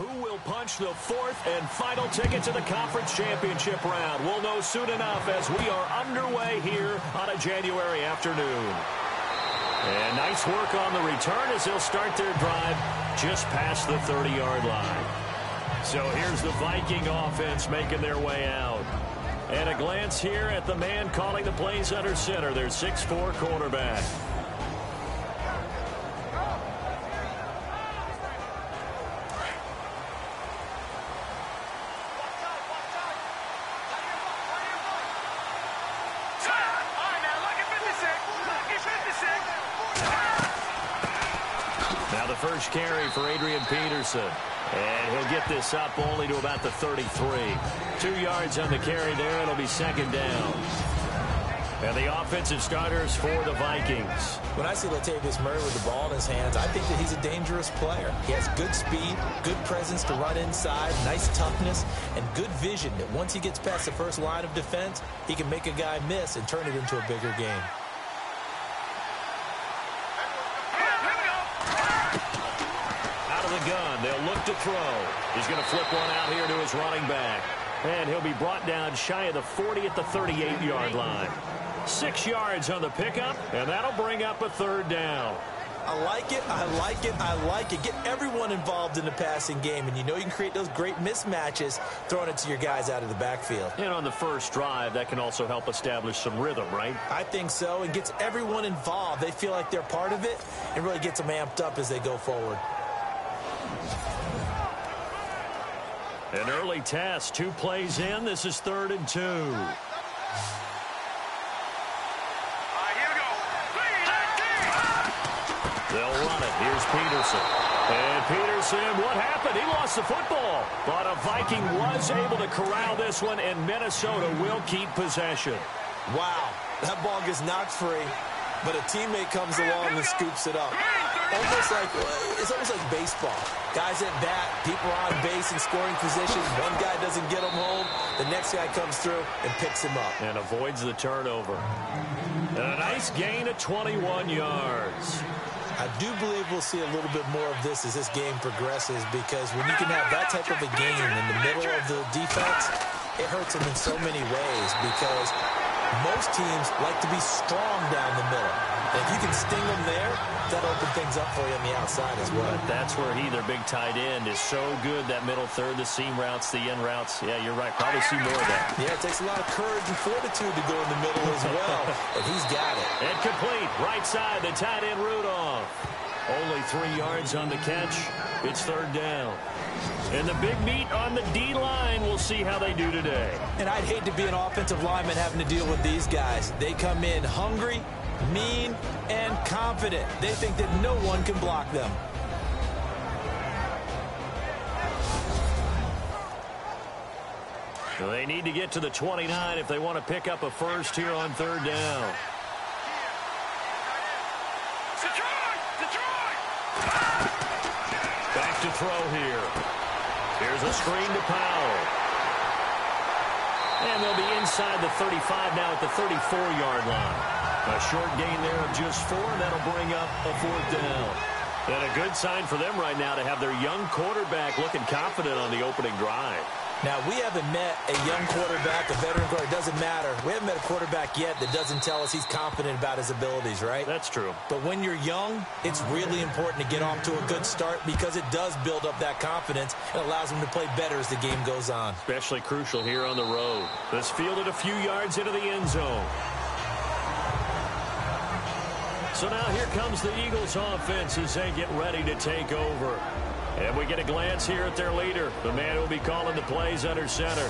Who will punch the fourth and final ticket to the conference championship round? We'll know soon enough as we are underway here on a January afternoon. And nice work on the return as they'll start their drive just past the 30-yard line. So here's the Viking offense making their way out. And a glance here at the man calling the plays under center, their 6'4" quarterback. Now the first carry for Adrian Peterson. And he'll get this up only to about the 33. 2 yards on the carry there. It'll be second down. And the offensive starters for the Vikings. When I see Latavius Murray with the ball in his hands, I think that he's a dangerous player. He has good speed, good presence to run inside, nice toughness, and good vision that once he gets past the first line of defense, he can make a guy miss and turn it into a bigger game. The gun. They'll look to throw. He's going to flip one out here to his running back. And he'll be brought down shy of the 40 at the 38-yard line. 6 yards on the pickup, and that'll bring up a third down. I like it, I like it, I like it. Get everyone involved in the passing game, and you know you can create those great mismatches throwing it to your guys out of the backfield. And on the first drive, that can also help establish some rhythm, right? I think so, and gets everyone involved. They feel like they're part of it, and really gets them amped up as they go forward. An early test, 2 plays in. This is 3rd and 2. Here we go. They'll run it. Here's Peterson. And Peterson, what happened? He lost the football. But a Viking was able to corral this one, and Minnesota will keep possession. Wow, that ball gets knocked free, but a teammate comes along and scoops it up. It's almost like baseball. Guys at bat, people are on base in scoring position. One guy doesn't get him home. The next guy comes through and picks him up. And avoids the turnover. And a nice gain of 21 yards. I do believe we'll see a little bit more of this as this game progresses, because when you can have that type of a game in the middle of the defense, it hurts them in so many ways, because most teams like to be strong down the middle. And if you can sting them there, that'll open things up for you on the outside as well. But that's where their big tight end, is so good, that middle third, the seam routes, the in routes. Yeah, you're right. Probably see more of that. Yeah, it takes a lot of courage and fortitude to go in the middle as well. And he's got it. And complete. Right side, the tight end Rudolph. Only 3 yards on the catch. It's 3rd down. And the big meat on the D-line, we'll see how they do today. And I'd hate to be an offensive lineman having to deal with these guys. They come in hungry, mean, and confident. They think that no one can block them. So they need to get to the 29 if they want to pick up a first here on 3rd down. Back to throw here. Here's a screen to Powell. And they'll be inside the 35 now at the 34-yard line. A short gain there of just 4, and that'll bring up a 4th down. And a good sign for them right now to have their young quarterback looking confident on the opening drive. Now, we haven't met a young quarterback, a veteran quarterback. It doesn't matter. We haven't met a quarterback yet that doesn't tell us he's confident about his abilities, right? That's true. But when you're young, it's really important to get off to a good start, because it does build up that confidence and allows him to play better as the game goes on. Especially crucial here on the road. This fielded a few yards into the end zone. So now here comes the Eagles offense as they get ready to take over. And we get a glance here at their leader, the man who will be calling the plays under center.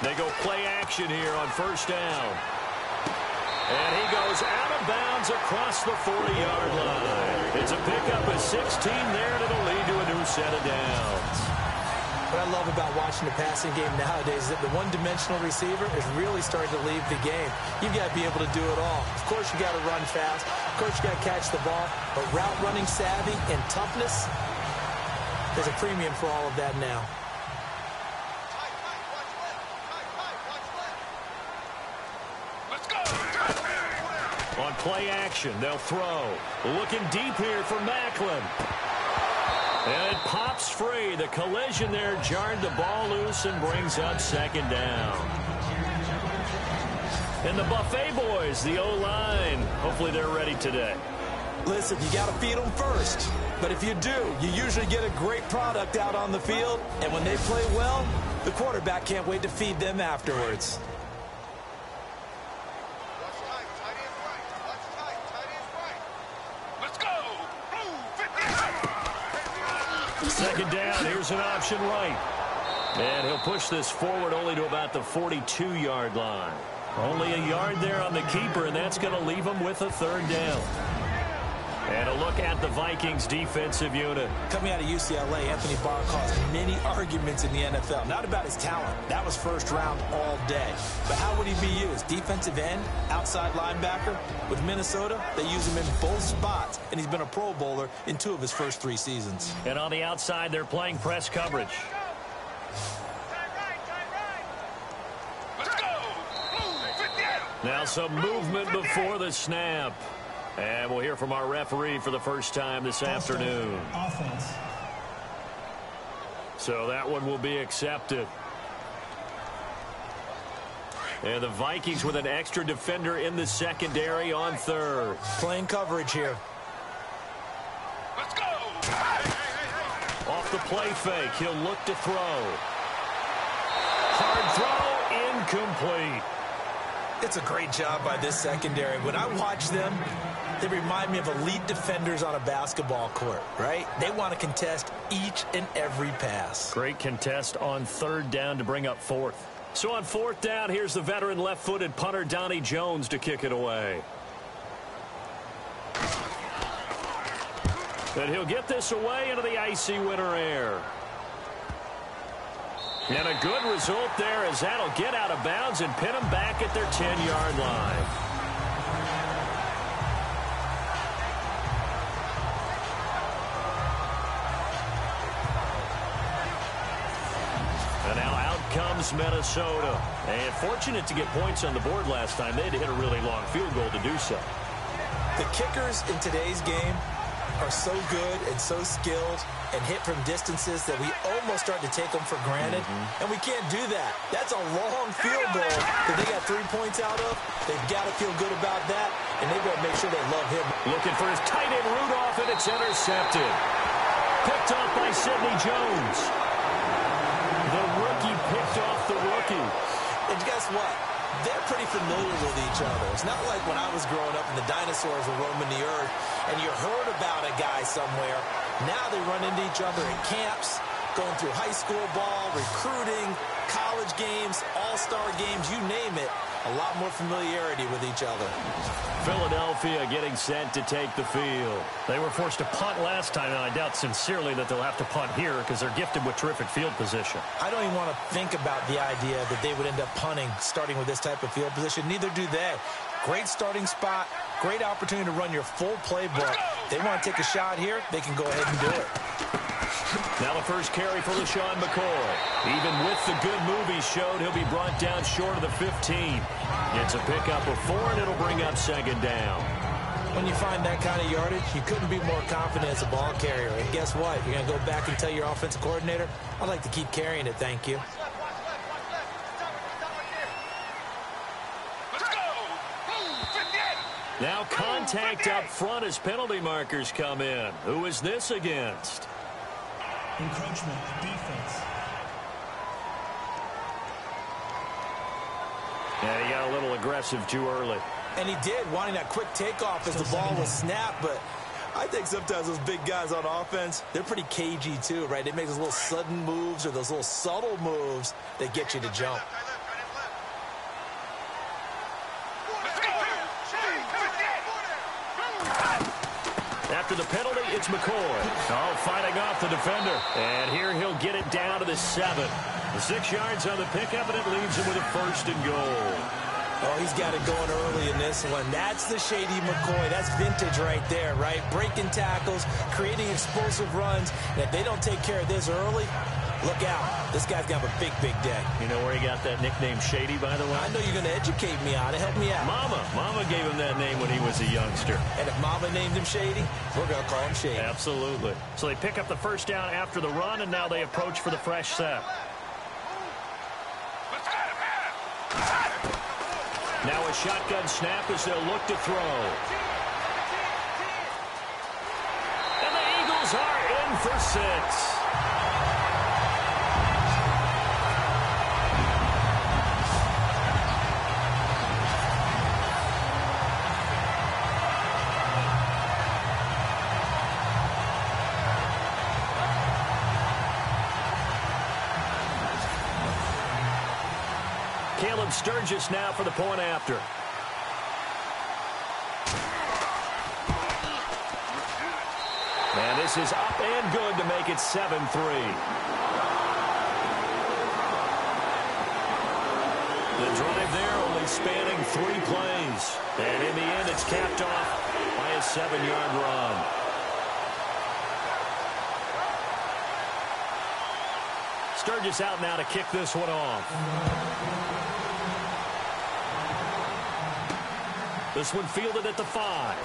They go play action here on 1st down. And he goes out of bounds across the 40-yard line. It's a pickup of 16 there, and it'll lead to a new set of downs. What I love about watching the passing game nowadays is that the one-dimensional receiver is really starting to leave the game. You've got to be able to do it all. Of course, you got to run fast. Of course, you got to catch the ball. But route running savvy and toughness, There's a premium for all of that now. On play action, they'll throw. Looking deep here for Macklin. And it pops free. The collision there jarred the ball loose and brings up second down. And the Buffet boys, the O-line, hopefully they're ready today. Listen, you got to feed them first. But if you do, you usually get a great product out on the field. And when they play well, the quarterback can't wait to feed them afterwards. Second down, here's an option right. And he'll push this forward only to about the 42-yard line. Only a yard there on the keeper, and that's going to leave him with a third down. And a look at the Vikings defensive unit. Coming out of UCLA, Anthony Barr caused many arguments in the NFL. Not about his talent. That was first round all day. But how would he be used? Defensive end, outside linebacker. With Minnesota, they use him in both spots. And he's been a Pro Bowler in 2 of his first 3 seasons. And on the outside, they're playing press coverage. Now some movement before the snap. And we'll hear from our referee for the first time this afternoon. Offense. So that one will be accepted. And the Vikings with an extra defender in the secondary on third. Playing coverage here. Let's go! Off the play fake, he'll look to throw. Hard throw, incomplete. It's a great job by this secondary. When I watch them, they remind me of elite defenders on a basketball court, right? They want to contest each and every pass. Great contest on third down to bring up fourth. So on fourth down, here's the veteran left-footed punter Donnie Jones to kick it away. And he'll get this away into the icy winter air. And a good result there as that'll get out of bounds and pin them back at their 10-yard line. And now out comes Minnesota. And fortunate to get points on the board last time. They had to hit a really long field goal to do so. The kickers in today's game are so good and so skilled and hit from distances that we almost start to take them for granted. And we can't do that. That's a long field goal that they got 3 points out of. They've got to feel good about that, and they've got to make sure they love him. Looking for his tight end Rudolph, and it's intercepted. Picked off by Sidney Jones. The rookie picked off the rookie. And guess what? They're pretty familiar with each other. It's not like when I was growing up and the dinosaurs were roaming the earth and you heard about a guy somewhere. Now they run into each other at camps, going through high school ball, recruiting, college games, all-star games, you name it. A lot more familiarity with each other. Philadelphia getting set to take the field. They were forced to punt last time, and I doubt sincerely that they'll have to punt here because they're gifted with terrific field position. I don't even want to think about the idea that they would end up punting starting with this type of field position. Neither do they. Great starting spot, great opportunity to run your full playbook. They want to take a shot here, they can go ahead and do it. Now the first carry for LaShawn McCoy. Even with the good move he showed, he'll be brought down short of the 15. It's a pickup of 4, and it'll bring up second down. When you find that kind of yardage, you couldn't be more confident as a ball carrier. And guess what? You're going to go back and tell your offensive coordinator, I'd like to keep carrying it, thank you. Now contact up front as penalty markers come in. Who is this against? Encroachment, defense. And he got a little aggressive too early. And he did, wanting that quick takeoff as the ball was snapped. But I think sometimes those big guys on offense, they're pretty cagey too, right? They make those little sudden moves or those little subtle moves that get you to jump. After the penalty, it's McCoy. Oh, fighting off the defender. And here he'll get it down to the 7. 6 yards on the pickup, and it leaves him with a 1st and goal. Oh, he's got it going early in this one. That's the Shady McCoy. That's vintage right there, right? Breaking tackles, creating explosive runs. And if they don't take care of this early, look out. This guy's got a big, big day. You know where he got that nickname Shady, by the way? I know you're going to educate me on it. Help me out. Mama gave him that name when he was a youngster. And if Mama named him Shady, we're going to call him Shady. Absolutely. So they pick up the first down after the run, and now they approach for the fresh set. Now a shotgun snap as they'll look to throw. And the Eagles are in for 6. Sturgis now for the point after. And this is up and good to make it 7-3. The drive there only spanning 3 plays. And in the end, it's capped off by a 7-yard run. Sturgis out now to kick this one off. This one fielded at the 5.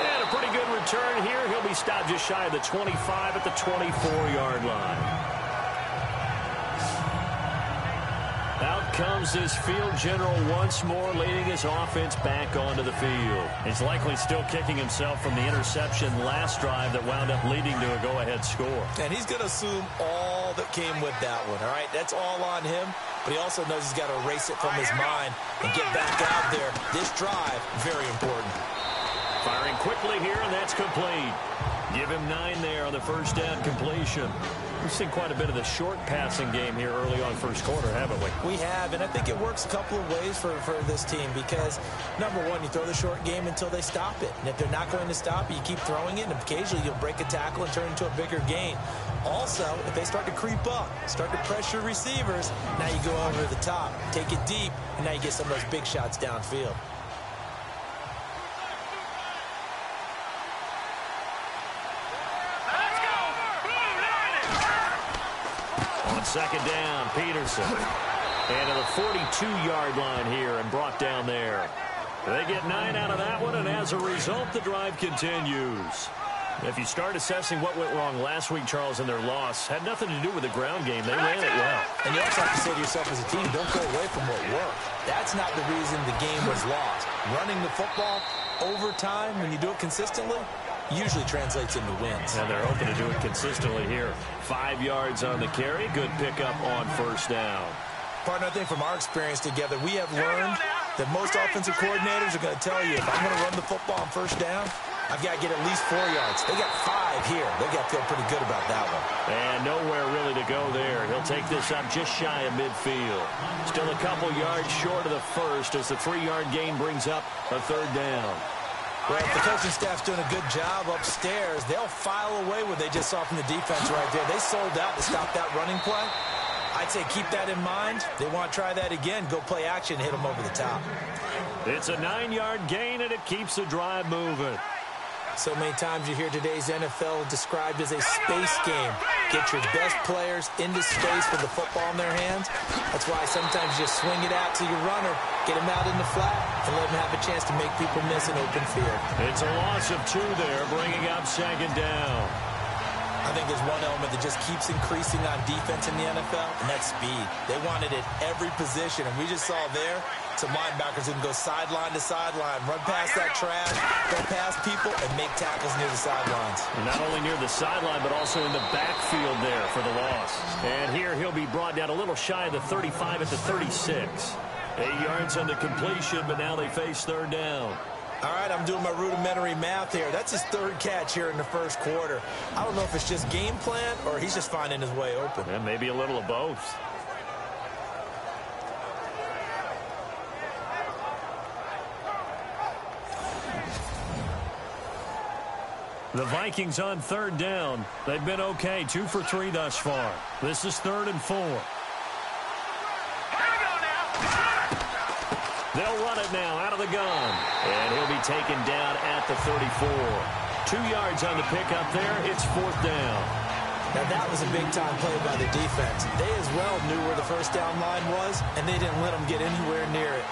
And a pretty good return here. He'll be stopped just shy of the 25 at the 24-yard line. Out comes his field general once more, leading his offense back onto the field. He's likely still kicking himself from the interception last drive that wound up leading to a go-ahead score. And he's going to assume all that came with that one, all right? That's all on him. But he also knows he's got to erase it from his mind and get back out there. This drive, very important. Firing quickly here, and that's complete. Give him 9 there on the first down completion. We've seen quite a bit of the short passing game here early on first quarter, haven't we? We have, and I think it works a couple of ways for this team because, number one, you throw the short game until they stop it. And if they're not going to stop it, you keep throwing it, and occasionally you'll break a tackle and turn it into a bigger gain. Also, if they start to creep up, start to pressure receivers, now you go over the top, take it deep, and now you get some of those big shots downfield. Second down, Peterson. And to the 42-yard line here and brought down there. They get 9 out of that one, and as a result, the drive continues. If you start assessing what went wrong last week, Charles, in their loss, had nothing to do with the ground game. They ran it well. And you also have to say to yourself as a team, don't go away from what worked. That's not the reason the game was lost. Running the football over time, when you do it consistently, usually translates into wins. And they're hoping to do it consistently here. 5 yards on the carry. Good pickup on first down. Partner, I think from our experience together, we have learned that most offensive coordinators are going to tell you, if I'm going to run the football on first down, I've got to get at least 4 yards. They got 5 here. They got to feel pretty good about that one. And nowhere really to go there. He'll take this up just shy of midfield. Still a couple yards short of the first as the 3-yard gain brings up a third down. Well, if the coaching staff's doing a good job upstairs, they'll file away what they just saw from the defense right there. They sold out to stop that running play. I'd say keep that in mind. They want to try that again. Go play action, hit them over the top. It's a 9-yard gain, and it keeps the drive moving. So many times you hear today's NFL described as a space game. Get your best players into space with the football in their hands. That's why sometimes you just swing it out to your runner, get him out in the flat, and let him have a chance to make people miss an open field. It's a loss of 2 there, bringing up second down. I think there's one element that just keeps increasing on defense in the NFL, and that's speed. They want it at every position, and we just saw there some linebackers who can go sideline to sideline, run past that trash, go past people, and make tackles near the sidelines. And not only near the sideline, but also in the backfield there for the loss. And here he'll be brought down a little shy of the 35 at the 36. 8 yards on the completion, but now they face third down. All right, I'm doing my rudimentary math here. That's his 3rd catch here in the first quarter. I don't know if it's just game plan or he's just finding his way open. And maybe a little of both. The Vikings on third down. They've been okay, 2 for 3 thus far. This is 3rd and 4. Here we go now. They'll run it now out of the gun. And he'll be taken down at the 34. 2 yards on the pickup there. It's 4th down. Now that was a big-time play by the defense. They as well knew where the first down line was, and they didn't let them get anywhere near it.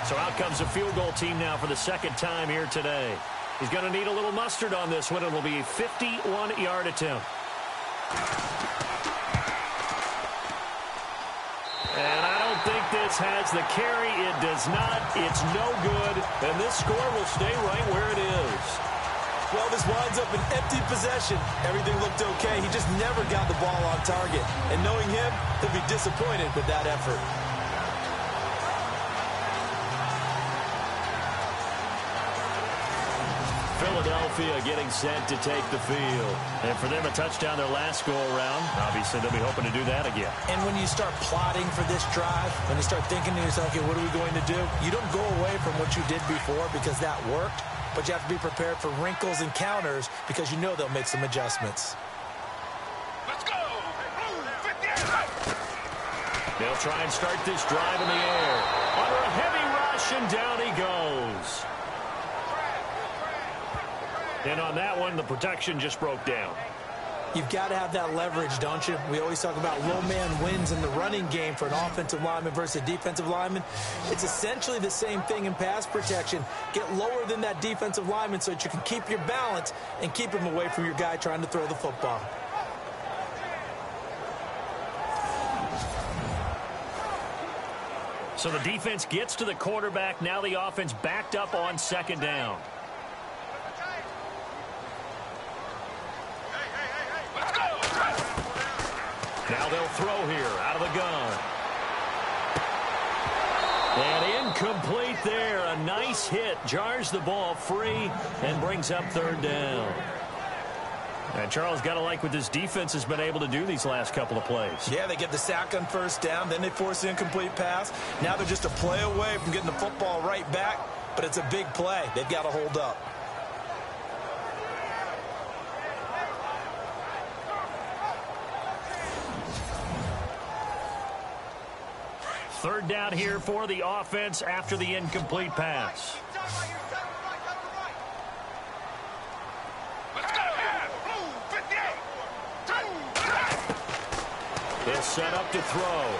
So out comes a field goal team now for the second time here today. He's going to need a little mustard on this one. It'll be a 51-yard attempt. And I don't think this has the carry. It does not. It's no good. And this score will stay right where it is. Well, this winds up an empty possession. Everything looked okay. He just never got the ball on target. And knowing him, he'll be disappointed with that effort. Philadelphia getting set to take the field. And for them, a touchdown their last go-around. Obviously, they'll be hoping to do that again. And when you start plotting for this drive, when you start thinking to yourself, okay, what are we going to do? You don't go away from what you did before because that worked, but you have to be prepared for wrinkles and counters because you know they'll make some adjustments. Let's go! They'll try and start this drive in the air. Under a heavy rush, and down he goes. And on that one, the protection just broke down. You've got to have that leverage, don't you? We always talk about low man wins in the running game for an offensive lineman versus a defensive lineman. It's essentially the same thing in pass protection. Get lower than that defensive lineman so that you can keep your balance and keep him away from your guy trying to throw the football. So the defense gets to the quarterback. Now the offense backed up on 2nd down. Now they'll throw here out of the gun. And incomplete there. A nice hit. Jars the ball free and brings up 3rd down. And Charles, got to like what this defense has been able to do these last couple of plays. Yeah, they get the sack on 1st down. Then they force the incomplete pass. Now they're just a play away from getting the football right back. But it's a big play. They've got to hold up. Third down here for the offense after the incomplete pass. They'll set up to throw.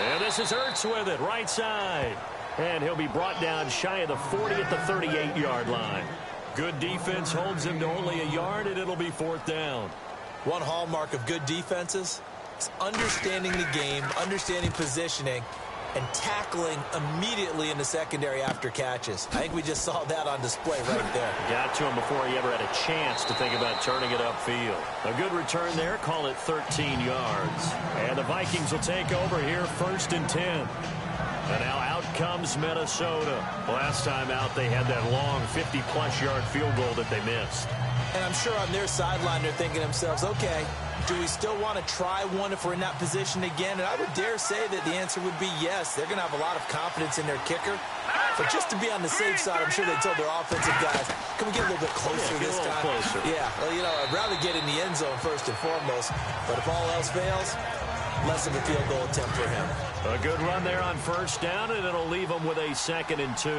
And this is Ertz with it, right side. And he'll be brought down shy of the 40 at the 38-yard line. Good defense holds him to only a yard, and it'll be 4th down. One hallmark of good defenses is understanding the game, understanding positioning, and tackling immediately in the secondary after catches. I think we just saw that on display right there. Got to him before he ever had a chance to think about turning it upfield. A good return there, call it 13 yards. And the Vikings will take over here 1st and 10. And now out comes Minnesota. Last time out, they had that long 50-plus yard field goal that they missed. And I'm sure on their sideline they're thinking to themselves, okay, do we still want to try one if we're in that position again? And I would dare say that the answer would be yes. They're going to have a lot of confidence in their kicker. But just to be on the safe side, I'm sure they told their offensive guys, can we get a little bit closer this time? Closer. Yeah, well, you know, I'd rather get in the end zone first and foremost. But if all else fails, less of a field goal attempt for him. A good run there on 1st down, and it'll leave them with a 2nd and 2.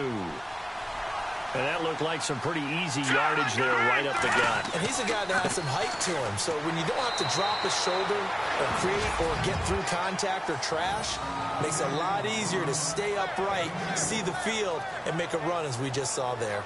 And that looked like some pretty easy yardage there right up the gut. And he's a guy that has some height to him. So when you don't have to drop a shoulder or create or get through contact or trash, makes it a lot easier to stay upright, see the field, and make a run as we just saw there.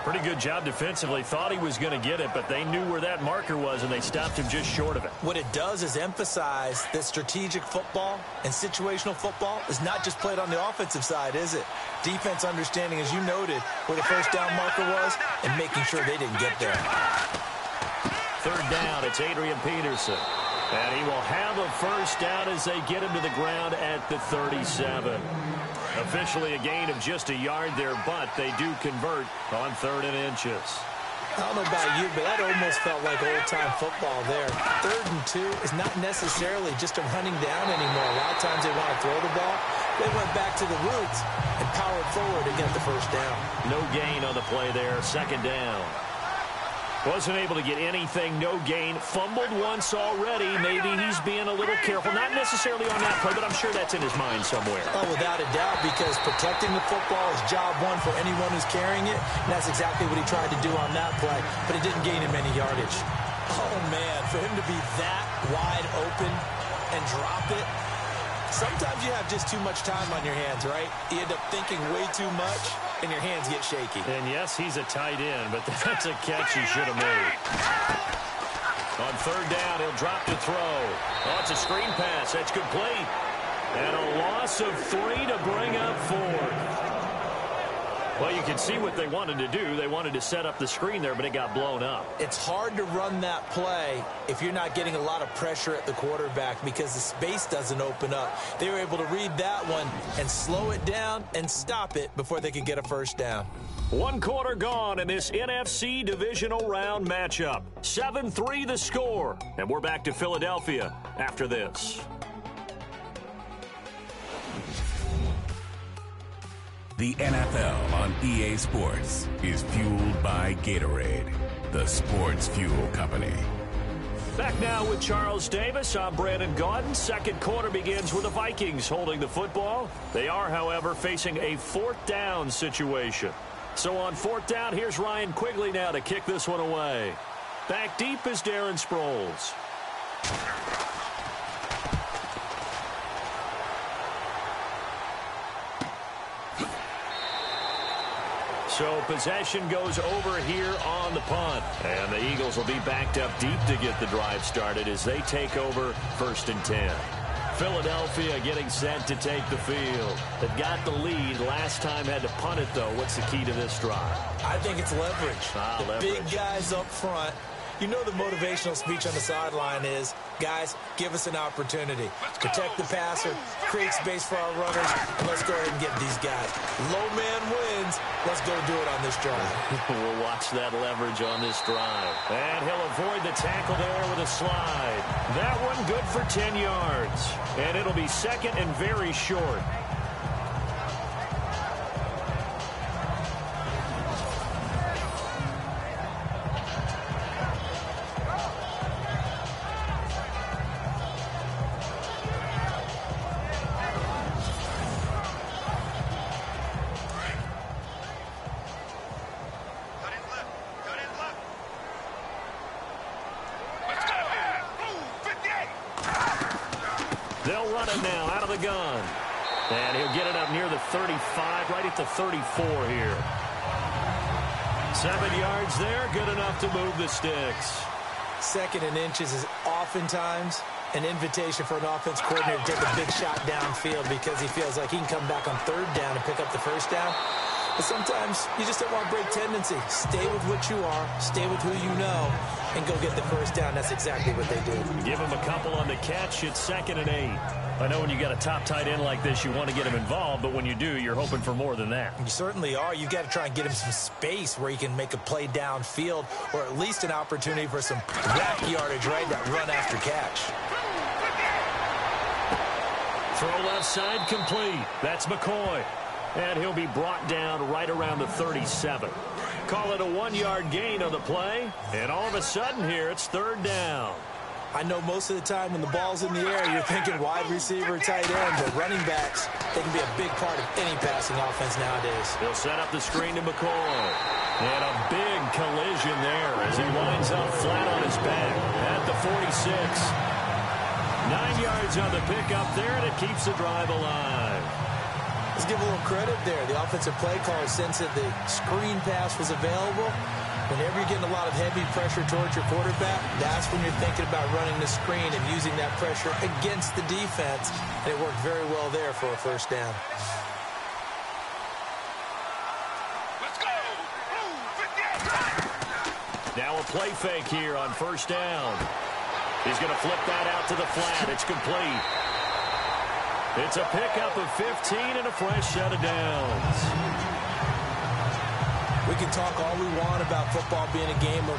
Pretty good job defensively. Thought he was going to get it, but they knew where that marker was, and they stopped him just short of it. What it does is emphasize that strategic football and situational football is not just played on the offensive side, is it? Defense understanding, as you noted, where the 1st down marker was and making sure they didn't get there. 3rd down, it's Adrian Peterson. And he will have a 1st down as they get him to the ground at the 37. Officially a gain of just a yard there, but they do convert on 3rd and inches. I don't know about you, but that almost felt like old-time football there. 3rd and 2 is not necessarily just a running down anymore. A lot of times they want to throw the ball. They went back to the roots and powered forward to get the first down. No gain on the play there, second down. Wasn't able to get anything, no gain. Fumbled once already. Maybe he's being a little careful. Not necessarily on that play, but I'm sure that's in his mind somewhere. Oh, without a doubt, because protecting the football is job one for anyone who's carrying it. And that's exactly what he tried to do on that play, but it didn't gain him any yardage. Oh, man, for him to be that wide open and drop it. Sometimes you have just too much time on your hands, right? You end up thinking way too much, and your hands get shaky. And yes, he's a tight end, but that's a catch he should have made. On third down, he'll drop to throw. Oh, it's a screen pass. That's complete. And a loss of 3 to bring up 4. Well, you can see what they wanted to do. They wanted to set up the screen there, but it got blown up. It's hard to run that play if you're not getting a lot of pressure at the quarterback because the space doesn't open up. They were able to read that one and slow it down and stop it before they could get a first down. 1 quarter gone in this NFC divisional round matchup. 7-3 the score. And we're back to Philadelphia after this. The NFL on EA Sports is fueled by Gatorade, the sports fuel company. Back now with Charles Davis. I'm Brandon Gaudin. Second quarter begins with the Vikings holding the football. They are, however, facing a fourth down situation. So on fourth down, here's Ryan Quigley now to kick this one away. Back deep is Darren Sproles. So possession goes over here on the punt. And the Eagles will be backed up deep to get the drive started as they take over 1st and 10. Philadelphia getting set to take the field. They've got the lead. Last time had to punt it, though. What's the key to this drive? I think it's leverage. Leverage. Big guys up front. You know the motivational speech on the sideline is, guys, give us an opportunity. Protect the passer, create space for our runners, and let's go ahead and get these guys. Low man wins. Let's go do it on this drive. We'll watch that leverage on this drive. And he'll avoid the tackle there with a slide. That one good for 10 yards. And it'll be second and very short. They'll run it now out of the gun. And he'll get it up near the 35, right at the 34 here. 7 yards there, good enough to move the sticks. 2nd and inches is oftentimes an invitation for an offense coordinator to take a big shot downfield because he feels like he can come back on 3rd down and pick up the first down. But sometimes you just don't want to break tendency. Stay with what you are, stay with who you know, and go get the first down. That's exactly what they do. Give him a couple on the catch. It's 2nd and 8. I know when you got a top tight end like this, you want to get him involved, but when you do, you're hoping for more than that. You certainly are. You've got to try and get him some space where he can make a play downfield or at least an opportunity for some rack yardage, right? That run after catch. Throw left side complete. That's McCoy. And he'll be brought down right around the 37. Call it a 1-yard gain on the play. And all of a sudden here, it's 3rd down. I know most of the time when the ball's in the air, you're thinking wide receiver, tight end, but running backs, they can be a big part of any passing offense nowadays. They'll set up the screen to McCoy. And a big collision there as he winds up flat on his back at the 46. 9 yards on the pickup there, and it keeps the drive alive. Let's give a little credit there. The offensive play caller sensed that the screen pass was available. Whenever you're getting a lot of heavy pressure towards your quarterback, that's when you're thinking about running the screen and using that pressure against the defense. And it worked very well there for a first down. Let's go! Blue 58! Now a play fake here on first down. He's going to flip that out to the flat. It's complete. It's a pickup of 15 and a fresh set of downs. We can talk all we want about football being a game of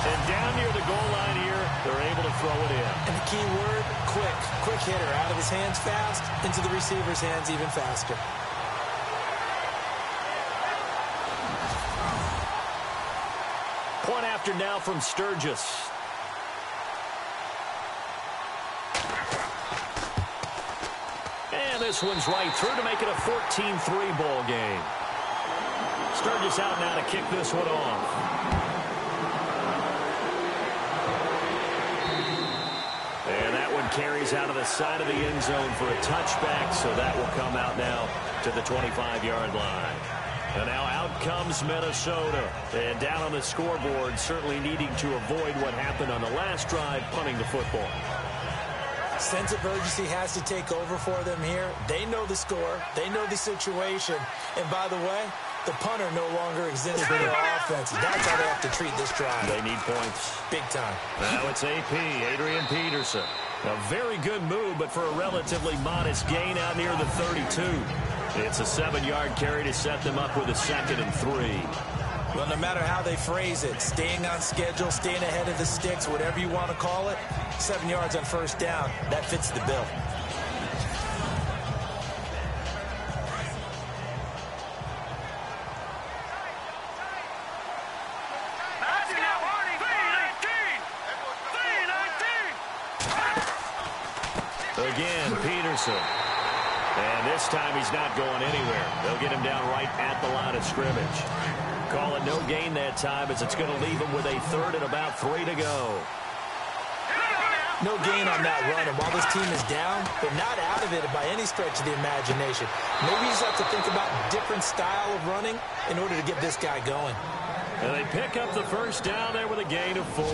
And down near the goal line here, they're able to throw it in. And the key word, quick. Quick hitter. Out of his hands fast, into the receiver's hands even faster. Point after now from Sturgis. And this one's right through to make it a 14-3 ball game. Sturgis out now to kick this one off. And that one carries out of the side of the end zone for a touchback, so that will come out now to the 25-yard line. And now out comes Minnesota. And down on the scoreboard, certainly needing to avoid what happened on the last drive, punting the football. Sense of urgency has to take over for them here. They know the score. They know the situation. And by the way, the punter no longer exists for their offense. That's how they have to treat this drive. They need points. Big time. Now it's AP, Adrian Peterson. A very good move, but for a relatively modest gain out near the 32. It's a 7-yard carry to set them up with a 2nd and 3. Well, no matter how they phrase it, staying on schedule, staying ahead of the sticks, whatever you want to call it, 7 yards on first down, that fits the bill. Again, Peterson. And this time he's not going anywhere. They'll get him down right at the line of scrimmage. Call it no gain that time as it's going to leave him with a 3rd and about 3 to go. No gain on that run, and while this team is down, they're not out of it by any stretch of the imagination. Maybe you just have to think about different style of running in order to get this guy going. And they pick up the first down there with a gain of 4.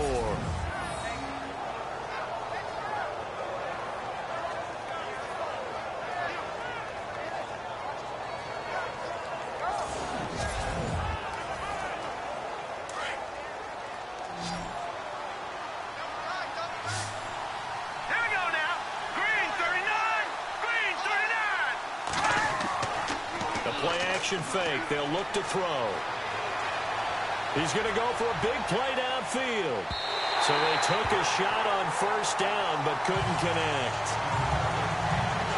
Fake. They'll look to throw. He's going to go for a big play downfield. So they took a shot on first down but couldn't connect.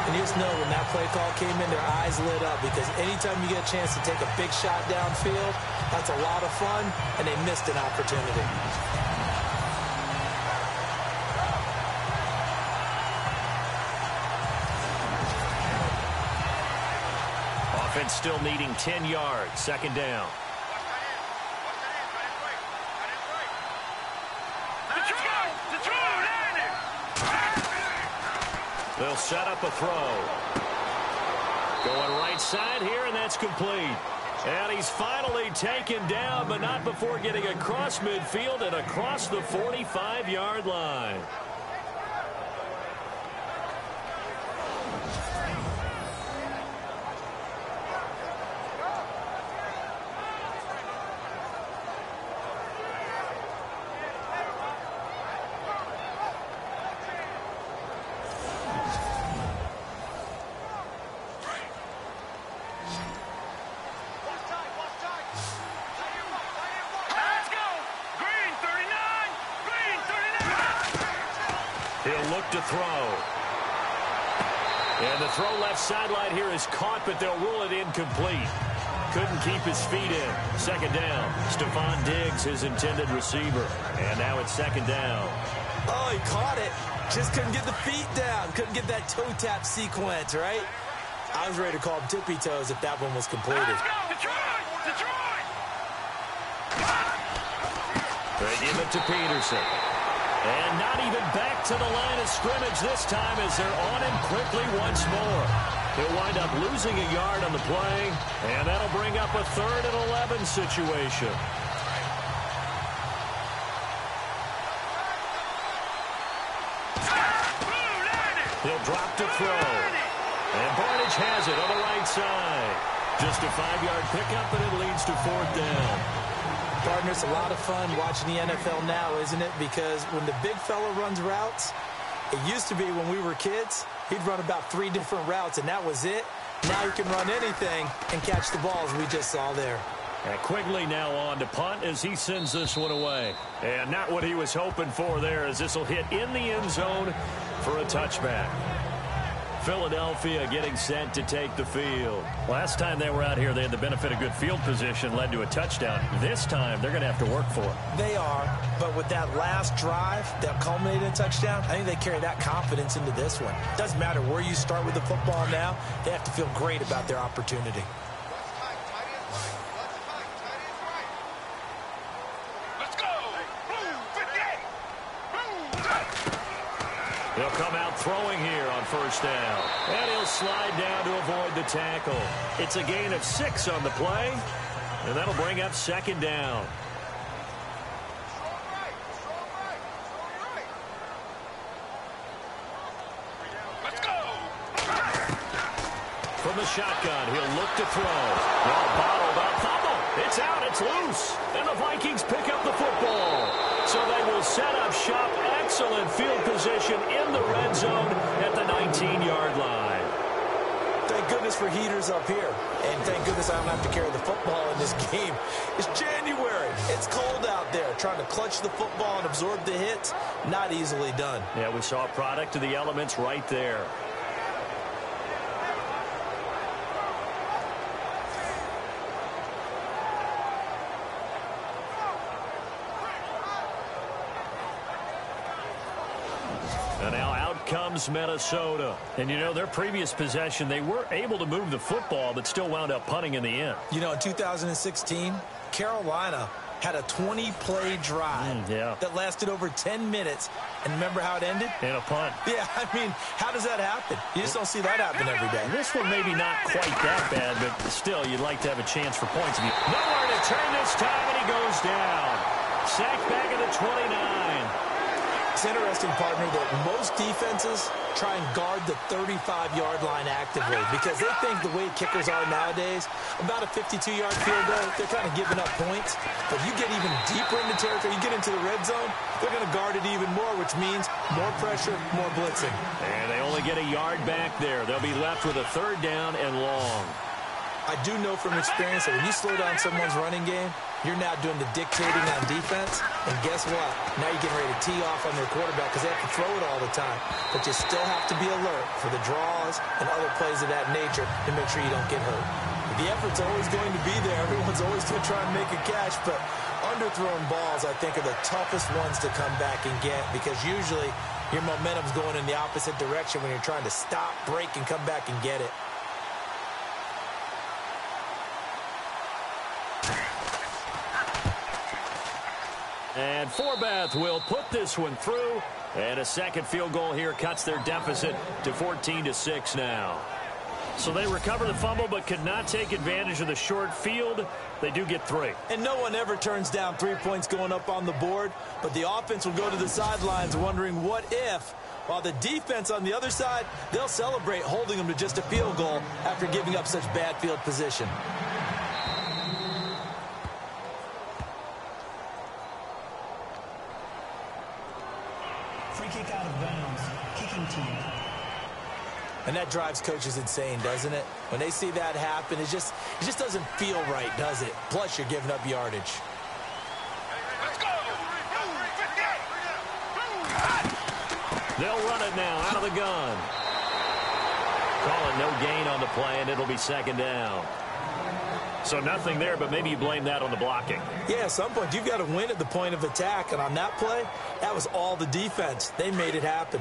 And you just know when that play call came in, their eyes lit up because anytime you get a chance to take a big shot downfield, that's a lot of fun, and they missed an opportunity. Offense still needing 10 yards. 2nd down. They'll set up a throw. Going right side here, and that's complete. And he's finally taken down, but not before getting across midfield and across the 45-yard line. He'll look to throw. And the throw left sideline here is caught, but they'll rule it incomplete. Couldn't keep his feet in. 2nd down. Stephon Diggs, his intended receiver. And now it's 2nd down. Oh, he caught it. Just couldn't get the feet down. Couldn't get that toe tap sequence, right? I was ready to call him tippy toes if that one was completed. Let's go, Detroit! Detroit! They give it to Peterson. And not even back to the line of scrimmage this time as they're on him quickly once more. He'll wind up losing a yard on the play, and that'll bring up a 3rd and 11 situation. He'll drop to throw. And Barnage has it on the right side. Just a 5-yard pickup, and it leads to 4th down. Partner, it's a lot of fun watching the NFL now, isn't it? Because when the big fella runs routes, it used to be when we were kids, he'd run about 3 different routes, and that was it. Now he can run anything and catch the balls we just saw there. And Quigley now on to punt as he sends this one away. And not what he was hoping for there, as this will hit in the end zone for a touchback. Philadelphia getting set to take the field. Last time they were out here, they had the benefit of good field position, led to a touchdown. This time, they're going to have to work for it. They are, but with that last drive that culminated in a touchdown, I think they carry that confidence into this one. Doesn't matter where you start with the football now, they have to feel great about their opportunity. He'll come out throwing here on first down. And he'll slide down to avoid the tackle. It's a gain of 6 on the play. And that'll bring up second down. Let's go! From the shotgun, he'll look to throw. Well, bottled up. Fumble. It's out. It's loose. And the Vikings pick up the football. So they will set up shop. Excellent field position in the red zone at the 19-yard line. Thank goodness for heaters up here. And thank goodness I don't have to carry the football in this game. It's January. It's cold out there. Trying to clutch the football and absorb the hits, not easily done. Yeah, we saw a product of the elements right there. And now out comes Minnesota. And, you know, their previous possession, they were able to move the football, but still wound up punting in the end. You know, in 2016, Carolina had a 20-play drive that lasted over 10 minutes. And remember how it ended? In a punt. Yeah, I mean, how does that happen? You just don't see that happen every day. This one maybe not quite that bad, but still, you'd like to have a chance for points. Nowhere to turn this time, and he goes down. Sacked back at the 29. It's interesting, partner, that most defenses try and guard the 35-yard line actively because they think the way kickers are nowadays, about a 52-yard field goal, they're kind of giving up points. But you get even deeper into territory, you get into the red zone, they're going to guard it even more, which means more pressure, more blitzing. And they only get a yard back there. They'll be left with a third down and long. I do know from experience that when you slow down someone's running game, you're now doing the dictating on defense. And guess what? Now you're getting ready to tee off on their quarterback because they have to throw it all the time. But you still have to be alert for the draws and other plays of that nature to make sure you don't get hurt. The effort's always going to be there. Everyone's always going to try and make a catch. But underthrown balls, I think, are the toughest ones to come back and get because usually your momentum's going in the opposite direction when you're trying to stop, break, and come back and get it. And Forbath will put this one through. And a second field goal here cuts their deficit to 14-6 now. So they recover the fumble but could not take advantage of the short field. They do get 3. And no one ever turns down 3 points going up on the board. But the offense will go to the sidelines wondering what if. While the defense on the other side, they'll celebrate holding them to just a field goal after giving up such bad field position. Free kick out of bounds. Kicking team. And that drives coaches insane, doesn't it? When they see that happen, it just doesn't feel right, does it? Plus, you're giving up yardage. Let's go! They'll run it now out of the gun. Call it no gain on the play, and it'll be second down. So nothing there, but maybe you blame that on the blocking. Yeah, at some point, you've got to win at the point of attack. And on that play, that was all the defense. They made it happen.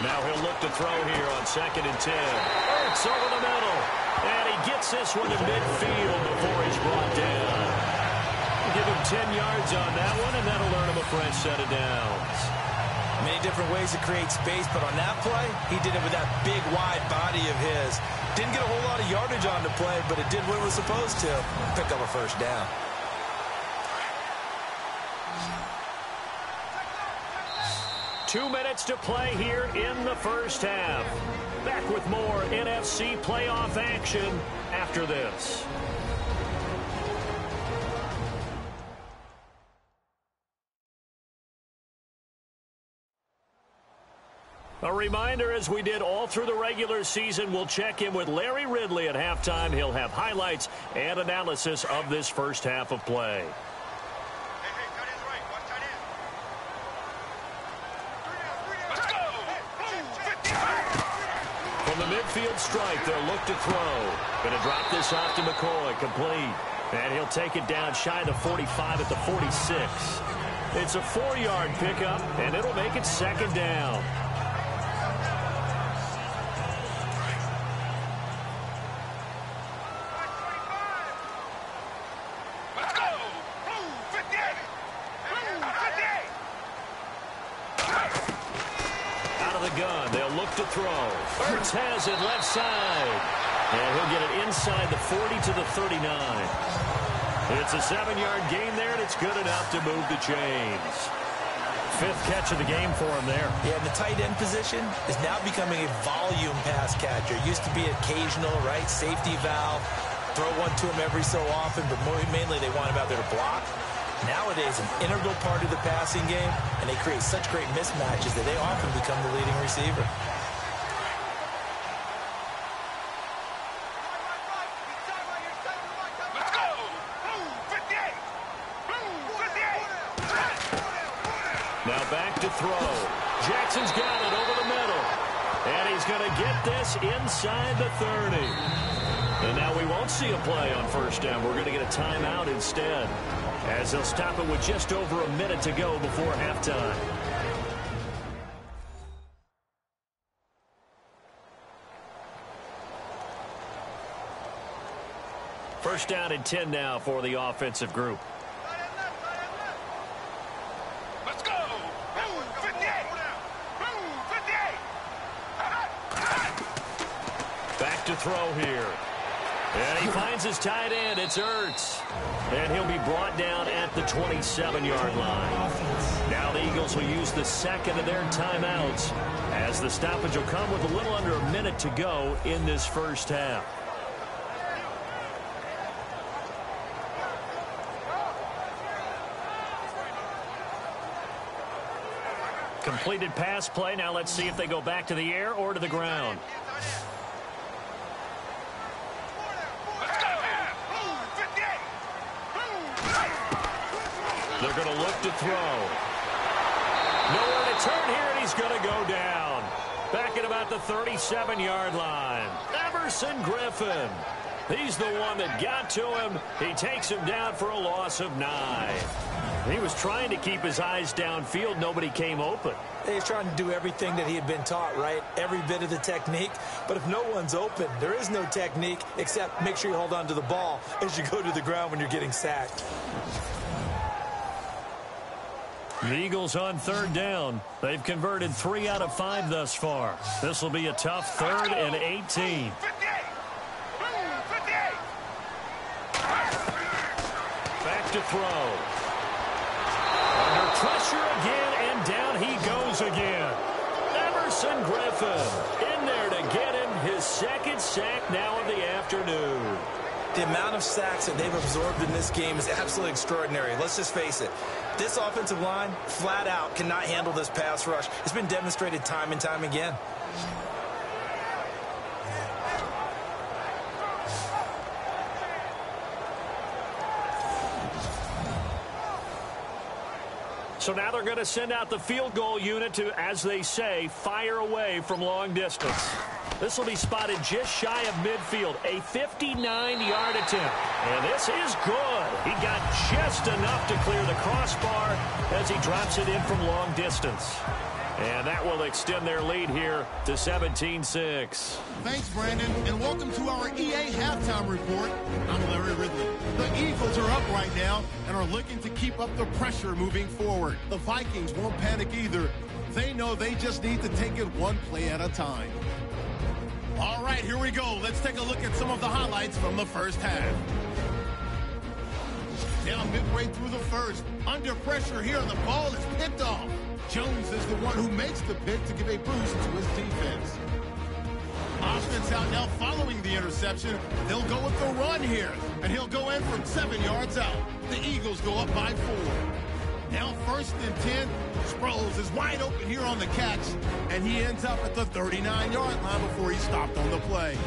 Now he'll look to throw here on 2nd and 10. Ertz over the middle. And he gets this one to midfield before he's brought down. Give him 10 yards on that one, and that'll earn him a fresh set of downs. Many different ways to create space, but on that play, he did it with that big, wide body of his. Didn't get a whole lot of yardage on the play, but it did what it was supposed to. Pick up a first down. Two minutes to play here in the first half. Back with more NFC playoff action after this. A reminder, as we did all through the regular season, we'll check in with Larry Ridley at halftime. He'll have highlights and analysis of this first half of play. From the midfield strike, they'll look to throw. Going to drop this off to McCoy, complete. And he'll take it down shy of the 45 at the 46. It's a 4-yard pickup, and it'll make it second down. Gun. They'll look to throw. Ertz has it left side. And he'll get it inside the 40 to the 39. It's a 7-yard gain there, and it's good enough to move the chains. 5th catch of the game for him there. Yeah, and the tight end position is now becoming a volume pass catcher. Used to be occasional, right? Safety valve. Throw one to him every so often, but mainly they want him out there to block. Nowadays, an integral part of the passing game, and they create such great mismatches that they often become the leading receiver. Let's go! 58! 58! Now back to throw. Jackson's got it over the middle. And he's going to get this inside the 30. And now we won't see a play on first down. We're going to get a timeout instead, as they'll stop it with just over a minute to go before halftime. First down and 10 now for the offensive group. Let's go! 58! 58! Back to throw here. And he finds his tight end. It's Ertz. And he'll be brought down at the 27-yard line. Now the Eagles will use the second of their timeouts, as the stoppage will come with a little under a minute to go in this first half. Completed pass play. Now let's see if they go back to the air or to the ground. They're going to look to throw. Nowhere to turn here, and he's going to go down. Back at about the 37-yard line. Everson Griffin. He's the one that got to him. He takes him down for a loss of 9. He was trying to keep his eyes downfield. Nobody came open. He's trying to do everything that he had been taught, right? Every bit of the technique. But if no one's open, there is no technique except make sure you hold on to the ball as you go to the ground when you're getting sacked. The Eagles on third down. They've converted 3 out of 5 thus far. This will be a tough 3rd and 18. Back to throw. Under pressure again, and down he goes again. Everson Griffin in there to get him his 2nd sack now of the afternoon. The amount of sacks that they've absorbed in this game is absolutely extraordinary. Let's just face it. This offensive line, flat out, cannot handle this pass rush. It's been demonstrated time and time again. So now they're going to send out the field goal unit to, as they say, fire away from long distance. This will be spotted just shy of midfield, a 59-yard attempt. And this is good. He got just enough to clear the crossbar as he drops it in from long distance. And that will extend their lead here to 17-6. Thanks, Brandon, and welcome to our EA Halftime Report. I'm Larry Ridley. The Eagles are up right now and are looking to keep up the pressure moving forward. The Vikings won't panic either. They know they just need to take it one play at a time. All right, here we go. Let's take a look at some of the highlights from the first half. Now midway through the first, under pressure here, the ball is picked off. Jones is the one who makes the pick to give a boost to his defense. Offense out now following the interception. They'll go with the run here, and he'll go in from 7 yards out. The Eagles go up by 4. Now 1st and 10. Sproles is wide open here on the catch, and he ends up at the 39-yard line before he stopped on the play.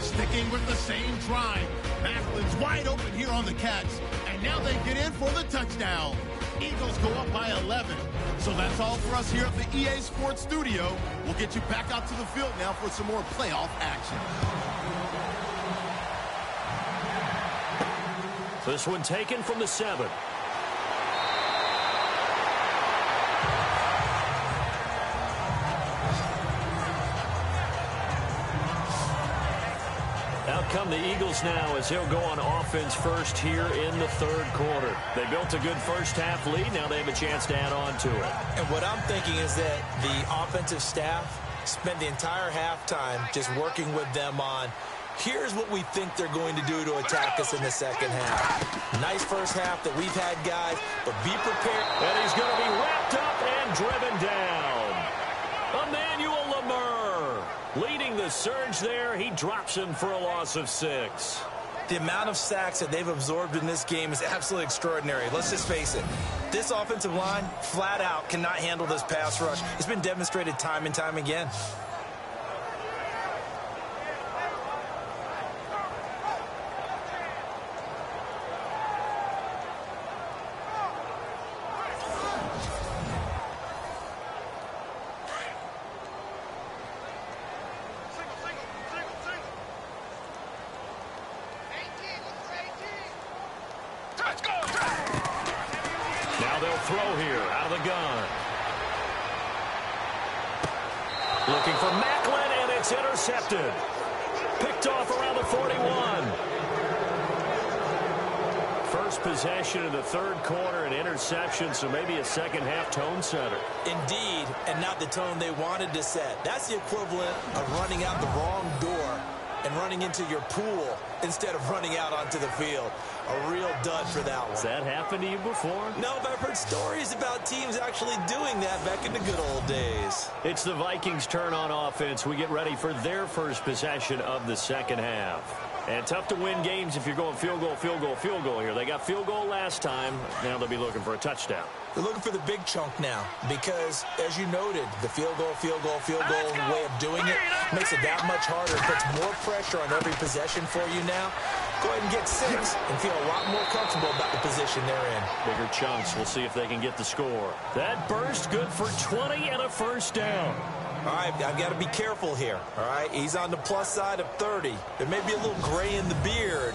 Sticking with the same drive, Macklin's wide open here on the catch, and now they get in for the touchdown. Eagles go up by 11. So that's all for us here at the EA Sports Studio. We'll get you back out to the field now for some more playoff action. This one taken from the 7. Out come the Eagles now as he'll go on offense first here in the 3rd quarter. They built a good first half lead. Now they have a chance to add on to it. And what I'm thinking is that the offensive staff spent the entire halftime just working with them on, here's what we think they're going to do to attack us in the second half. Nice first half that we've had, guys, but be prepared. And he's going to be wrapped up and driven down. Emmanuel Lamur leading the surge there. He drops him for a loss of 6. The amount of sacks that they've absorbed in this game is absolutely extraordinary. Let's just face it. This offensive line, flat out, cannot handle this pass rush. It's been demonstrated time and time again. Throw here out of the gun. Looking for Macklin, and it's intercepted. Picked off around the 41. First possession in the 3rd quarter, an interception, so maybe a second half tone setter. Indeed, and not the tone they wanted to set. That's the equivalent of running out the wrong door and running into your pool instead of running out onto the field. A real dud for that one. Has that happened to you before? No, but I've heard stories about teams actually doing that back in the good old days. It's the Vikings' turn on offense. We get ready for their first possession of the second half. And tough to win games if you're going field goal, field goal, field goal here. They got field goal last time. Now they'll be looking for a touchdown. They're looking for the big chunk now because, as you noted, the field goal way of doing it makes it that much harder. It puts more pressure on every possession for you now. Go ahead and get 6 and feel a lot more comfortable about the position they're in. Bigger chunks. We'll see if they can get the score. That burst good for 20 and a first down. All right, I've got to be careful here, all right? He's on the plus side of 30. There may be a little gray in the beard,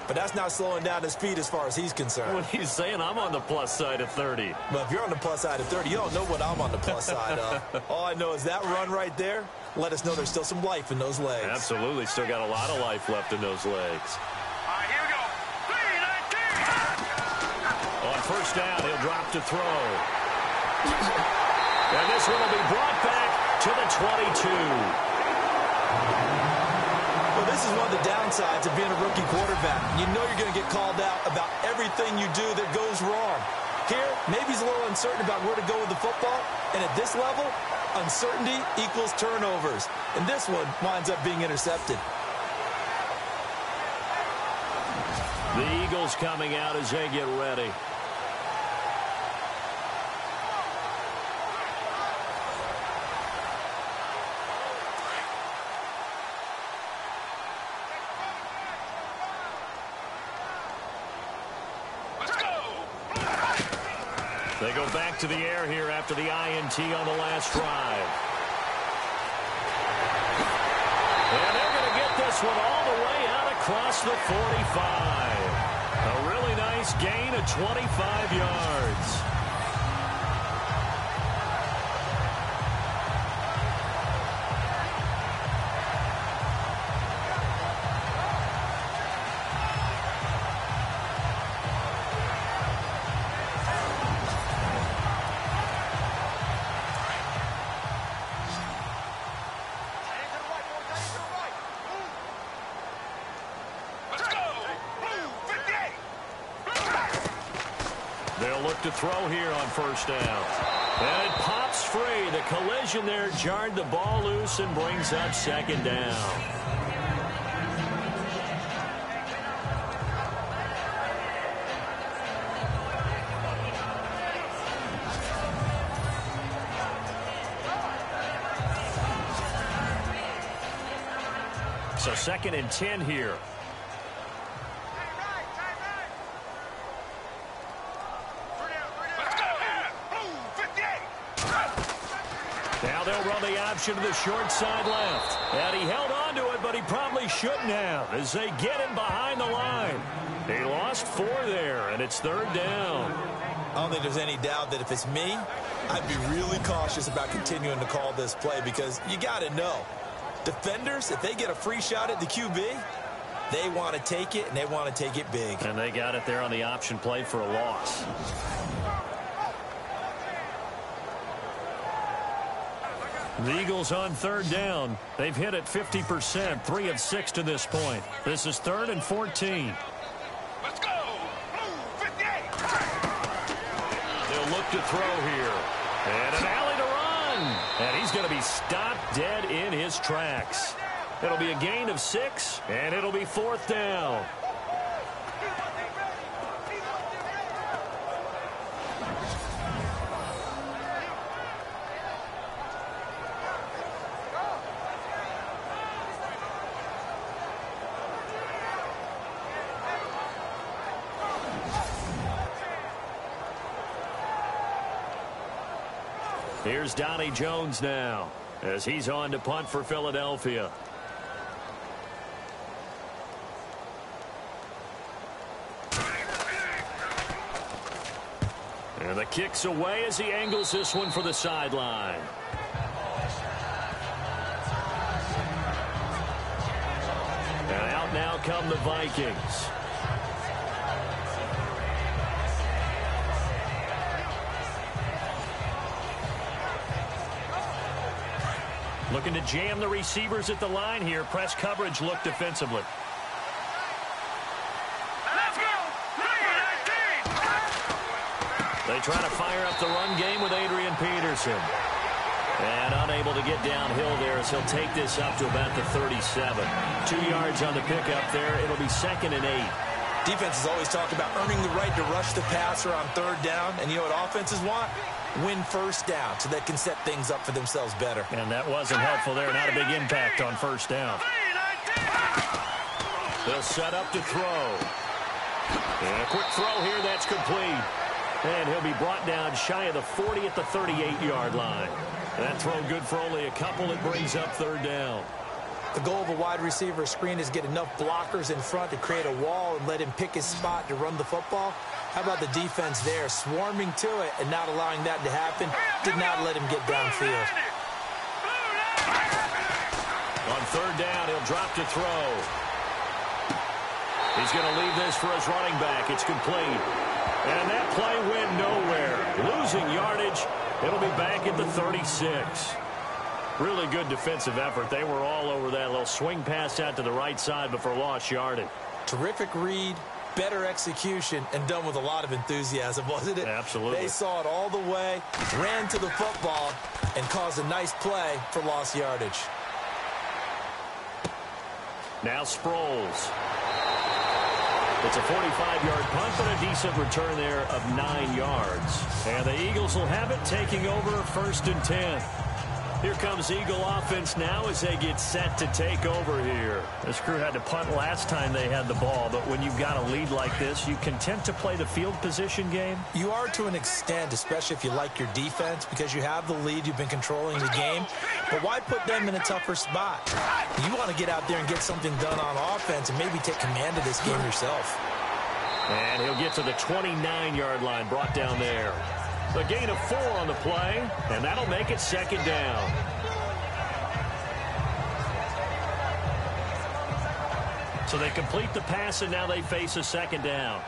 but that's not slowing down his speed as far as he's concerned. What he's saying, I'm on the plus side of 30. But if you're on the plus side of 30, you don't know what I'm on the plus side of. All I know is that run right there, let us know there's still some life in those legs. Absolutely, still got a lot of life left in those legs. All right, here we go. 3, 19. On first down, he'll drop to throw. And this one will be brought back to the 22. Well, this is one of the downsides of being a rookie quarterback. You know you're going to get called out about everything you do that goes wrong. Here, maybe he's a little uncertain about where to go with the football. And at this level, uncertainty equals turnovers. And this one winds up being intercepted. The Eagles coming out as they get ready. They go back to the air here after the INT on the last drive. And they're going to get this one all the way out across the 45. A really nice gain of 25 yards. They'll look to throw here on first down. And it pops free. The collision there jarred the ball loose and brings up second down. So 2nd and 10 here. Now they'll run the option to the short side left. And he held on to it, but he probably shouldn't have as they get him behind the line. He lost 4 there, and it's 3rd down. I don't think there's any doubt that if it's me, I'd be really cautious about continuing to call this play because you got to know. Defenders, if they get a free shot at the QB, they want to take it, and they want to take it big. And they got it there on the option play for a loss. The Eagles on 3rd down. They've hit it 50%, 3 of 6 to this point. This is 3rd and 14. Let's go. Blue 58. They'll look to throw here. And an alley to run. And he's going to be stopped dead in his tracks. It'll be a gain of 6, and it'll be 4th down. Here's Donnie Jones now as he's on to punt for Philadelphia. And the kick's away as he angles this one for the sideline. And out now come the Vikings. Looking to jam the receivers at the line here. Press coverage look defensively. Let's go. 3-19. They try to fire up the run game with Adrian Peterson. And unable to get downhill there as he'll take this up to about the 37. 2 yards on the pickup there. It'll be 2nd and 8. Defense has always talked about earning the right to rush the passer on 3rd down. And you know what offenses want? Win 1st down so they can set things up for themselves better. And that wasn't helpful there. Not a big impact on 1st down. They'll set up to throw. And a quick throw here. That's complete. And he'll be brought down shy of the 40 at the 38-yard line. That throw good for only a couple. It brings up 3rd down. The goal of a wide receiver screen is get enough blockers in front to create a wall and let him pick his spot to run the football. How about the defense there, swarming to it and not allowing that to happen? Did not let him get downfield. On 3rd down, he'll drop to throw. He's going to leave this for his running back. It's complete. And that play went nowhere. Losing yardage. It'll be back at the 36. Really good defensive effort. They were all over that little swing pass out to the right side before lost yardage. Terrific read, better execution, and done with a lot of enthusiasm, wasn't it? Absolutely. They saw it all the way, ran to the football, and caused a nice play for lost yardage. Now Sproles. It's a 45-yard punt, but a decent return there of 9 yards. And the Eagles will have it, taking over 1st and 10. Here comes Eagle offense now as they get set to take over here. This crew had to punt last time they had the ball, but when you've got a lead like this, you content to play the field position game? You are to an extent, especially if you like your defense, because you have the lead, you've been controlling the game. But why put them in a tougher spot? You want to get out there and get something done on offense and maybe take command of this game yourself. And he'll get to the 29-yard line, brought down there. A gain of 4 on the play, and that'll make it 2nd down. So they complete the pass, and now they face a 2nd down.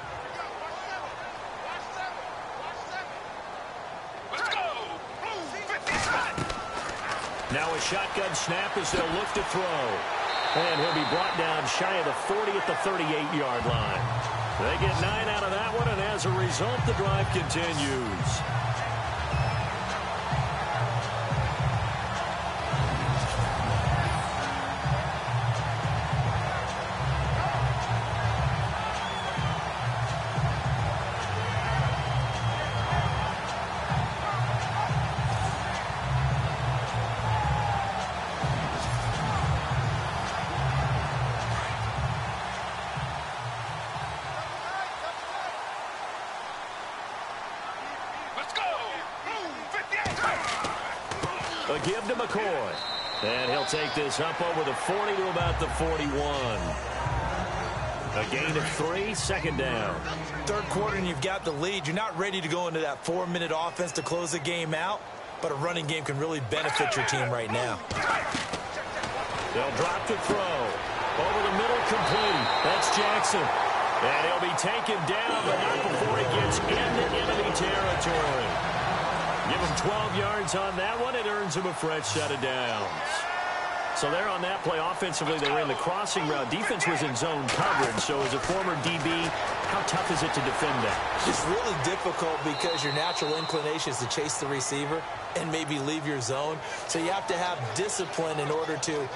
Let's go. Now a shotgun snap as they'll look to throw. And he'll be brought down shy of the 40 at the 38-yard line. They get 9 out of that one, and as a result, the drive continues. The give to McCoy. And he'll take this up over the 40 to about the 41. A gain of 3, second down. Third quarter and you've got the lead. You're not ready to go into that 4-minute offense to close the game out, but a running game can really benefit your team right now. They'll drop to throw. Over the middle, complete. That's Jackson. And he'll be taken down, but not before he gets into enemy territory. Give him 12 yards on that one. It earns him a fresh set of downs. So there on that play, offensively, they ran the crossing route. Defense was in zone coverage. So as a former DB, how tough is it to defend that? It's really difficult because your natural inclination is to chase the receiver and maybe leave your zone. So you have to have discipline in order to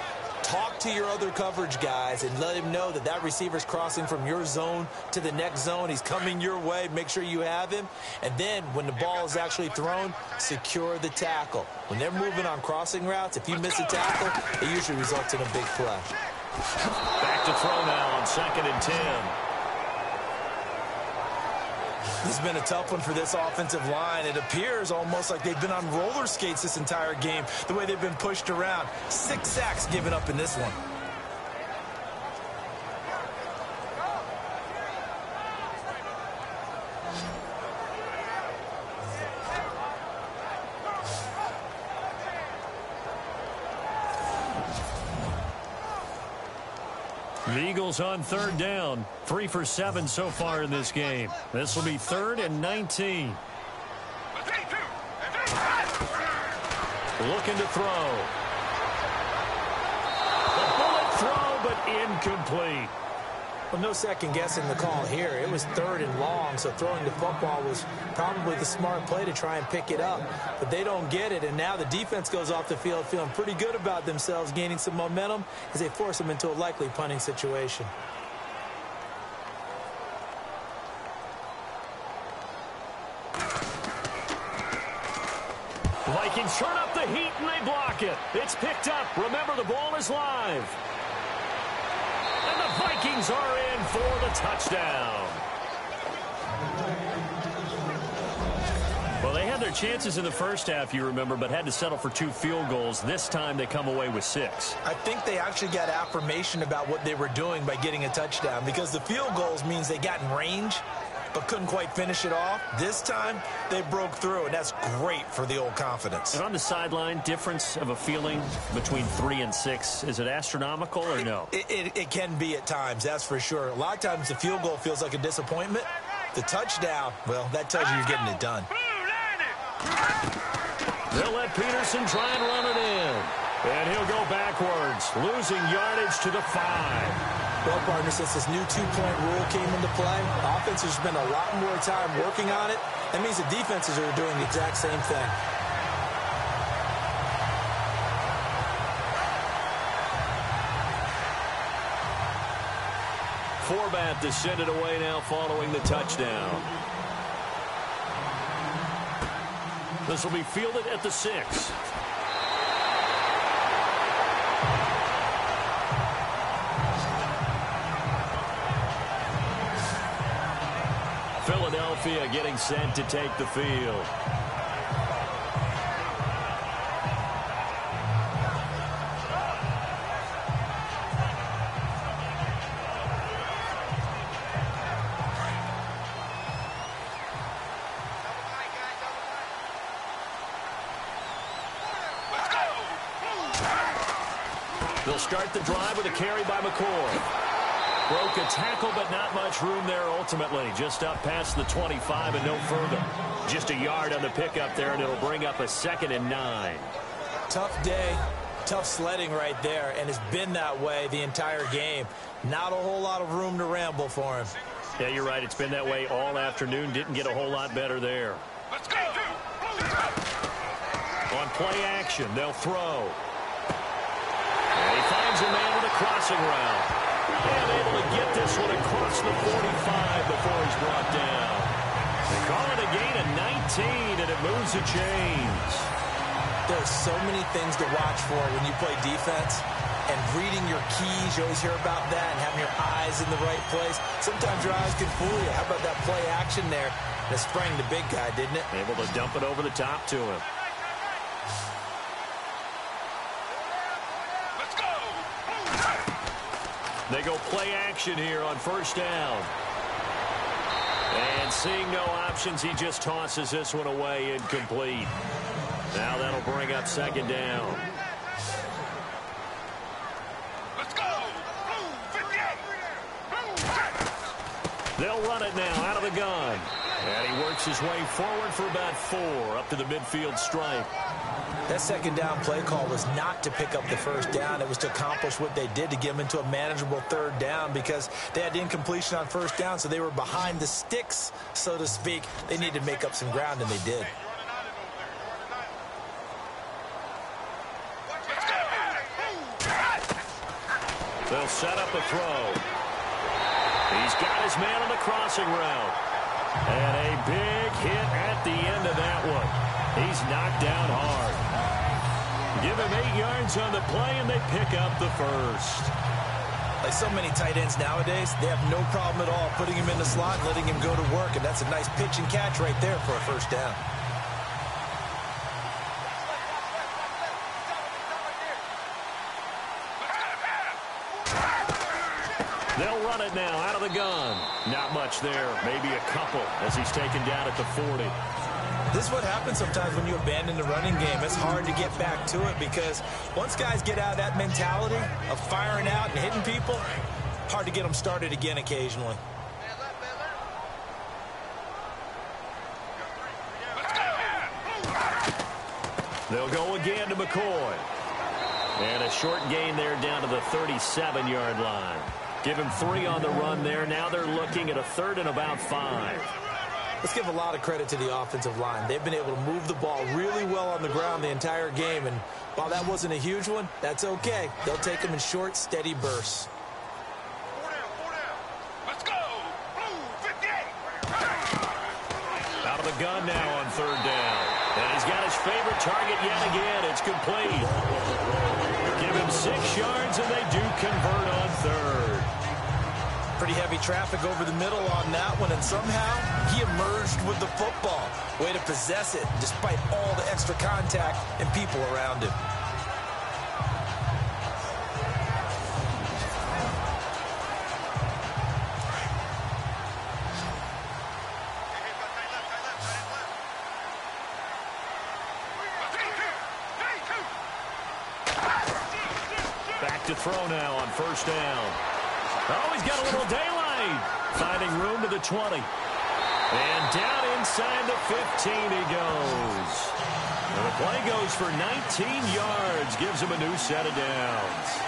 talk to your other coverage guys and let him know that that receiver's crossing from your zone to the next zone. He's coming your way. Make sure you have him. And then when the ball is actually thrown, secure the tackle. When they're moving on crossing routes, if you miss a tackle, it usually results in a big play. Back to throw now on 2nd and 10. This has been a tough one for this offensive line. It appears almost like they've been on roller skates this entire game, the way they've been pushed around. 6 sacks given up in this one. The Eagles on 3rd down. 3 for 7 so far in this game. This will be 3rd and 19. Looking to throw. The bullet throw, but incomplete. Well, no second guessing the call here. It was 3rd and long, so throwing the football was probably the smart play to try and pick it up. But they don't get it, and now the defense goes off the field feeling pretty good about themselves, gaining some momentum as they force them into a likely punting situation. The Vikings turn up the heat, and they block it. It's picked up. Remember, the ball is live. And the Vikings are in for the touchdown. Well, they had their chances in the first half, you remember, but had to settle for 2 field goals. This time they come away with 6. I think they actually got affirmation about what they were doing by getting a touchdown, because the field goals means they got in range but couldn't quite finish it off. This time, they broke through, and that's great for the old confidence. And on the sideline, difference of a feeling between 3 and 6, is it astronomical or no? It can be at times, that's for sure. A lot of times the field goal feels like a disappointment. The touchdown, well, that tells you you're getting it done. They'll let Peterson try and run it in. And he'll go backwards, losing yardage to the 5. Well, partner, since this new 2-point rule came into play, offenses spend a lot more time working on it. That means the defenses are doing the exact same thing. Forbat to send it away now following the touchdown. This will be fielded at the 6. Philadelphia getting sent to take the field. They'll start the drive with a carry by McCoy. Broke a tackle, but not much room there ultimately. Just up past the 25 and no further. Just a yard on the pickup there, and it'll bring up a 2nd and 9. Tough day, tough sledding right there, and it's been that way the entire game. Not a whole lot of room to ramble for him. Yeah, you're right. It's been that way all afternoon. Didn't get a whole lot better there. Let's go. On play action, they'll throw. And he finds a man with a crossing route. And able to get this one across the 45 before he's brought down. They call it a gain of 19, and it moves the chains. There's so many things to watch for when you play defense. And reading your keys, you always hear about that, and having your eyes in the right place. Sometimes your eyes can fool you. How about that play action there? That sprang the big guy, didn't it? Able to dump it over the top to him. They go play action here on first down. And seeing no options, he just tosses this one away, incomplete. Now that'll bring up second down. Let's go. Blue 58. They'll run it now out of the gun. And he works his way forward for about 4 up to the midfield stripe. That second down play call was not to pick up the first down. It was to accomplish what they did, to get them into a manageable third down, because they had incompletion on first down, so they were behind the sticks, so to speak. They needed to make up some ground, and they did. They'll set up a throw. He's got his man on the crossing route. And a big hit at the end of that one. He's knocked down hard. Give him 8 yards on the play, and they pick up the first. Like so many tight ends nowadays, they have no problem at all putting him in the slot and letting him go to work, and that's a nice pitch and catch right there for a first down. They'll run it now out of the gun. Not much there, maybe a couple as he's taken down at the 40. This is what happens sometimes when you abandon the running game. It's hard to get back to it, because once guys get out of that mentality of firing out and hitting people, hard to get them started again occasionally. They'll go again to McCoy. And a short gain there down to the 37-yard line. Give him 3 on the run there. Now they're looking at a 3rd and about 5. Let's give a lot of credit to the offensive line. They've been able to move the ball really well on the ground the entire game, and while that wasn't a huge one, that's okay. They'll take them in short, steady bursts. 4 down. Let's go. Blue 58. Out of the gun now on 3rd down. And he's got his favorite target yet again. It's complete. Give him 6 yards, and they do convert on 3rd. Pretty heavy traffic over the middle on that one, and somehow he emerged with the football. Way to possess it despite all the extra contact and people around him. Back to throw now on first down. Oh, he's got a little daylight. Finding room to the 20. And down inside the 15 he goes. And the play goes for 19 yards. Gives him a new set of downs.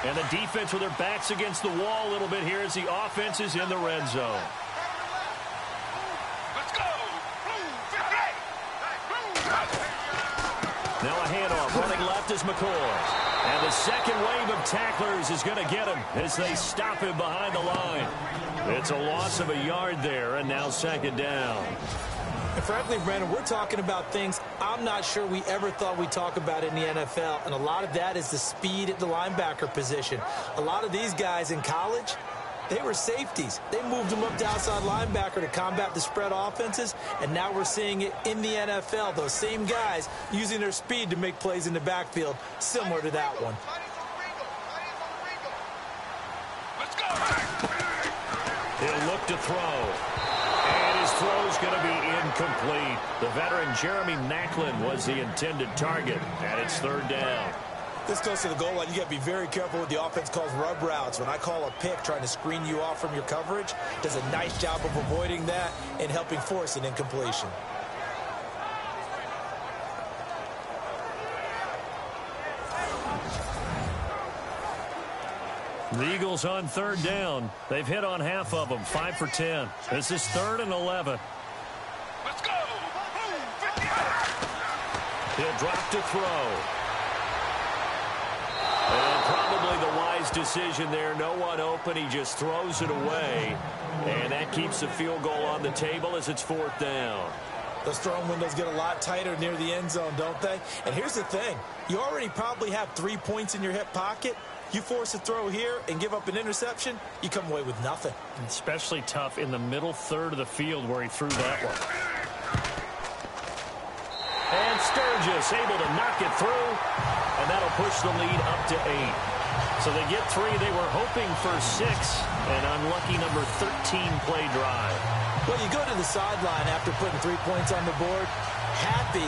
And the defense with their backs against the wall a little bit here as the offense is in the red zone. Let's go. Blue 58. Now a handoff. Running left is McCoy. And the second wave of tacklers is going to get him as they stop him behind the line. It's a loss of a yard there, and now second down. And frankly, Brandon, we're talking about things I'm not sure we ever thought we'd talk about in the NFL. And a lot of that is the speed at the linebacker position. A lot of these guys in college, they were safeties. They moved them up to outside linebacker to combat the spread offenses. And now we're seeing it in the NFL. Those same guys using their speed to make plays in the backfield, similar to that one. Let's go. He'll look to throw. And his throw's going to be incomplete. The veteran Jeremy Maclin was the intended target, and it's 3rd down. This goes to the goal line. You got to be very careful what the offense calls rub routes. When I call a pick trying to screen you off from your coverage, does a nice job of avoiding that and helping force an incompletion. The Eagles on 3rd down. They've hit on half of them, 5 for 10. This is 3rd and 11. Let's go. Blue 58. He'll drop to throw. And probably the wise wise decision there. No one open. He just throws it away. And that keeps the field goal on the table as it's 4th down. Those throwing windows get a lot tighter near the end zone, don't they? And here's the thing. You already probably have 3 points in your hip pocket. You force a throw here and give up an interception, you come away with nothing. Especially tough in the middle third of the field where he threw that one. And Sturgis able to knock it through, and that'll push the lead up to 8. So they get 3. They were hoping for 6, an unlucky number 13 play drive. Well, you go to the sideline after putting 3 points on the board, happy,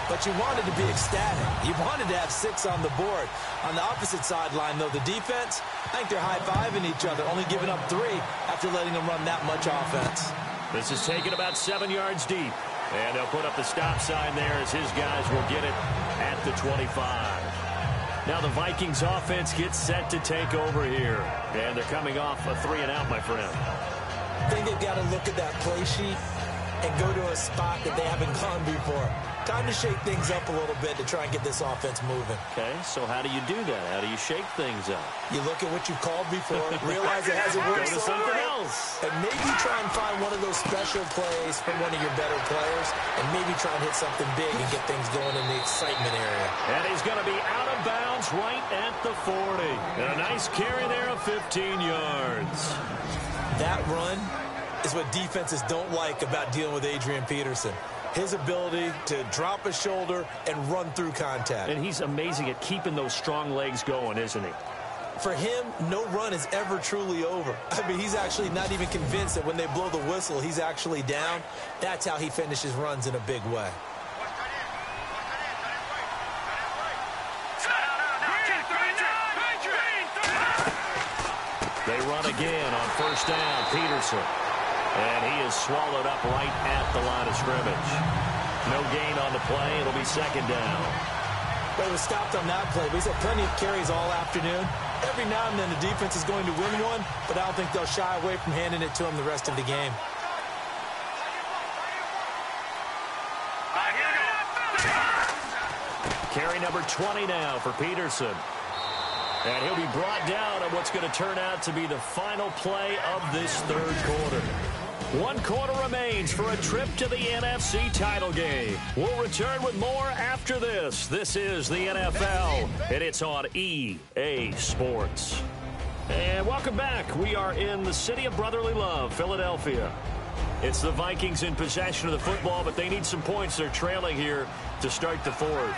but you wanted to be ecstatic. You wanted to have 6 on the board. On the opposite sideline, though, the defense, I think they're high-fiving each other, only giving up 3 after letting them run that much offense. This is taken about 7 yards deep. And they'll put up the stop sign there as his guys will get it at the 25. Now the Vikings offense gets set to take over here. And they're coming off a 3-and-out, my friend. I think they've got to look at that play sheet and go to a spot that they haven't gone before. Time to shake things up a little bit to try and get this offense moving. Okay, so how do you do that? How do you shake things up? You look at what you called before, realize it hasn't worked, go to something else. And maybe try and find one of those special plays from one of your better players, and maybe try and hit something big and get things going in the excitement area. And he's going to be out of bounds right at the 40. And a nice carry there of 15 yards. That run is what defenses don't like about dealing with Adrian Peterson. His ability to drop a shoulder and run through contact. And he's amazing at keeping those strong legs going, isn't he? For him, no run is ever truly over. I mean, he's actually not even convinced that when they blow the whistle, he's actually down. That's how he finishes runs in a big way. They run again on 1st down, Peterson. And he is swallowed up right at the line of scrimmage. No gain on the play. It'll be 2nd down. Well, he was stopped on that play, but he's had plenty of carries all afternoon. Every now and then the defense is going to win one, but I don't think they'll shy away from handing it to him the rest of the game. Carry number 20 now for Peterson. And he'll be brought down on what's going to turn out to be the final play of this 3rd quarter. 1 quarter remains for a trip to the NFC title game. We'll return with more after this. This is the NFL, and it's on EA Sports. And welcome back. We are in the city of brotherly love, Philadelphia. It's the Vikings in possession of the football, but they need some points. They're trailing here to start the 4th.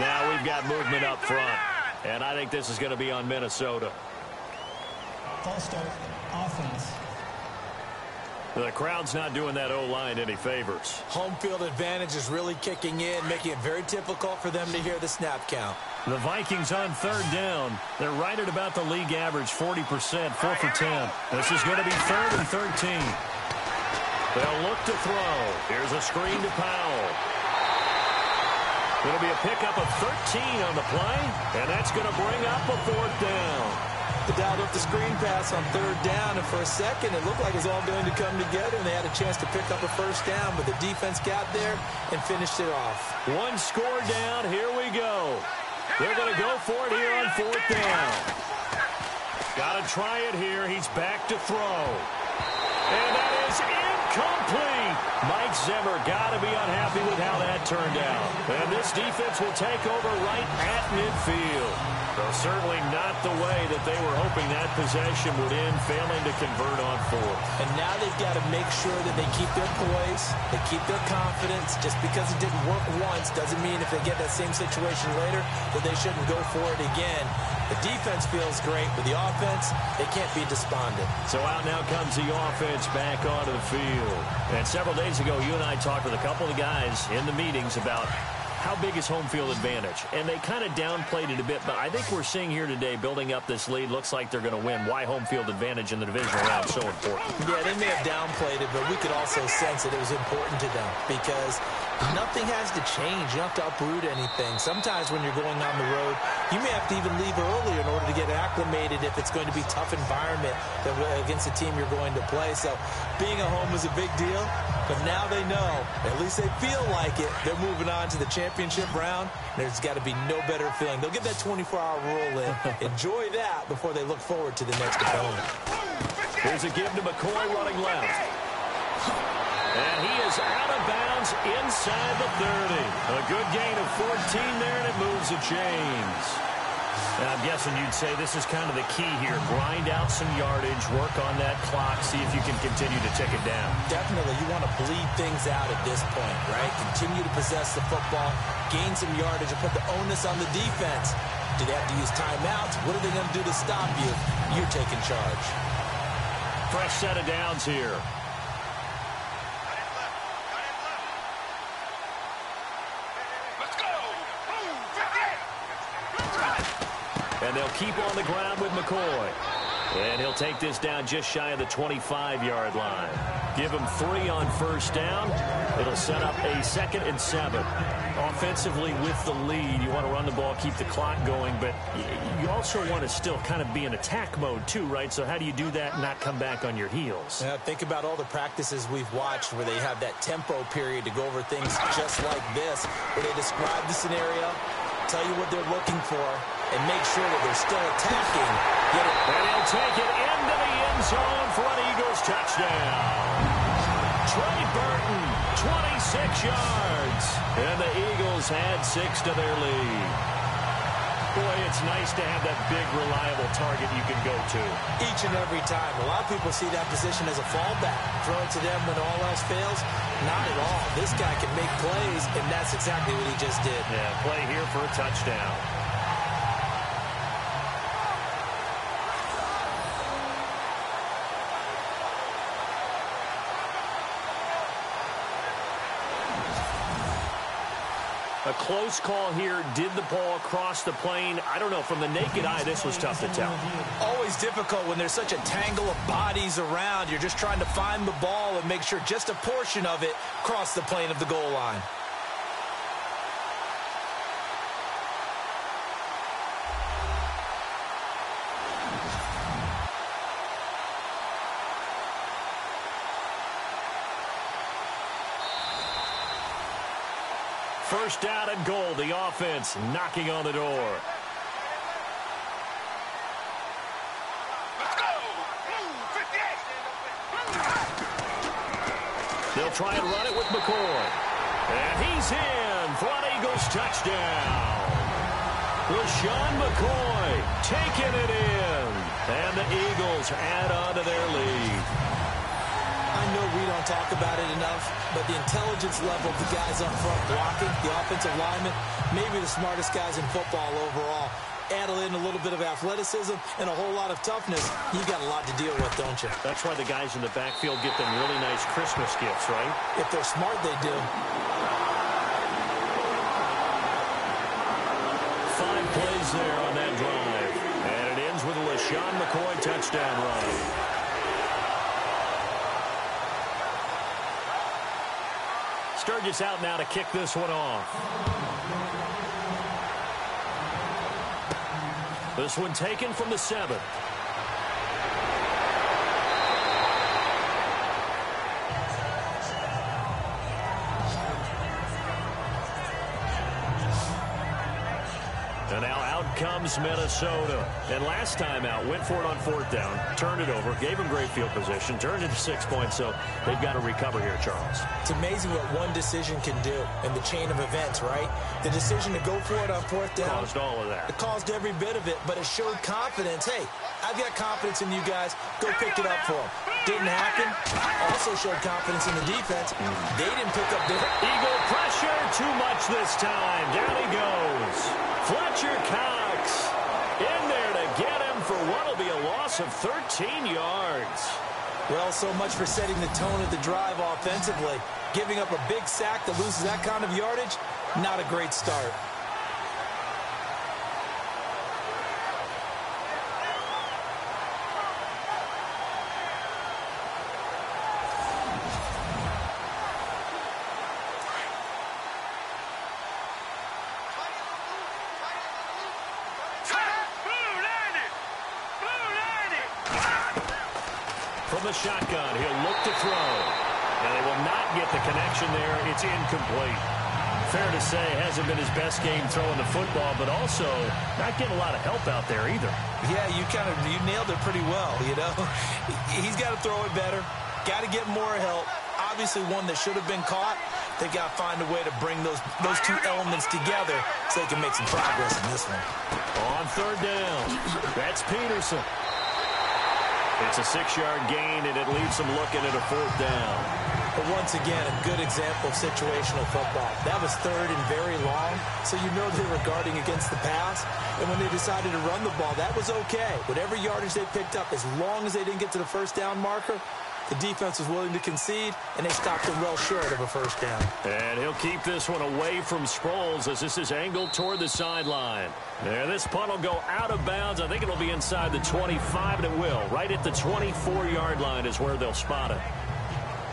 Now we've got movement up front, and I think this is going to be on Minnesota. False start, offense. The crowd's not doing that O-line any favors. Home field advantage is really kicking in, making it very difficult for them to hear the snap count. The Vikings on 3rd down. They're right at about the league average, 40%, 4 for 10. This is going to be 3rd and 13. They'll look to throw. Here's a screen to Powell. It'll be a pickup of 13 on the play, and that's going to bring up a 4th down. They dialed up the screen pass on 3rd down, and for a second it looked like it was all going to come together, and they had a chance to pick up a 1st down, but the defense got there and finished it off. 1 score down. Here we go. They're going to go for it here on 4th down. Got to try it here. He's back to throw. And that is incomplete. Mike Zimmer got to be unhappy with how that turned out. And this defense will take over right at midfield. So certainly not the way that they were hoping that possession would end, failing to convert on 4th. And now they've got to make sure that they keep their poise, they keep their confidence. Just because it didn't work once doesn't mean if they get that same situation later that they shouldn't go for it again. The defense feels great, but the offense, they can't be despondent. So out now comes the offense back onto the field. And several days ago, you and I talked with a couple of guys in the meetings about how big is home field advantage? And they kind of downplayed it a bit, but I think we're seeing here today, building up this lead, looks like they're going to win. Why home field advantage in the divisional round is so important? Yeah, they may have downplayed it, but we could also sense that it was important to them because nothing has to change. You don't have to uproot anything. Sometimes when you're going on the road, you may have to even leave earlier in order to get acclimated if it's going to be a tough environment against the team you're going to play. So being at home is a big deal, but now they know, at least they feel like it, they're moving on to the championship championship round, there's got to be no better feeling. They'll get that 24-hour rule in. Enjoy that before they look forward to the next opponent. Here's a give to McCoy running left. And he is out of bounds inside the 30. A good gain of 14 there, and it moves the chains. And I'm guessing you'd say this is kind of the key here. Grind out some yardage, work on that clock, see if you can continue to tick it down. Definitely. You want to bleed things out at this point, right? Continue to possess the football, gain some yardage, and put the onus on the defense. Do they have to use timeouts? What are they going to do to stop you? You're taking charge. Fresh set of downs here. And they'll keep on the ground with McCoy. And he'll take this down just shy of the 25-yard line. Give him 3 on first down. It'll set up a 2nd and 7. Offensively with the lead, you want to run the ball, keep the clock going, but you also want to still kind of be in attack mode too, right? So how do you do that and not come back on your heels? Think about all the practices we've watched where they have that tempo period to go over things just like this, where they describe the scenario, tell you what they're looking for, and make sure that they're still attacking. Get it. And he'll take it into the end zone for an Eagles touchdown. Trey Burton, 26 yards. And the Eagles add 6 to their lead. Boy, it's nice to have that big, reliable target you can go to. Each and every time. A lot of people see that position as a fallback. Throw it to them when all else fails. Not at all. This guy can make plays, and that's exactly what he just did. Yeah, play here for a touchdown. A close call here. Did the ball cross the plane? I don't know. From the naked eye, this was tough to tell. Always difficult when there's such a tangle of bodies around. You're just trying to find the ball and make sure just a portion of it crossed the plane of the goal line. First down and goal. The offense knocking on the door. Let's go! Blue 58! They'll try and run it with McCoy. And he's in for an Eagles touchdown. LaShawn McCoy taking it in. And the Eagles add on to their lead. I know we don't talk about it enough, but the intelligence level of the guys up front blocking, the offensive linemen, maybe the smartest guys in football overall. Add in a little bit of athleticism and a whole lot of toughness. You've got a lot to deal with, don't you? That's why the guys in the backfield get them really nice Christmas gifts, right? If they're smart, they do. 5 plays there on that drive. And it ends with a LaShawn McCoy touchdown run. Sturgis out now to kick this one off. This one taken from the 7. And now out comes Minnesota. And last time out, went for it on 4th down, turned it over, gave them great field position, turned it to 6 points, so they've got to recover here, Charles. It's amazing what one decision can do in the chain of events, right? The decision to go for it on 4th down. Caused all of that. It caused every bit of it, but it showed confidence. Hey, I've got confidence in you guys. Go pick it up for them. Didn't happen. Also showed confidence in the defense. They didn't pick up their... Eagle pressure, too much this time. Down he goes. Fletcher Cox in there to get him for what will be a loss of 13 yards. Well, so much for setting the tone of the drive offensively. Giving up a big sack that loses that kind of yardage, not a great start. From the shotgun, he'll look to throw. And they will not get the connection there. It's incomplete. Fair to say, hasn't been his best game throwing the football, but also not getting a lot of help out there either. Yeah, you nailed it pretty well, you know. He's got to throw it better, got to get more help. Obviously one that should have been caught. They got to find a way to bring those two elements together so they can make some progress in this one. On third down, that's Peterson. It's a 6-yard gain, and it leaves them looking at a fourth down. But once again, a good example of situational football. That was third and very long, so you know they were guarding against the pass. And when they decided to run the ball, that was okay. Whatever yardage they picked up, as long as they didn't get to the first down marker, the defense was willing to concede, and they stopped them well short of a first down. And he'll keep this one away from Sproles as this is angled toward the sideline. And this punt will go out of bounds. I think it'll be inside the 25, and it will. Right at the 24-yard line is where they'll spot it.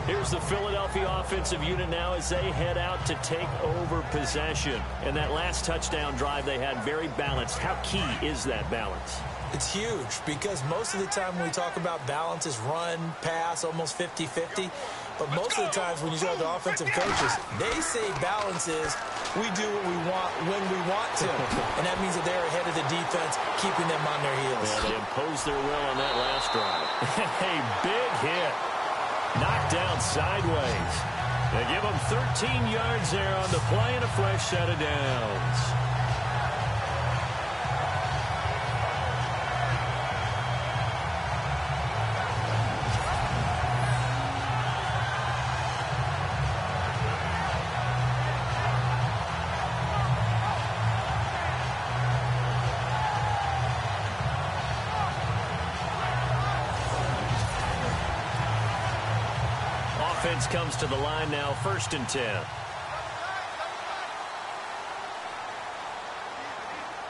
Here's the Philadelphia offensive unit now as they head out to take over possession. And that last touchdown drive they had very balanced. How key is that balance? It's huge because most of the time when we talk about balance is run, pass, almost 50-50. But most of the times when you talk to offensive coaches, they say balance is we do what we want when we want to. And that means that they're ahead of the defense, keeping them on their heels. Yeah, they imposed their will on that last drive. A big hit. Knocked down sideways. They give him 13 yards there on the play and a fresh set of downs. Offense comes to the line now, 1st and 10.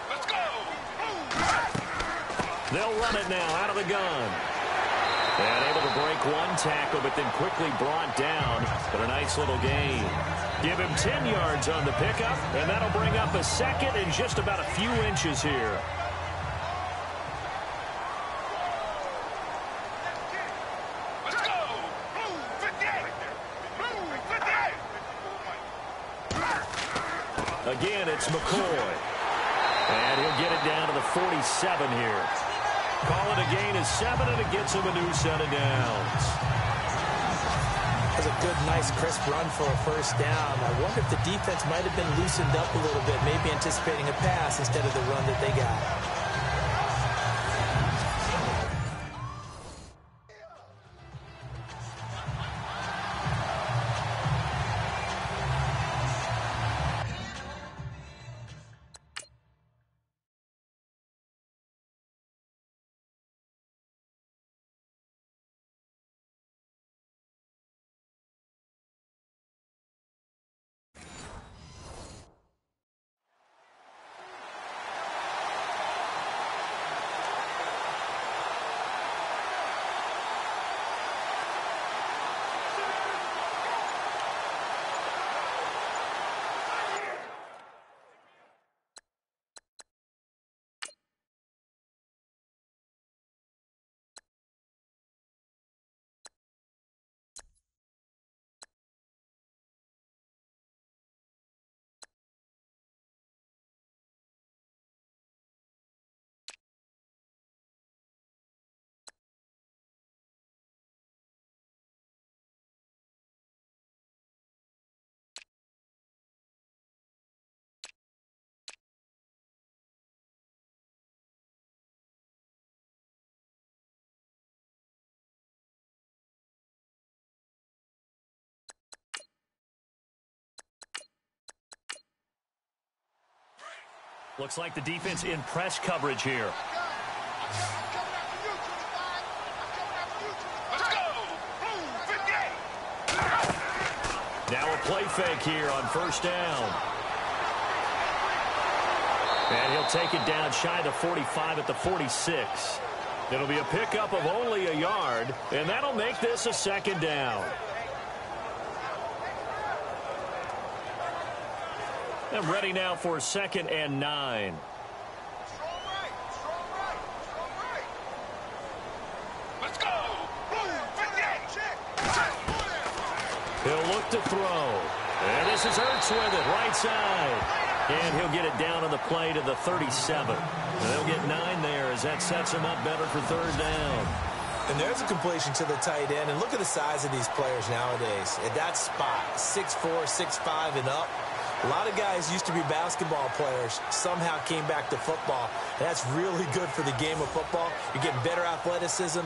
Let's go. They'll run it now out of the gun. And able to break one tackle, but then quickly brought down. But a nice little gain. Give him 10 yards on the pickup, and that'll bring up a second and just about a few inches here. Again, it's McCoy. And he'll get it down to the 47 here. Call it a gain of 7, and it gets him a new set of downs. That was a good, nice, crisp run for a first down. I wonder if the defense might have been loosened up a little bit, maybe anticipating a pass instead of the run that they got. Looks like the defense in press coverage here. Let's go. Now a play fake here on first down. And he'll take it down shy of the 45 at the 46. It'll be a pickup of only a yard, and that'll make this a second down. And ready now for 2nd and 9. Let's go. He'll look to throw. And this is Ertz with it, right side. And he'll get it down on the play to the 37. And they'll get 9 there as that sets him up better for third down. And there's a completion to the tight end. And look at the size of these players nowadays. At that spot, 6'4", 6'5", and up. A lot of guys used to be basketball players, somehow came back to football. And that's really good for the game of football. You're getting better athleticism,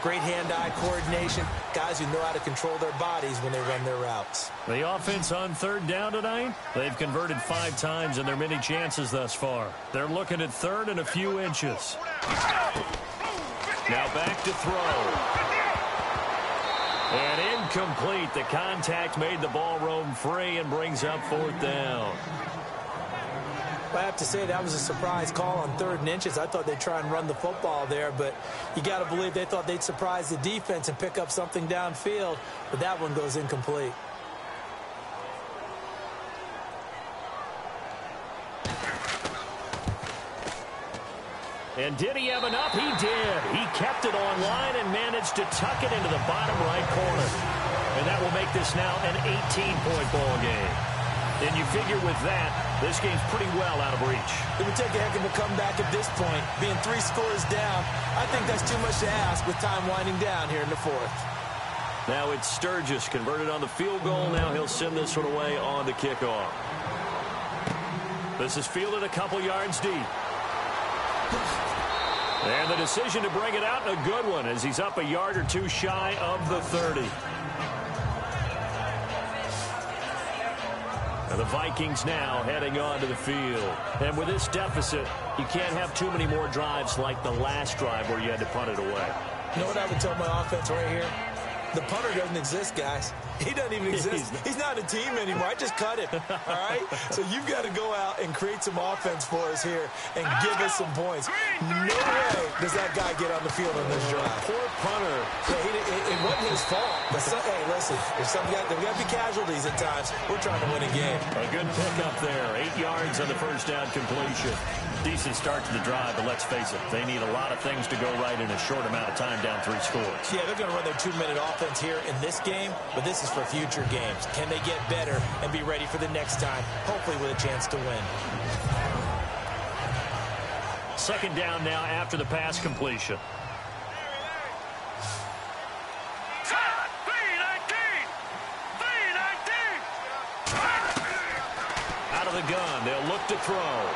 great hand-eye coordination, guys who know how to control their bodies when they run their routes. The offense on third down tonight, they've converted 5 times in their many chances thus far. They're looking at third and a few inches. Now back to throw. And incomplete. The contact made the ball roam free and brings up fourth down. I have to say that was a surprise call on third and inches. I thought they'd try and run the football there, but you got to believe they thought they'd surprise the defense and pick up something downfield, but that one goes incomplete. And did he have enough? He did. He kept it on line and managed to tuck it into the bottom right corner. And that will make this now an 18-point ball game. And you figure with that, this game's pretty well out of reach. It would take a heck of a comeback at this point. Being 3 scores down, I think that's too much to ask with time winding down here in the fourth. Now it's Sturgis converted on the field goal. Now he'll send this one away on the kickoff. This is fielded a couple yards deep. And the decision to bring it out, a good one, as he's up a yard or 2 shy of the 30. And the Vikings now heading onto the field. And with this deficit, you can't have too many more drives like the last drive where you had to punt it away. You know what I would tell my offense right here? The punter doesn't exist, guys. He doesn't even exist. He's not a team anymore. I just cut him, all right? So you've got to go out and create some offense for us here and give us some points. No way does that guy get on the field on this drive. Poor punter. Yeah, it wasn't his fault. But hey, listen, there's got to be casualties at times. We're trying to win a game. A good pickup there. 8 yards on the first down completion. Decent start to the drive, but let's face it, they need a lot of things to go right in a short amount of time, down 3 scores. Yeah, they're going to run their 2-minute offense here in this game, but this is for future games. Can they get better and be ready for the next time, hopefully with a chance to win? Second down now after the pass completion. Out of the gun, they'll look to throw.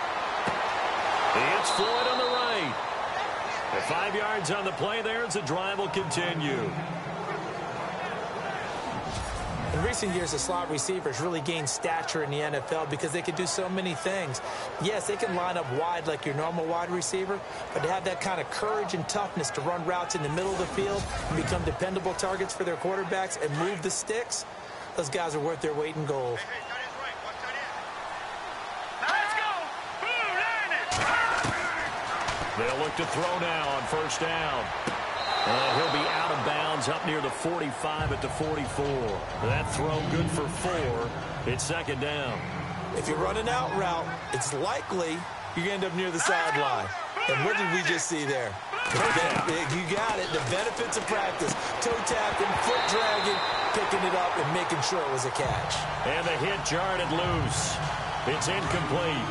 It's Floyd on the right. The 5 yards on the play there as the drive will continue. In recent years, the slot receivers really gained stature in the NFL because they can do so many things. Yes, they can line up wide like your normal wide receiver, but to have that kind of courage and toughness to run routes in the middle of the field and become dependable targets for their quarterbacks and move the sticks, those guys are worth their weight in gold. They'll look to throw now on first down. And he'll be out of bounds up near the 45 at the 44. That throw good for 4. It's second down. If you run an out route, it's likely you're going to end up near the sideline. And what did we just see there? You got it. The benefits of practice. Toe tapping, foot dragging, picking it up, and making sure it was a catch. And the hit jarred it loose. It's incomplete.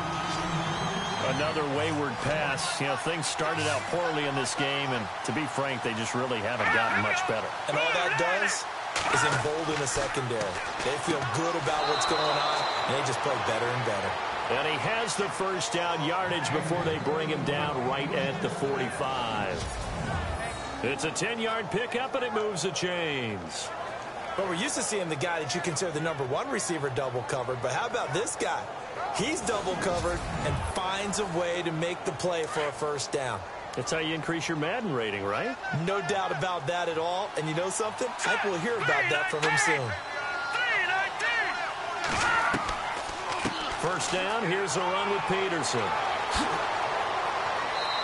Another wayward pass. You know, things started out poorly in this game, and to be frank, they just really haven't gotten much better. And all that does is embolden the secondary. They feel good about what's going on, and they just play better and better. And he has the first down yardage before they bring him down right at the 45. It's a 10-yard pickup, and it moves the chains. But we're used to seeing the guy that you consider the number 1 receiver double covered, but how about this guy? He's double covered and finds a way to make the play for a first down. That's how you increase your Madden rating, right? No doubt about that at all. And you know something? I think we'll hear about that from him soon. First down, here's a run with Peterson.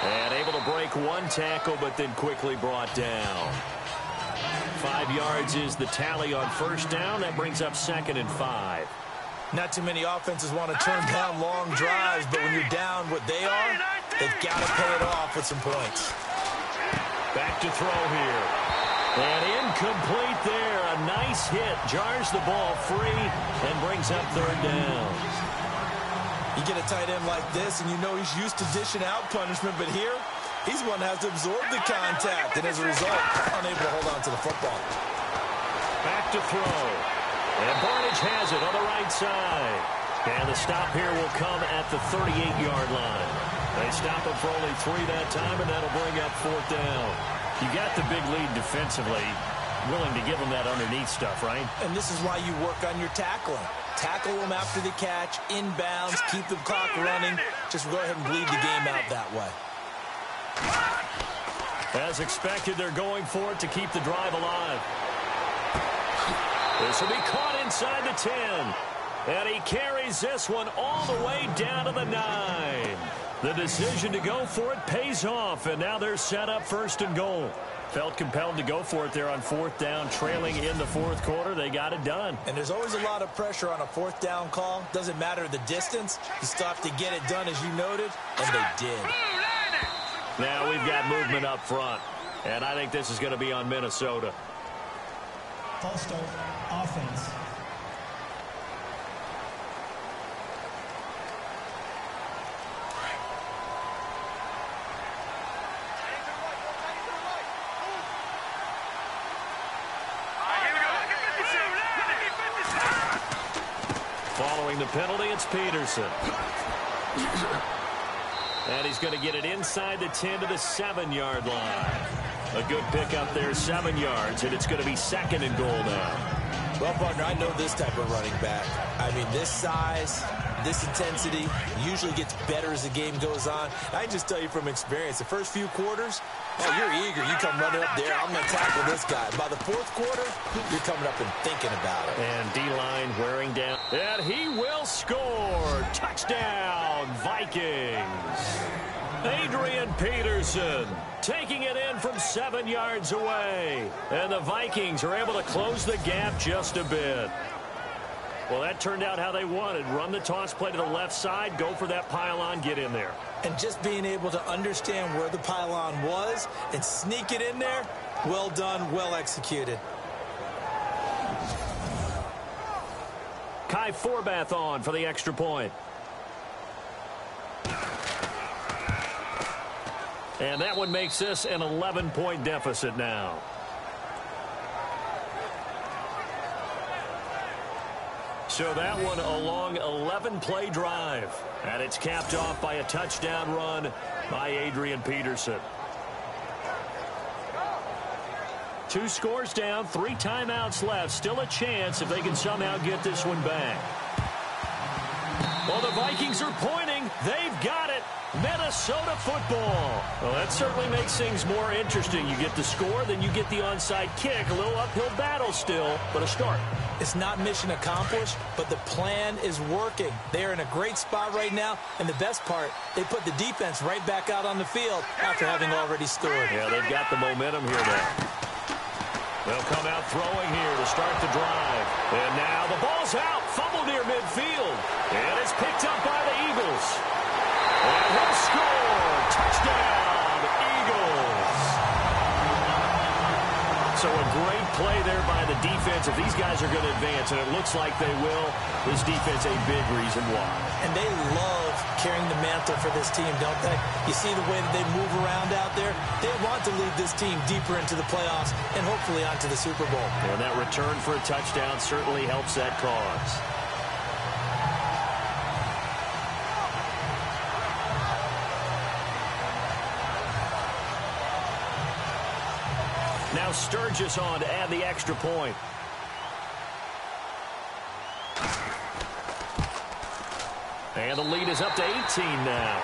And able to break 1 tackle, but then quickly brought down. 5 yards is the tally on first down. That brings up 2nd and 5. Not too many offenses want to turn down long drives, but when you're down what they are, they've got to pay it off with some points. Back to throw here. And incomplete there. A nice hit. Jars the ball free and brings up third down. You get a tight end like this, and you know he's used to dishing out punishment, but here, he's one that has to absorb the contact, and as a result, unable to hold on to the football. Back to throw. And Barnage has it on the right side. And the stop here will come at the 38-yard line. They stop him for only 3 that time, and that'll bring up fourth down. You got the big lead defensively, willing to give them that underneath stuff, right? And this is why you work on your tackling. Tackle them after the catch, inbounds, keep the clock running. Just go ahead and bleed the game out that way. As expected, they're going for it to keep the drive alive. This will be caught inside the 10. And he carries this one all the way down to the 9. The decision to go for it pays off, and now they're set up first and goal. Felt compelled to go for it there on fourth down, trailing in the fourth quarter. They got it done. And there's always a lot of pressure on a fourth down call. Doesn't matter the distance. You still have to get it done, as you noted, and they did. Now we've got movement up front, and I think this is going to be on Minnesota. False start, offense. Following the penalty, it's Peterson. And he's going to get it inside the 10 to the 7-yard line. A good pickup there, 7 yards, and it's going to be second and goal now. Well, partner, I know this type of running back. I mean, this size, this intensity usually gets better as the game goes on. I can just tell you from experience, the first few quarters, oh, you're eager. You come running up there, I'm going to tackle this guy. By the fourth quarter, you're coming up and thinking about it. And D-line wearing down. And he will score. Touchdown, Vikings. Adrian Peterson taking it in from 7 yards away. And the Vikings are able to close the gap just a bit. Well, that turned out how they wanted. Run the toss play to the left side, go for that pylon, get in there. And just being able to understand where the pylon was and sneak it in there, well done, well executed. Kai Forbath on for the extra point. And that one makes this an 11-point deficit now. So that one a long 11-play drive. And it's capped off by a touchdown run by Adrian Peterson. 2 scores down, 3 timeouts left. Still a chance if they can somehow get this one back. Well, the Vikings are pointing. They've got it. Minnesota football. Well, that certainly makes things more interesting. You get the score, then you get the onside kick. A little uphill battle still, but a start. It's not mission accomplished, but the plan is working. They're in a great spot right now, and the best part, they put the defense right back out on the field after having already scored. Yeah, they've got the momentum here now. They'll come out throwing here to start the drive. And now the ball's out. Fumble near midfield. And it's picked up by the Eagles. And he'll score. Touchdown, Eagles. So a great play there by the defense. If these guys are going to advance, and it looks like they will, this defense a big reason why. And they love carrying the mantle for this team, don't they? You see the way that they move around out there? They want to lead this team deeper into the playoffs and hopefully onto the Super Bowl. And that return for a touchdown certainly helps that cause. Now Sturgis on to add the extra point. And the lead is up to 18 now.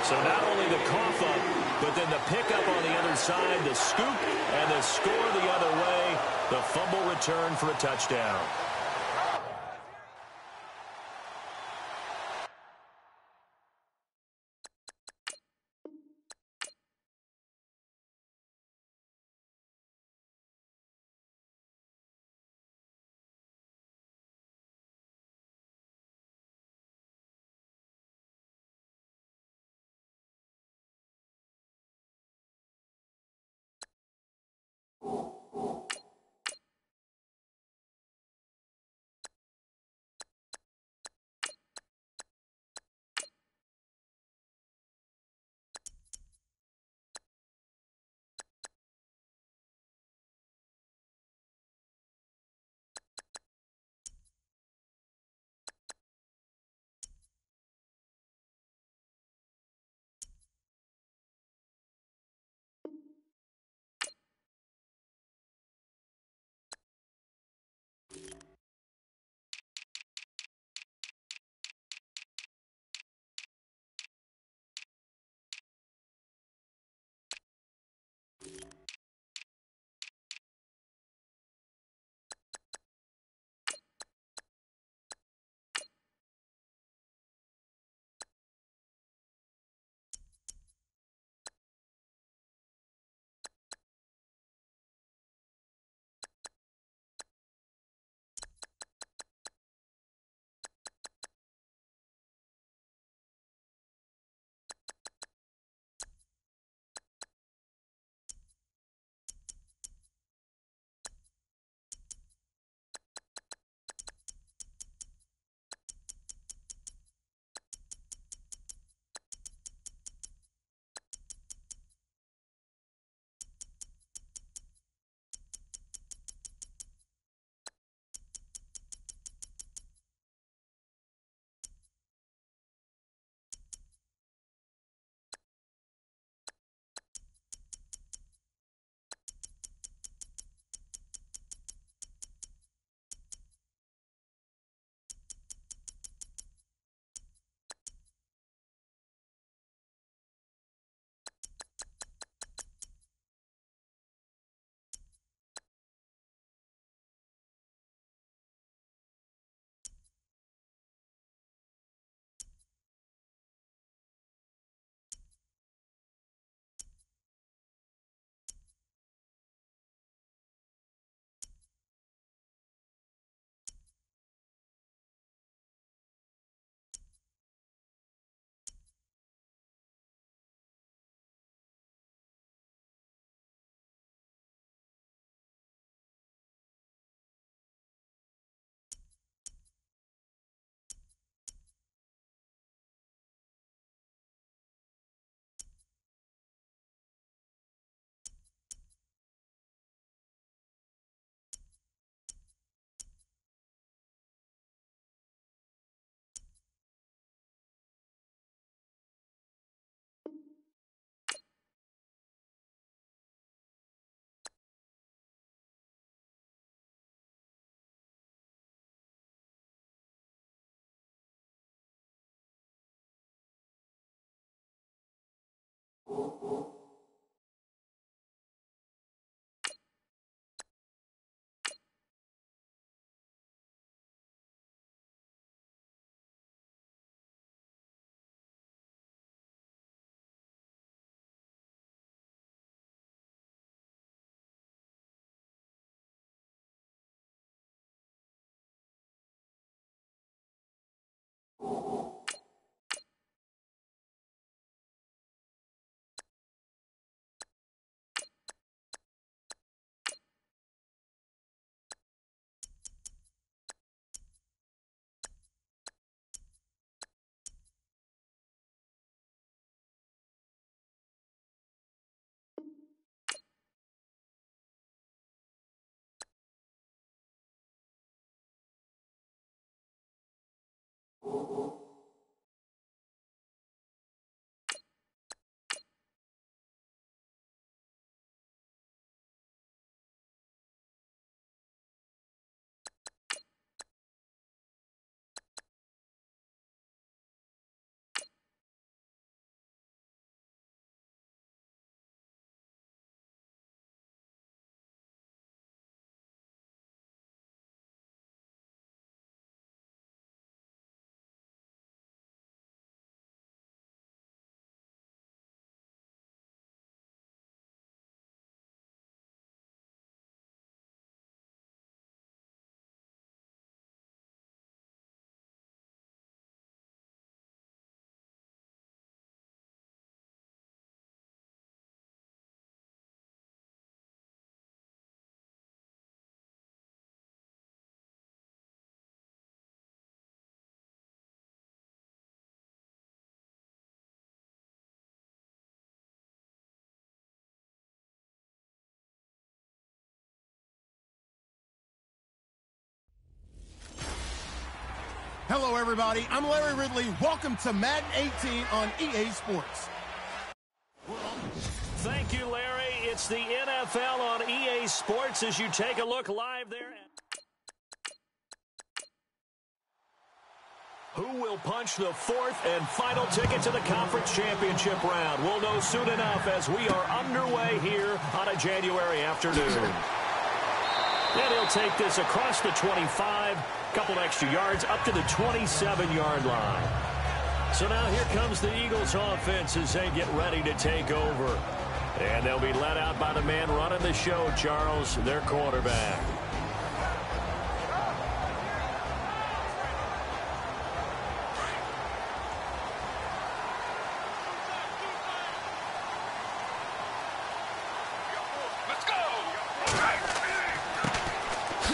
So not only the cough up, but then the pickup on the other side, the scoop, and the score the other way. The fumble return for a touchdown. Hello, everybody. I'm Larry Ridley. Welcome to Madden 18 on EA Sports. Thank you, Larry. It's the NFL on EA Sports as you take a look live there. Who will punch the fourth and final ticket to the conference championship round? We'll know soon enough as we are underway here on a January afternoon. And he'll take this across the 25, couple extra yards, up to the 27-yard line. So now here comes the Eagles offense as they get ready to take over. And they'll be led out by the man running the show, Charles, their quarterback.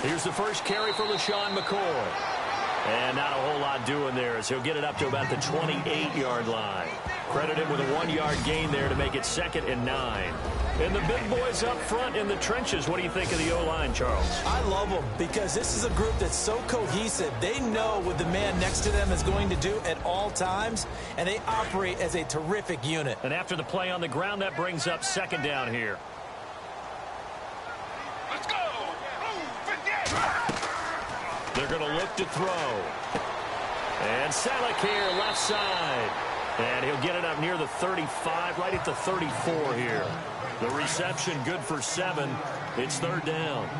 Here's the first carry for LaShawn McCoy. And not a whole lot doing there as he'll get it up to about the 28-yard line. Credit him with a 1-yard gain there to make it 2nd and 9. And the big boys up front in the trenches. What do you think of the O-line, Charles? I love them because this is a group that's so cohesive. They know what the man next to them is going to do at all times, and they operate as a terrific unit. And after the play on the ground, that brings up 2nd down here. Let's go! They're going to look to throw. And Selleck here, left side. And he'll get it up near the 35, right at the 34 here. The reception good for 7. It's 3rd down.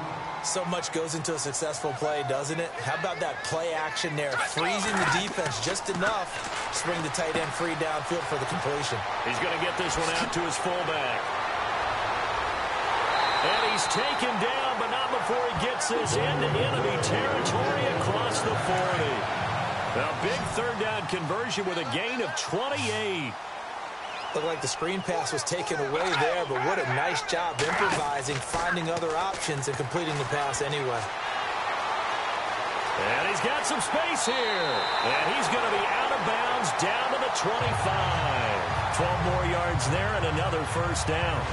So much goes into a successful play, doesn't it? How about that play action there? Freezing the defense just enough to bring the tight end free downfield for the completion. He's going to get this one out to his fullback. And he's taken down, but not before he gets this into enemy territory across the 40. A big 3rd down conversion with a gain of 28. Looked like the screen pass was taken away there, but what a nice job improvising, finding other options, and completing the pass anyway. And he's got some space here. And he's going to be out of bounds down to the 25. 12 more yards there and another 1st down.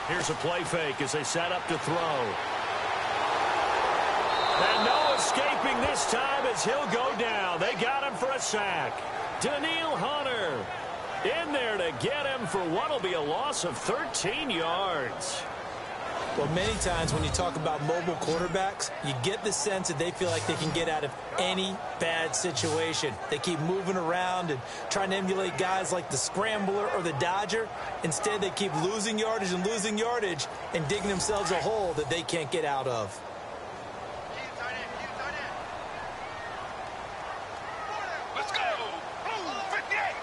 Here's a play fake as they set up to throw. And no escaping this time as he'll go down. They got him for a sack. Daniil Hunter in there to get him for what will be a loss of 13 yards. Well, many times when you talk about mobile quarterbacks, you get the sense that they feel like they can get out of any bad situation. They keep moving around and trying to emulate guys like the Scrambler or the Dodger. Instead, they keep losing yardage and digging themselves a hole that they can't get out of. Let's go. Blue 58.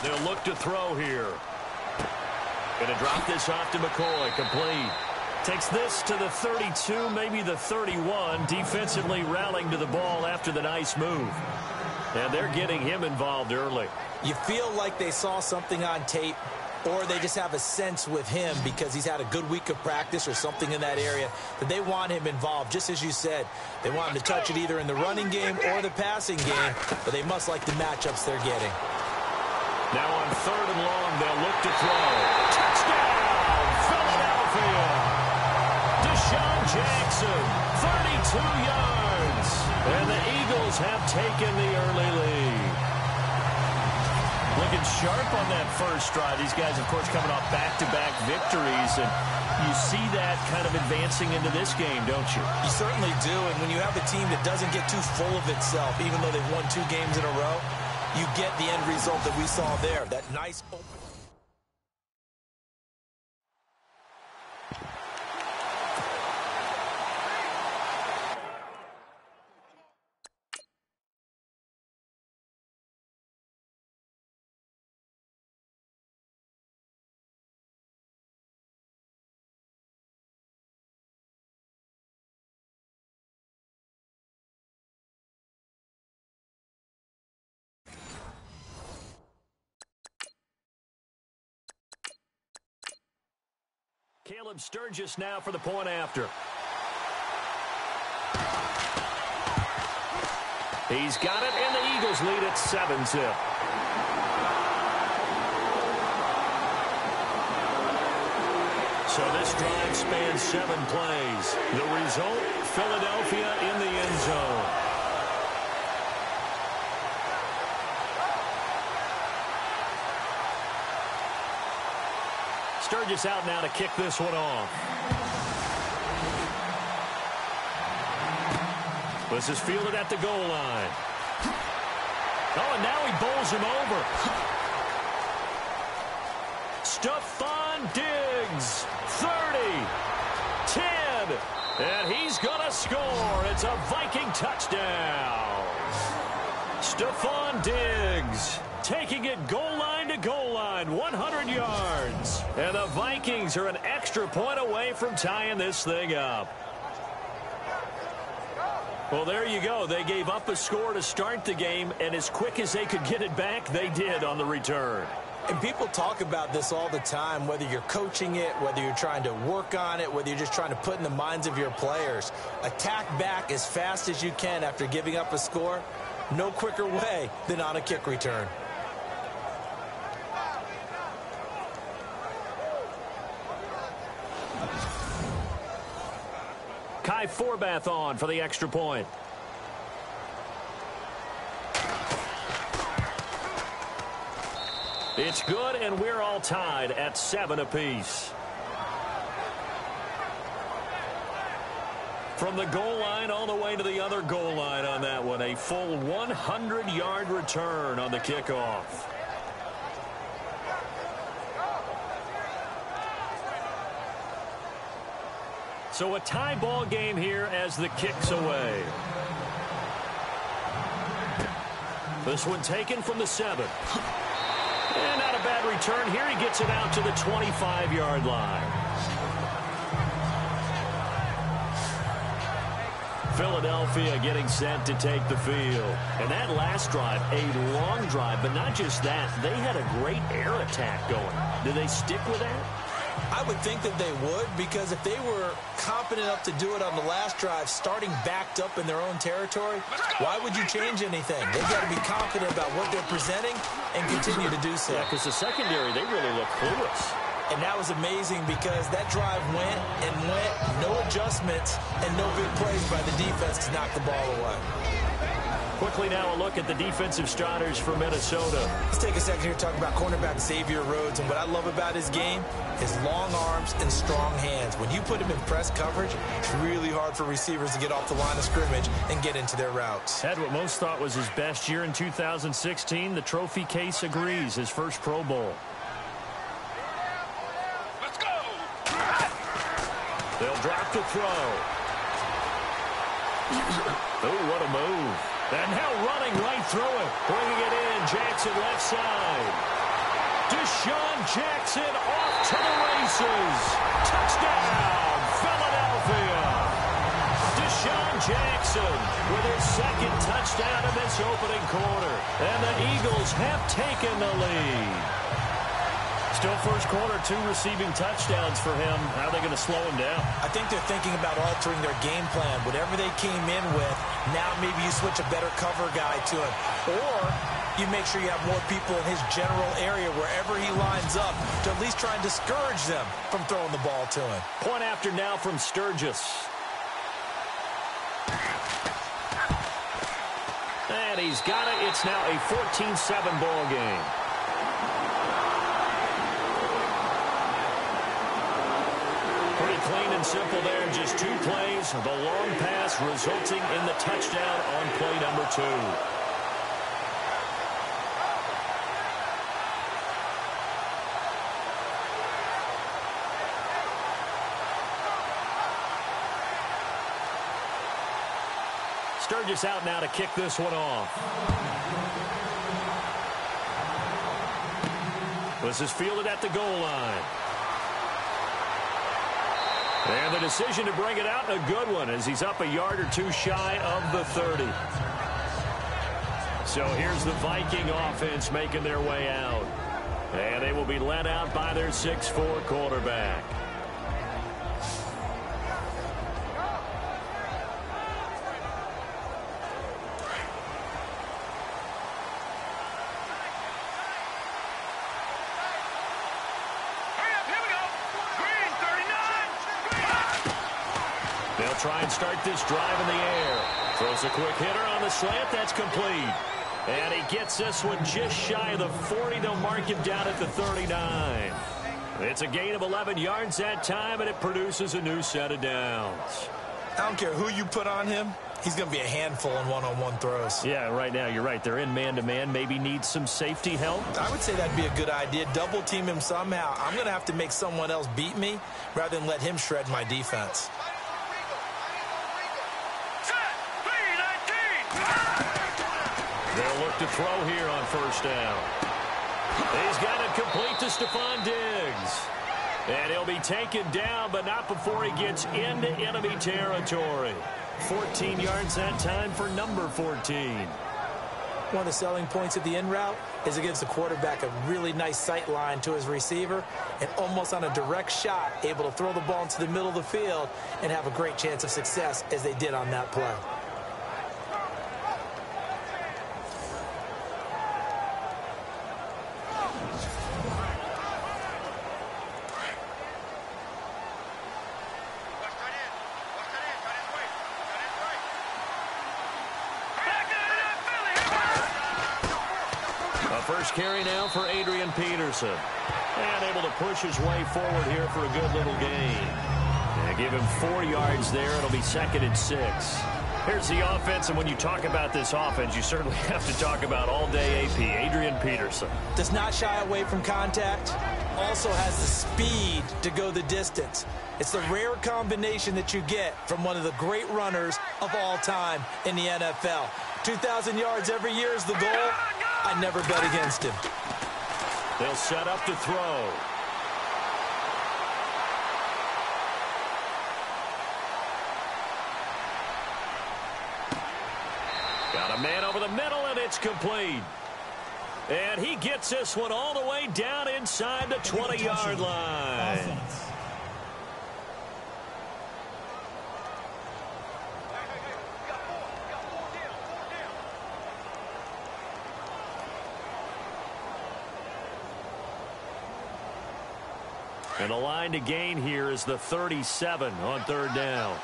They'll look to throw here. Going to drop this off to McCoy. Complete. Takes this to the 32, maybe the 31. Defensively rallying to the ball after the nice move. And they're getting him involved early. You feel like they saw something on tape, or they just have a sense with him because he's had a good week of practice or something in that area that they want him involved. Just as you said, they want him to touch it either in the running game or the passing game, but they must like the matchups they're getting. Now on 3rd and long, they'll look to throw. Touchdown, Philadelphia. Deshaun Jackson, 32 yards. And the Eagles have taken the early lead. Looking sharp on that first drive. These guys, of course, coming off back-to-back victories. And you see that kind of advancing into this game, don't you? You certainly do. And when you have a team that doesn't get too full of itself, even though they've won 2 games in a row, you get the end result that we saw there. That nice open. Caleb Sturgis now for the point after. He's got it, and the Eagles lead at 7-zip. So this drive spans 7 plays. The result, Philadelphia in the end zone. Sturgis out now to kick this one off. This is fielded at the goal line. Oh, and now he bowls him over. Stephon Diggs, 30, 10, and he's going to score. It's a Viking touchdown. Stephon Diggs taking it goal line to goal line, 100 yards. And the Vikings are an extra point away from tying this thing up. Well, there you go. They gave up a score to start the game, and as quick as they could get it back, they did on the return. And people talk about this all the time, whether you're coaching it, whether you're trying to work on it, whether you're just trying to put in the minds of your players. Attack back as fast as you can after giving up a score. No quicker way than on a kick return. Kai Forbath on for the extra point. It's good, and we're all tied at 7 apiece. From the goal line all the way to the other goal line on that one. A full 100-yard return on the kickoff. So a tie ball game here as the kick's away. This one taken from the 7. And not a bad return here. He gets it out to the 25-yard line. Philadelphia getting set to take the field. And that last drive, a long drive, but not just that. They had a great air attack going. Do they stick with that? I would think that they would, because if they were competent enough to do it on the last drive, starting backed up in their own territory, why would you change anything? They've got to be confident about what they're presenting and continue to do so. Yeah, because the secondary, they really look clueless. And that was amazing because that drive went and went, no adjustments and no big plays by the defense to knock the ball away. Quickly now a look at the defensive starters for Minnesota. Let's take a second here to talk about cornerback Xavier Rhodes. And what I love about his game, his long arms and strong hands. When you put him in press coverage, it's really hard for receivers to get off the line of scrimmage and get into their routes. Had what most thought was his best year in 2016. The trophy case agrees. His first Pro Bowl. Let's go. They'll drop the throw. Oh, what a move. And now running right through it. Bringing it in. Jackson left side. Deshaun Jackson off to the races. Touchdown, Philadelphia. Deshaun Jackson with his second touchdown in this opening quarter. And the Eagles have taken the lead. Still first quarter, 2 receiving touchdowns for him. How are they going to slow him down? I think they're thinking about altering their game plan. Whatever they came in with, now maybe you switch a better cover guy to him. Or you make sure you have more people in his general area wherever he lines up to at least try and discourage them from throwing the ball to him. Point after now from Sturgis. And he's got it. It's now a 14-7 ball game. Pretty clean and simple there. Just 2 plays. The long pass resulting in the touchdown on play number 2. Sturgis out now to kick this one off. This is fielded at the goal line. And the decision to bring it out, a good one, as he's up a yard or 2 shy of the 30. So here's the Viking offense making their way out. And they will be led out by their 6'4" quarterback. Try and start this drive in the air. Throws a quick hitter on the slant. That's complete. And he gets this one just shy of the 40. They'll mark him down at the 39. It's a gain of 11 yards that time, and it produces a new set of downs. I don't care who you put on him. He's going to be a handful in one-on-one throws. Yeah, right now, you're right. They're in man-to-man. Maybe needs some safety help. I would say that'd be a good idea. Double team him somehow. I'm going to have to make someone else beat me rather than let him shred my defense. They'll look to throw here on first down. He's got it complete to Stephon Diggs. And he'll be taken down, but not before he gets into enemy territory. 14 yards that time for number 14. One of the selling points of the in route is it gives the quarterback a really nice sight line to his receiver and almost on a direct shot able to throw the ball into the middle of the field and have a great chance of success as they did on that play. First carry now for Adrian Peterson. And able to push his way forward here for a good little gain. And give him 4 yards there. It'll be 2nd and 6. Here's the offense, and when you talk about this offense, you certainly have to talk about all-day AP, Adrian Peterson. Does not shy away from contact. Also has the speed to go the distance. It's the rare combination that you get from one of the great runners of all time in the NFL. 2,000 yards every year is the goal. I never bet against him. They'll set up to throw. Got a man over the middle, and it's complete. And he gets this one all the way down inside the 20-yard line. Offense. And the line to gain here is the 37 on third down.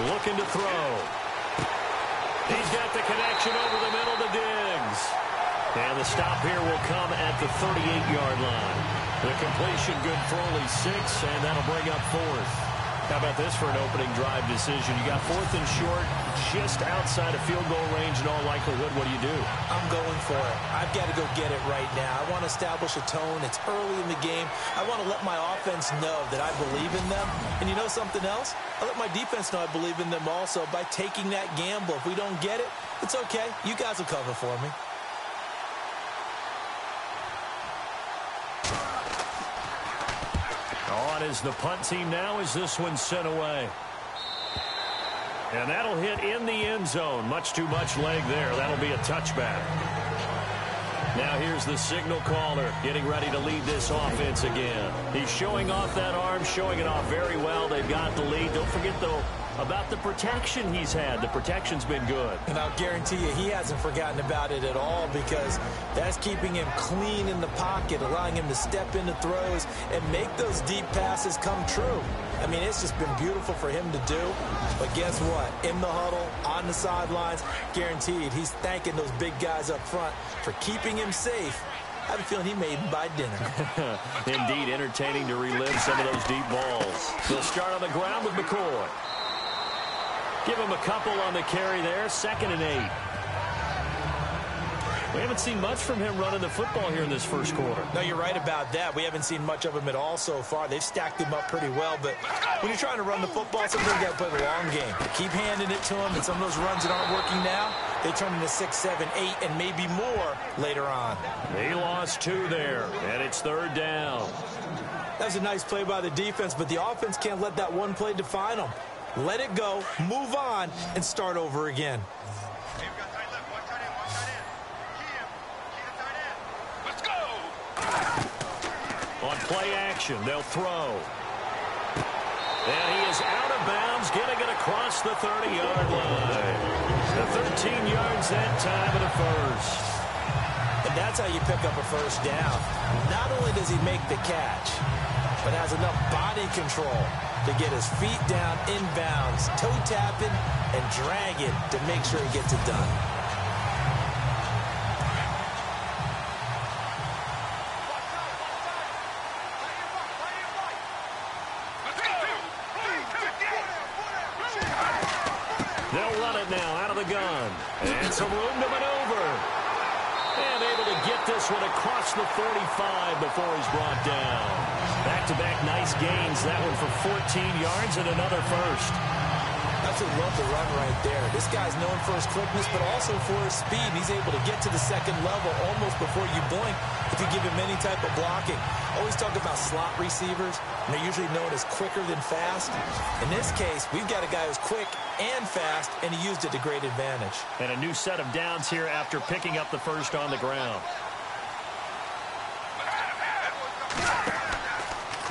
Looking to throw. He's got the connection over the middle to Diggs. And the stop here will come at the 38-yard line. The completion good for only 6, and that'll bring up fourth. How about this for an opening drive decision? You got fourth and short, just outside of field goal range in all likelihood. What do you do? I'm going for it. I've got to go get it right now. I want to establish a tone. It's early in the game. I want to let my offense know that I believe in them. And you know something else? I let my defense know I believe in them also by taking that gamble. If we don't get it, it's okay. You guys will cover for me. On is the punt team now as this one's sent away. And that'll hit in the end zone. Much too much leg there. That'll be a touchback. Now here's the signal caller getting ready to lead this offense again. He's showing off that arm, showing it off very well. They've got the lead. Don't forget, though, about the protection he's had. The protection's been good. And I'll guarantee you he hasn't forgotten about it at all, because that's keeping him clean in the pocket, allowing him to step into throws and make those deep passes come true. I mean, it's just been beautiful for him to do. But guess what? In the huddle, on the sidelines, guaranteed he's thanking those big guys up front for keeping him safe. I have a feeling he made him by dinner. Indeed, entertaining to relive some of those deep balls. He'll start on the ground with McCoy. Give him a couple on the carry there. 2nd and 8. We haven't seen much from him running the football here in this first quarter. No, you're right about that. We haven't seen much of him at all so far. They've stacked him up pretty well, but when you're trying to run the football, sometimes you got to play the long game. Keep handing it to him, and some of those runs that aren't working now, they turn into 6, 7, 8, and maybe more later on. He lost 2 there, and it's 3rd down. That was a nice play by the defense, but the offense can't let that one play define them. Let it go, move on, and start over again. On play action, they'll throw. And he is out of bounds, getting it across the 30-yard line. The 13 yards that time of the first. And that's how you pick up a first down. Not only does he make the catch, but has enough body control to get his feet down inbounds, toe tapping and dragging to make sure he gets it done. They'll run it now out of the gun. And some room to maneuver. And able to get this one across the 45 before he's brought down. Back-to-back nice gains. That one for 14 yards and another first. Absolutely love the run right there. This guy's known for his quickness, but also for his speed. He's able to get to the second level almost before you blink if you give him any type of blocking. Always talk about slot receivers, and they're usually known as quicker than fast. In this case, we've got a guy who's quick and fast, and he used it to great advantage. And a new set of downs here after picking up the first on the ground.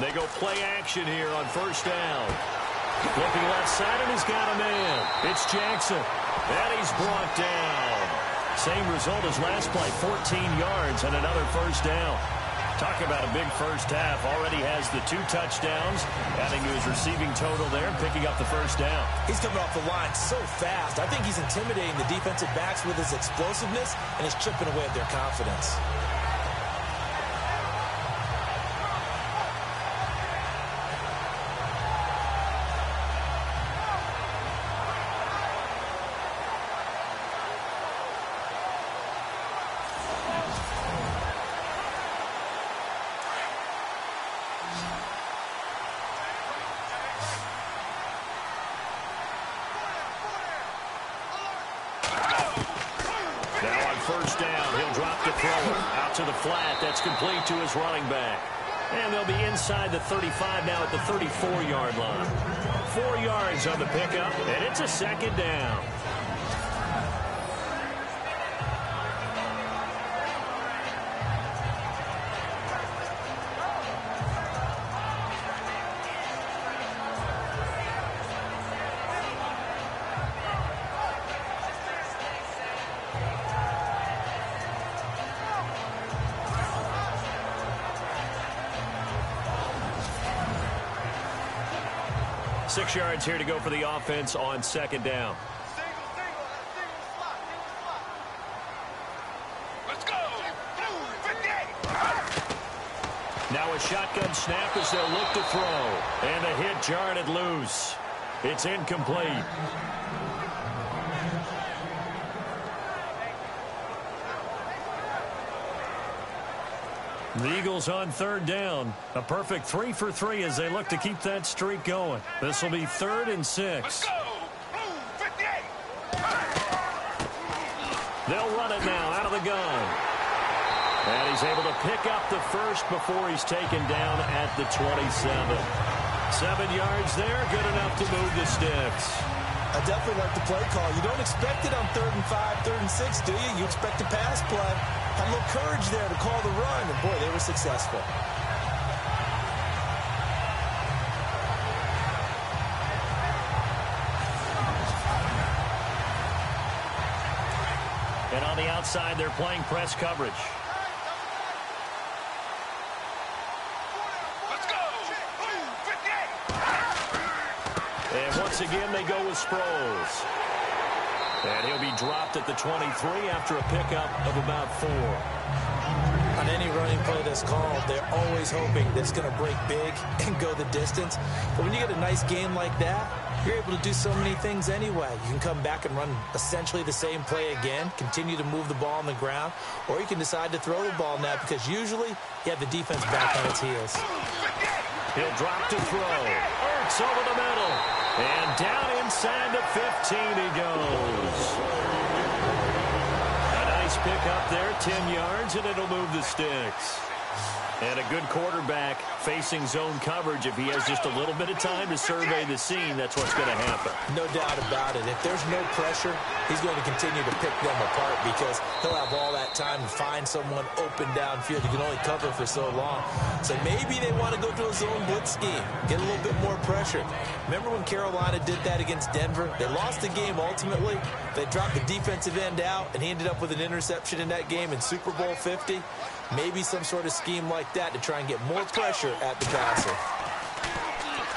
They go play action here on first down. Looking left side, and he's got a man. It's Jackson. And he's brought down. Same result as last play, 14 yards and another first down. Talk about a big first half. Already has the 2 touchdowns, adding to his receiving total there, picking up the first down. He's coming off the line so fast. I think he's intimidating the defensive backs with his explosiveness, and he's chipping away at their confidence. First down, he'll drop the thrower out to the flat. That's complete to his running back. And they'll be inside the 35 now at the 34-yard line. 4 yards on the pickup, and it's a second down. 6 yards here to go for the offense on second down. Let's go. Blue 58. Now a shotgun snap as they'll look to throw. And the hit jarred it loose. It's incomplete. The Eagles on third down. A perfect 3 for 3 as they look to keep that streak going. This will be 3rd and 6. Let's go. Blue 58. They'll run it now out of the gun. And he's able to pick up the first before he's taken down at the 27. 7 yards there, good enough to move the sticks. I definitely like the play call. You don't expect it on 3rd and 5, 3rd and 6, do you? You expect a pass play. Had a little courage there to call the run, and boy, they were successful. And on the outside, they're playing press coverage. Let's go. Blue 58. And once again, they go with Sproles. And he'll be dropped at the 23 after a pickup of about 4. On any running play that's called, they're always hoping that it's going to break big and go the distance. But when you get a nice game like that, you're able to do so many things anyway. You can come back and run essentially the same play again, continue to move the ball on the ground, or you can decide to throw the ball now because usually you have the defense back on its heels. He'll drop to throw. Ertz over the middle. And down inside the 15 he goes. A nice pick up there, 10 yards, and it'll move the sticks. And a good quarterback facing zone coverage. If he has just a little bit of time to survey the scene, that's what's going to happen. No doubt about it. If there's no pressure, he's going to continue to pick them apart because he'll have all that time to find someone open downfield. You can only cover for so long. So maybe they want to go to a zone blitz scheme, get a little bit more pressure. Remember when Carolina did that against Denver? They lost the game ultimately. They dropped the defensive end out, and he ended up with an interception in that game in Super Bowl 50. Maybe some sort of scheme like that to try and get more pressure at the passer.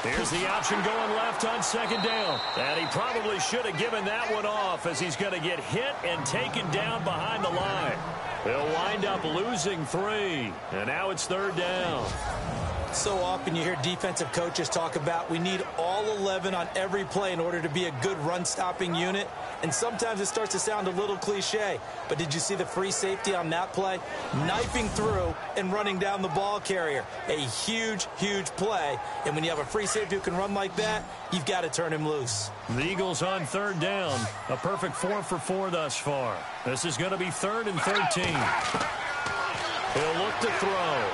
Here's the option going left on second down. And he probably should have given that one off as he's going to get hit and taken down behind the line. They'll wind up losing 3. And now it's 3rd down. So often you hear defensive coaches talk about we need all 11 on every play in order to be a good run-stopping unit. And sometimes it starts to sound a little cliche. But did you see the free safety on that play? Knifing through and running down the ball carrier. A huge, huge play. And when you have a free safety who can run like that, you've got to turn him loose. The Eagles on 3rd down. A perfect 4 for 4 thus far. This is going to be 3rd and 13. He'll look to throw.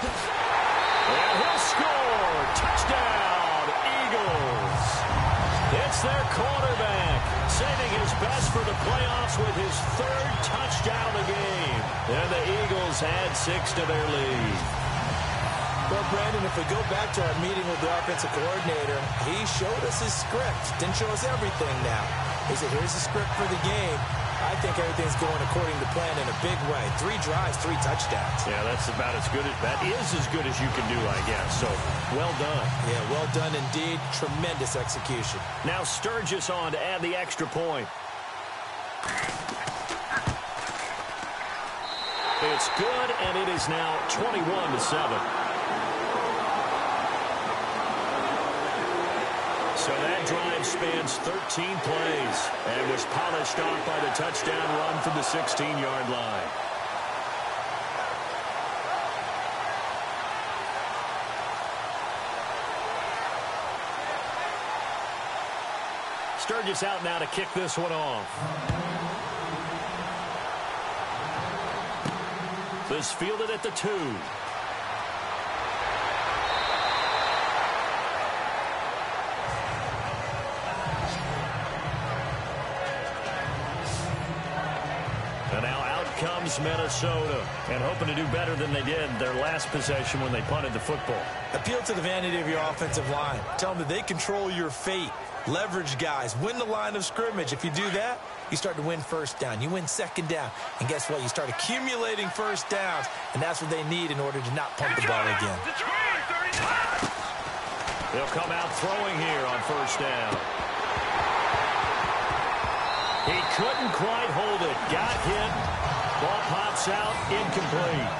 And he'll score. Touchdown, Eagles. It's their quarterback, saving his best for the playoffs with his 3rd touchdown of the game. And the Eagles add 6 to their lead. Well, Brandon, if we go back to our meeting with the offensive coordinator, he showed us his script. Didn't show us everything now. He said, here's the script for the game. I think everything's going according to plan in a big way. 3 drives, 3 touchdowns. Yeah, that's about as good. That is as good as you can do, I guess. So, well done. Yeah, well done indeed. Tremendous execution. Now Sturgis on to add the extra point. It's good, and it is now 21-7. So that drive spans 13 plays and was polished off by the touchdown run from the 16-yard line. Sturgis out now to kick this one off. This fielded at the 2. And now out comes Minnesota, and hoping to do better than they did their last possession when they punted the football. Appeal to the vanity of your offensive line. Tell them that they control your fate. Leverage guys. Win the line of scrimmage. If you do that, you start to win first down. You win second down. And guess what? You start accumulating first downs, and that's what they need in order to not punt the ball again. He'll come out throwing here on first down. He couldn't quite hold it. Got hit. Ball pops out. Incomplete.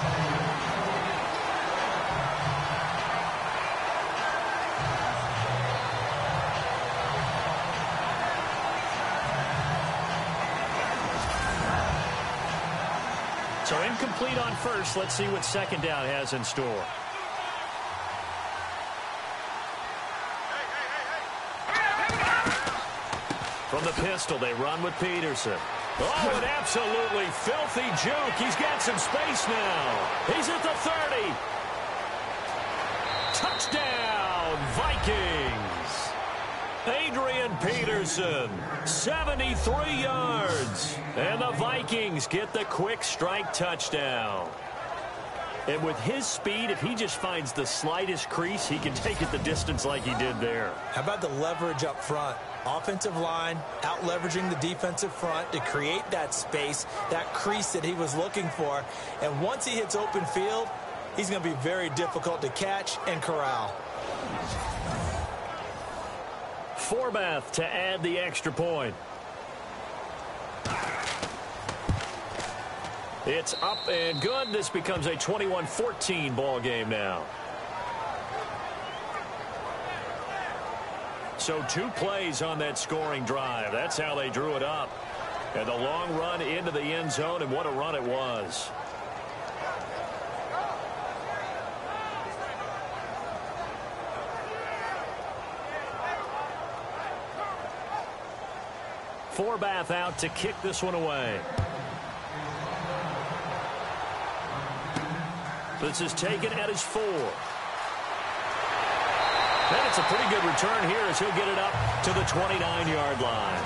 So incomplete on first. Let's see what second down has in store. From the pistol, they run with Peterson. Oh, an absolutely filthy juke. He's got some space now. He's at the 30. Touchdown, Vikings. Adrian Peterson, 73 yards. And the Vikings get the quick strike touchdown. And with his speed, if he just finds the slightest crease, he can take it the distance like he did there. How about the leverage up front? Offensive line out leveraging the defensive front to create that space, that crease that he was looking for. And once he hits open field, he's going to be very difficult to catch and corral. Forbath to add the extra point. It's up and good. This becomes a 21-14 ball game now. So 2 plays on that scoring drive. That's how they drew it up. And the long run into the end zone, and what a run it was. Forbath out to kick this one away. This is taken at his 4. And it's a pretty good return here as he'll get it up to the 29-yard line.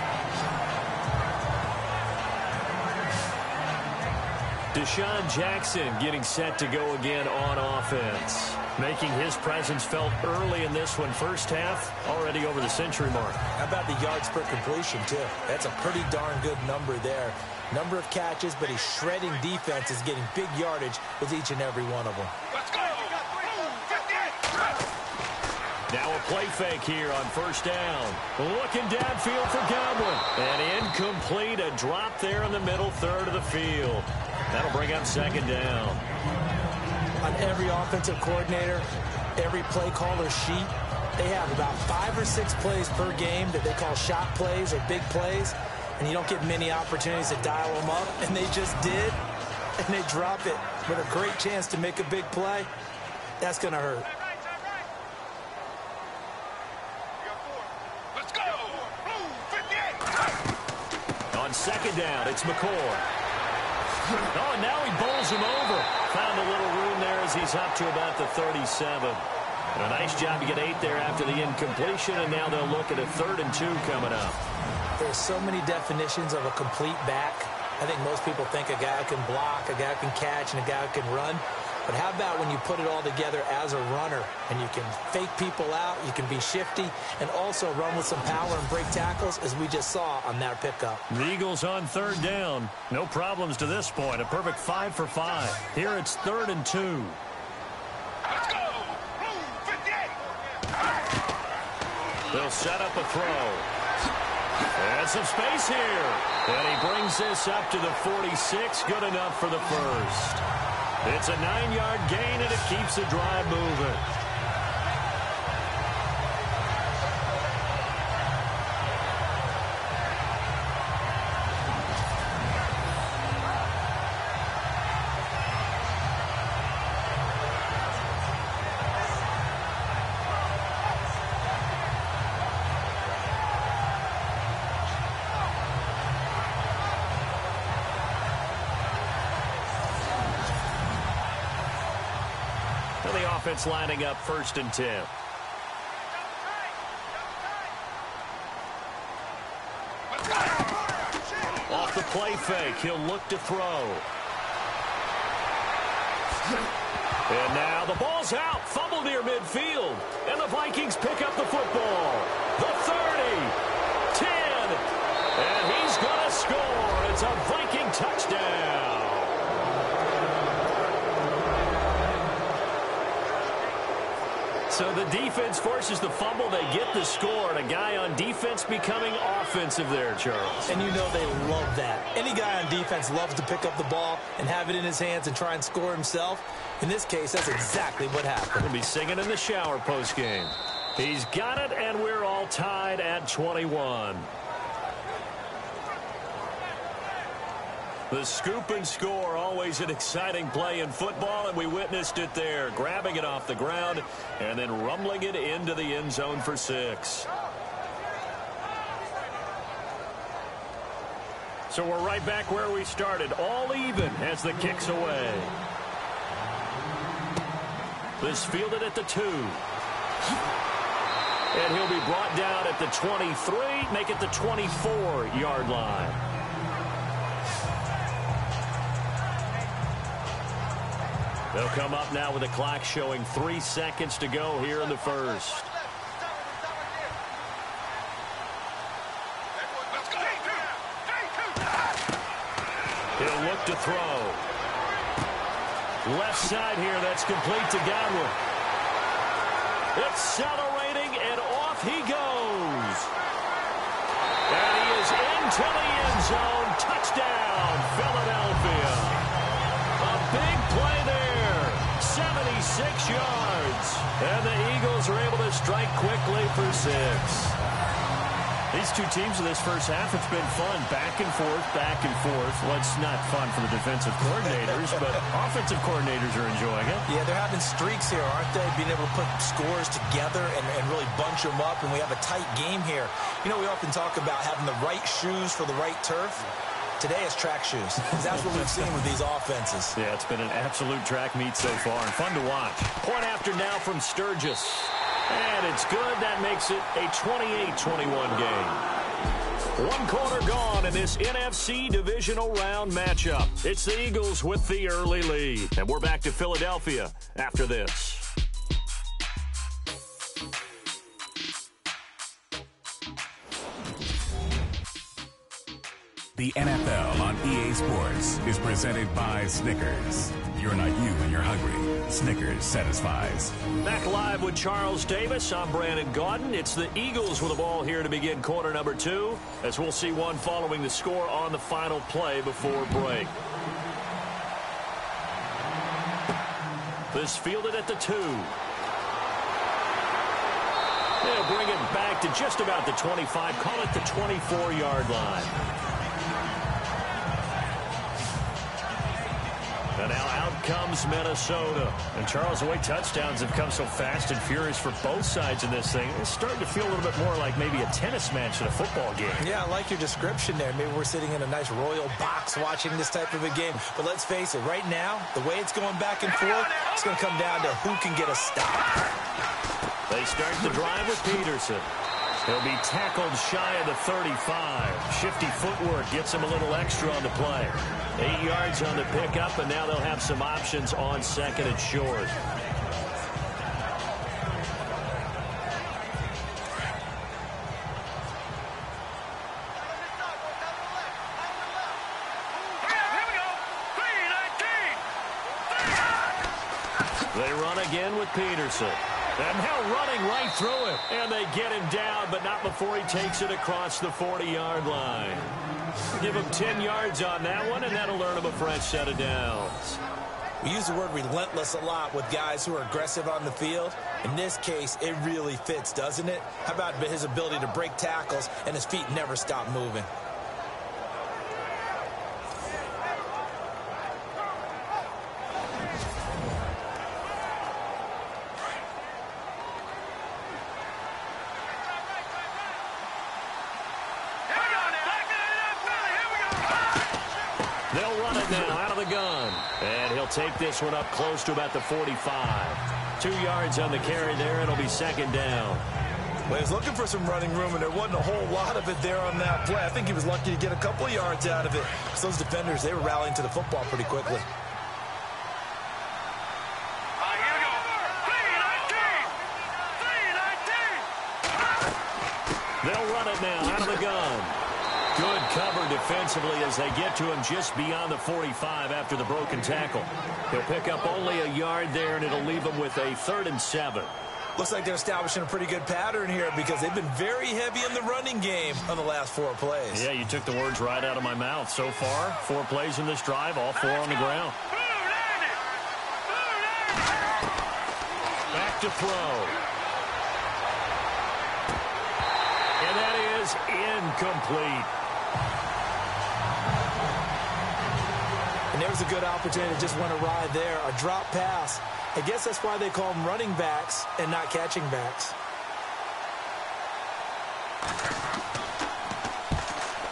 Deshaun Jackson getting set to go again on offense. Making his presence felt early in this one. First half, already over the century mark. How about the yards per completion, too? That's a pretty darn good number there. Number of catches, but he's shredding defense, is getting big yardage with each and every one of them. Let's go. Now a play fake here on first down. Looking downfield for Godwin. And incomplete, a drop there in the middle third of the field. That'll bring up second down. On every offensive coordinator, every play caller sheet, they have about 5 or 6 plays per game that they call shot plays or big plays. And you don't get many opportunities to dial them up. And they just did. And they drop it with a great chance to make a big play. That's going to hurt. Let's go. Blue 58. On second down, it's McCoy. Oh, and now he bowls him over. Found a little room there as he's up to about the 37. And a nice job to get 8 there after the incompletion, and now they'll look at a 3rd and 2 coming up. There's so many definitions of a complete back. I think most people think a guy can block, a guy can catch, and a guy can run. But how about when you put it all together as a runner, and you can fake people out, you can be shifty, and also run with some power and break tackles, as we just saw on that pickup. The Eagles on 3rd down. No problems to this point. A perfect 5 for 5. Here it's 3rd and 2. Let's go. Blue 58. They'll set up a throw. And some space here. And he brings this up to the 46. Good enough for the first. It's a 9-yard gain, and it keeps the drive moving. The offense lining up 1st and 10. Off the play fake, he'll look to throw. And now the ball's out, fumbled near midfield, and the Vikings pick up the football. The 30, 10, and he's going to score. It's a Viking touchdown. So the defense offense forces the fumble. They get the score, and a guy on defense becoming offensive there, Charles. And you know they love that. Any guy on defense loves to pick up the ball and have it in his hands and try and score himself. In this case, that's exactly what happened. He'll be singing in the shower postgame. He's got it, and we're all tied at 21. The scoop and score, always an exciting play in football, and we witnessed it there. Grabbing it off the ground and then rumbling it into the end zone for 6. So we're right back where we started, all even as the kick's away. This fielded at the 2. And he'll be brought down at the 23, make it the 24-yard line. They'll come up now with the clock showing 3 seconds to go here in the first. He'll look to throw. Left side here, that's complete to Godwin. Accelerating, and off he goes. And he is into the end zone. Touchdown, Philadelphia. A big play there. 76 yards. And the Eagles are able to strike quickly for 6. These two teams in this first half, it's been fun. Back and forth, back and forth. Well, it's not fun for the defensive coordinators, but offensive coordinators are enjoying it. Yeah, they're having streaks here, aren't they? Being able to put scores together and really bunch them up, and we have a tight game here. You know, we often talk about having the right shoes for the right turf. Today it's track shoes. That's what we've seen with these offenses. Yeah, it's been an absolute track meet so far, and fun to watch. Point after now from Sturgis. And it's good. That makes it a 28-21 game. One quarter gone in this NFC divisional round matchup. It's the Eagles with the early lead. And we're back to Philadelphia after this. The NFL on EA Sports is presented by Snickers. You're not you when you're hungry. Snickers satisfies. Back live with Charles Davis. I'm Brandon Gaudin. It's the Eagles with the ball here to begin quarter number 2, as we'll see one following the score on the final play before break. This fielded at the 2. They'll bring it back to just about the 25. Call it the 24-yard line. And now out comes Minnesota. And Charles, the way touchdowns have come so fast and furious for both sides in this thing, it's starting to feel a little bit more like maybe a tennis match in a football game. Yeah, I like your description there. Maybe we're sitting in a nice royal box watching this type of a game. But let's face it, right now, the way it's going back and forth, it's going to come down to who can get a stop. They start the drive with Peterson. He'll be tackled shy of the 35. Shifty footwork gets him a little extra on the play. 8 yards on the pickup, and now they'll have some options on second and short. They run again with Peterson. And now running right through it. And they get him down, but not before he takes it across the 40-yard line. Give him 10 yards on that one, and that'll earn him a fresh set of downs. We use the word relentless a lot with guys who are aggressive on the field. In this case, it really fits, doesn't it? How about his ability to break tackles and his feet never stop moving? They'll run it now out of the gun. And he'll take this one up close to about the 45. 2 yards on the carry there. It'll be second down. Well, he was looking for some running room, and there wasn't a whole lot of it there on that play. I think he was lucky to get a couple of yards out of it. So those defenders, they were rallying to the football pretty quickly. They'll run it now out of the gun. Good cover defensively as they get to him just beyond the 45 after the broken tackle. He'll pick up only a yard there, and it'll leave him with a 3rd and 7. Looks like they're establishing a pretty good pattern here because they've been very heavy in the running game on the last 4 plays. Yeah, you took the words right out of my mouth. So far, 4 plays in this drive, all 4 on the ground. Back to throw. And that is incomplete. And there was a good opportunity to just went awry there. A drop pass. I guess that's why they call them running backs and not catching backs.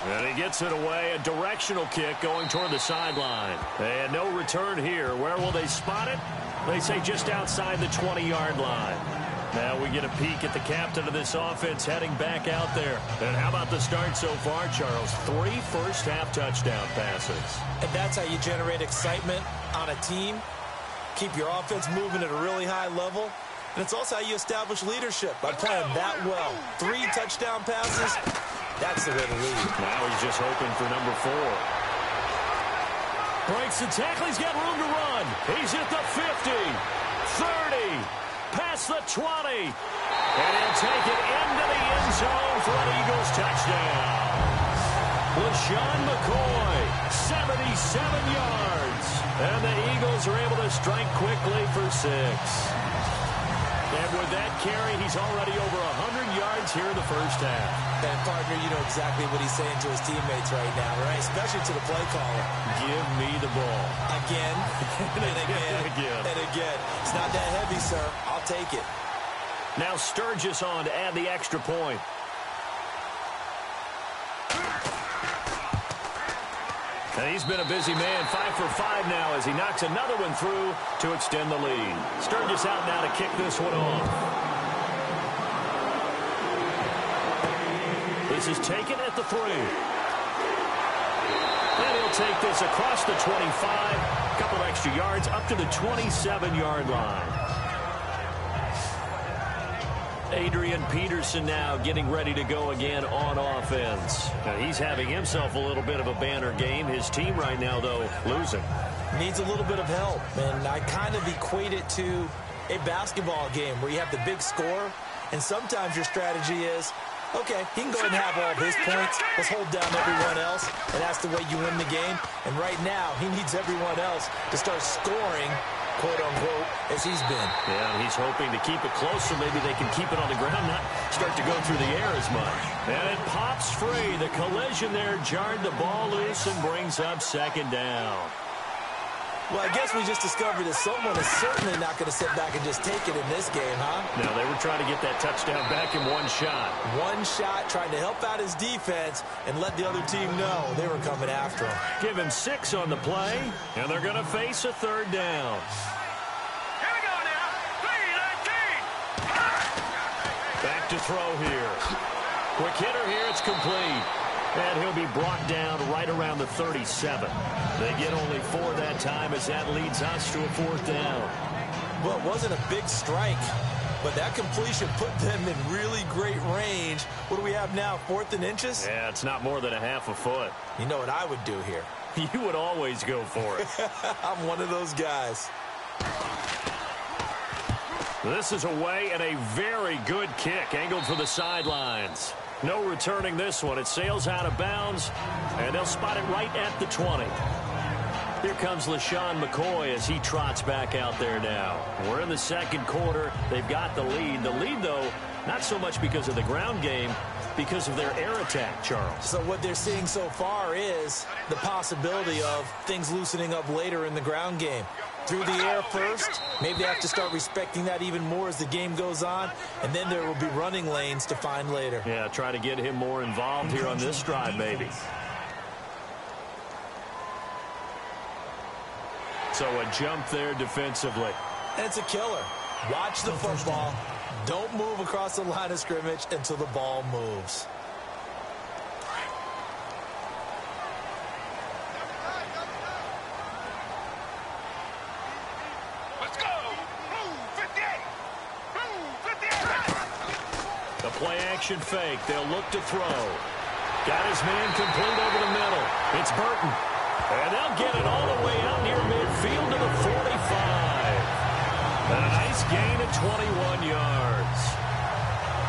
And he gets it away. A directional kick going toward the sideline. And no return here. Where will they spot it? They say just outside the 20-yard line. Now we get a peek at the captain of this offense heading back out there. And how about the start so far, Charles? 3 first-half touchdown passes. And that's how you generate excitement on a team. Keep your offense moving at a really high level. And it's also how you establish leadership by playing that well. 3 touchdown passes, that's the way to lead. Now he's just hoping for number 4. Breaks the tackle. He's got room to run. He's at the 50, 30, past the 20. And he'll take it into the end zone for an Eagles touchdown. LaShawn McCoy, 77 yards. And the Eagles are able to strike quickly for 6. And with that carry, he's already over 100 yards here in the first half. And, partner, you know exactly what he's saying to his teammates right now, right? Especially to the play caller. Give me the ball. Again, and again, and again. It's not that heavy, sir. I'll take it. Now Sturgis on to add the extra point. And he's been a busy man, 5 for 5 now as he knocks another one through to extend the lead. Sturgis out now to kick this one off. This is taken at the 3. And he'll take this across the 25, a couple extra yards up to the 27-yard line. Adrian Peterson now getting ready to go again on offense. Now he's having himself a little bit of a banner game. His team right now, though, losing. Needs a little bit of help, and I kind of equate it to a basketball game where you have the big score, and sometimes your strategy is, okay, he can go ahead and have all of his points. Let's hold down everyone else, and that's the way you win the game. And right now, he needs everyone else to start scoring, quote-unquote, as he's been. Yeah, he's hoping to keep it close so maybe they can keep it on the ground, not start to go through the air as much. And it pops free. The collision there jarred the ball loose and brings up second down. Well, I guess we just discovered that someone is certainly not going to sit back and just take it in this game, huh? No, they were trying to get that touchdown back in one shot. One shot, trying to help out his defense and let the other team know they were coming after him. Give him 6 on the play, and they're going to face a third down. Here we go now. 3-19. Back to throw here. Quick hitter here, it's complete. And he'll be brought down right around the 37. They get only 4 that time as that leads us to a 4th down. Well, it wasn't a big strike, but that completion put them in really great range. What do we have now, 4th and inches? Yeah, it's not more than a half a foot. You know what I would do here? You would always go for it. I'm one of those guys. This is away and a very good kick angled for the sidelines. No returning this one. It sails out of bounds, and they'll spot it right at the 20. Here comes LaShawn McCoy as he trots back out there now. We're in the second quarter. They've got the lead. The lead, though, not so much because of the ground game, because of their air attack, Charles. So what they're seeing so far is the possibility of things loosening up later in the ground game. Through the air first, maybe they have to start respecting that even more as the game goes on, and then there will be running lanes to find later. Yeah, try to get him more involved here on this drive, maybe. So a jump there defensively. And it's a killer. Watch the football. Don't move across the line of scrimmage until the ball moves. Let's go. Blue 58. Blue 58. The play action fake. They'll look to throw. Got his man complete over the middle. It's Burton. And they'll get it all the way out near midfield to the 45. A nice Nice gain of 21 yards.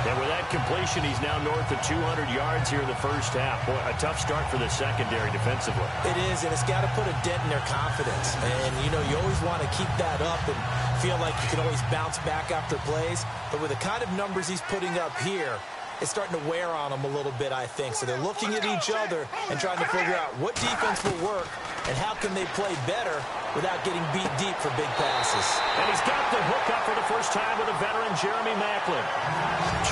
And with that completion, he's now north of 200 yards here in the first half. Boy, a tough start for the secondary defensively. It is, and it's got to put a dent in their confidence. And, you know, you always want to keep that up and feel like you can always bounce back after plays. But with the kind of numbers he's putting up here, it's starting to wear on them a little bit, I think. So they're looking at each other and trying to figure out what defense will work and how can they play better without getting beat deep for big passes. And he's got the hook up for the first time with a veteran, Jeremy Maclin.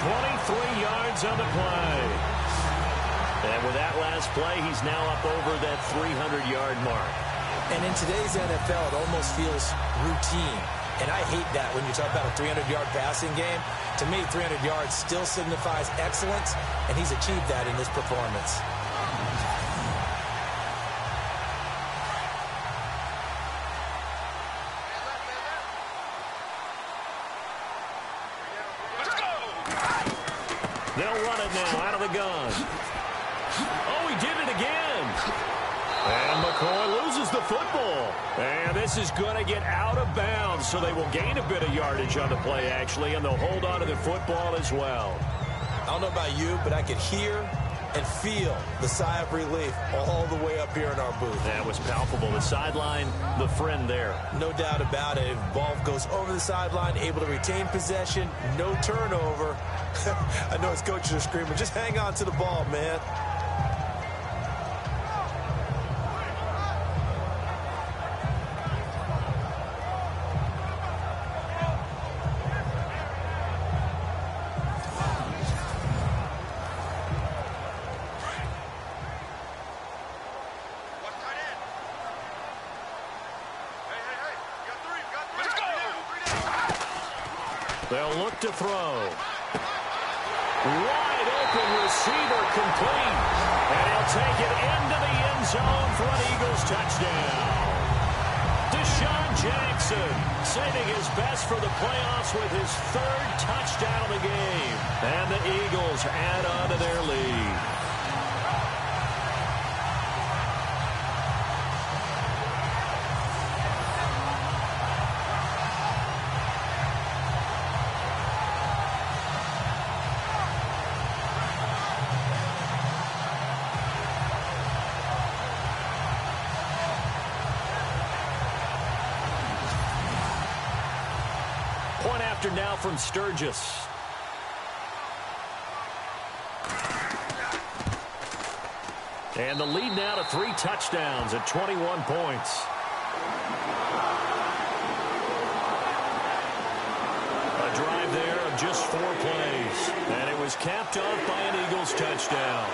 23 yards on the play. And with that last play, he's now up over that 300-yard mark. And in today's NFL, it almost feels routine. And I hate that when you talk about a 300-yard passing game. To me, 300 yards still signifies excellence, and he's achieved that in this performance. They'll run it now out of the gun. Oh, he did it again. And McCoy loses the football. And this is going to get out of bounds, so they will gain a bit of yardage on the play, actually, and they'll hold on to the football as well. I don't know about you, but I could hear and feel the sigh of relief all the way up here in our booth. That was palpable. The sideline, the friend there. No doubt about it. If ball goes over the sideline, able to retain possession, no turnover. I know his coaches are screaming, just hang on to the ball, man. They'll look to throw. Wide open receiver complete. And he'll take it into the end zone for an Eagles touchdown. Deshaun Jackson saving his best for the playoffs with his third touchdown of the game. And the Eagles add on to their lead. Point after now from Sturgis. And the lead now to 3 touchdowns at 21 points. A drive there of just 4 plays. And it was capped off by an Eagles touchdown.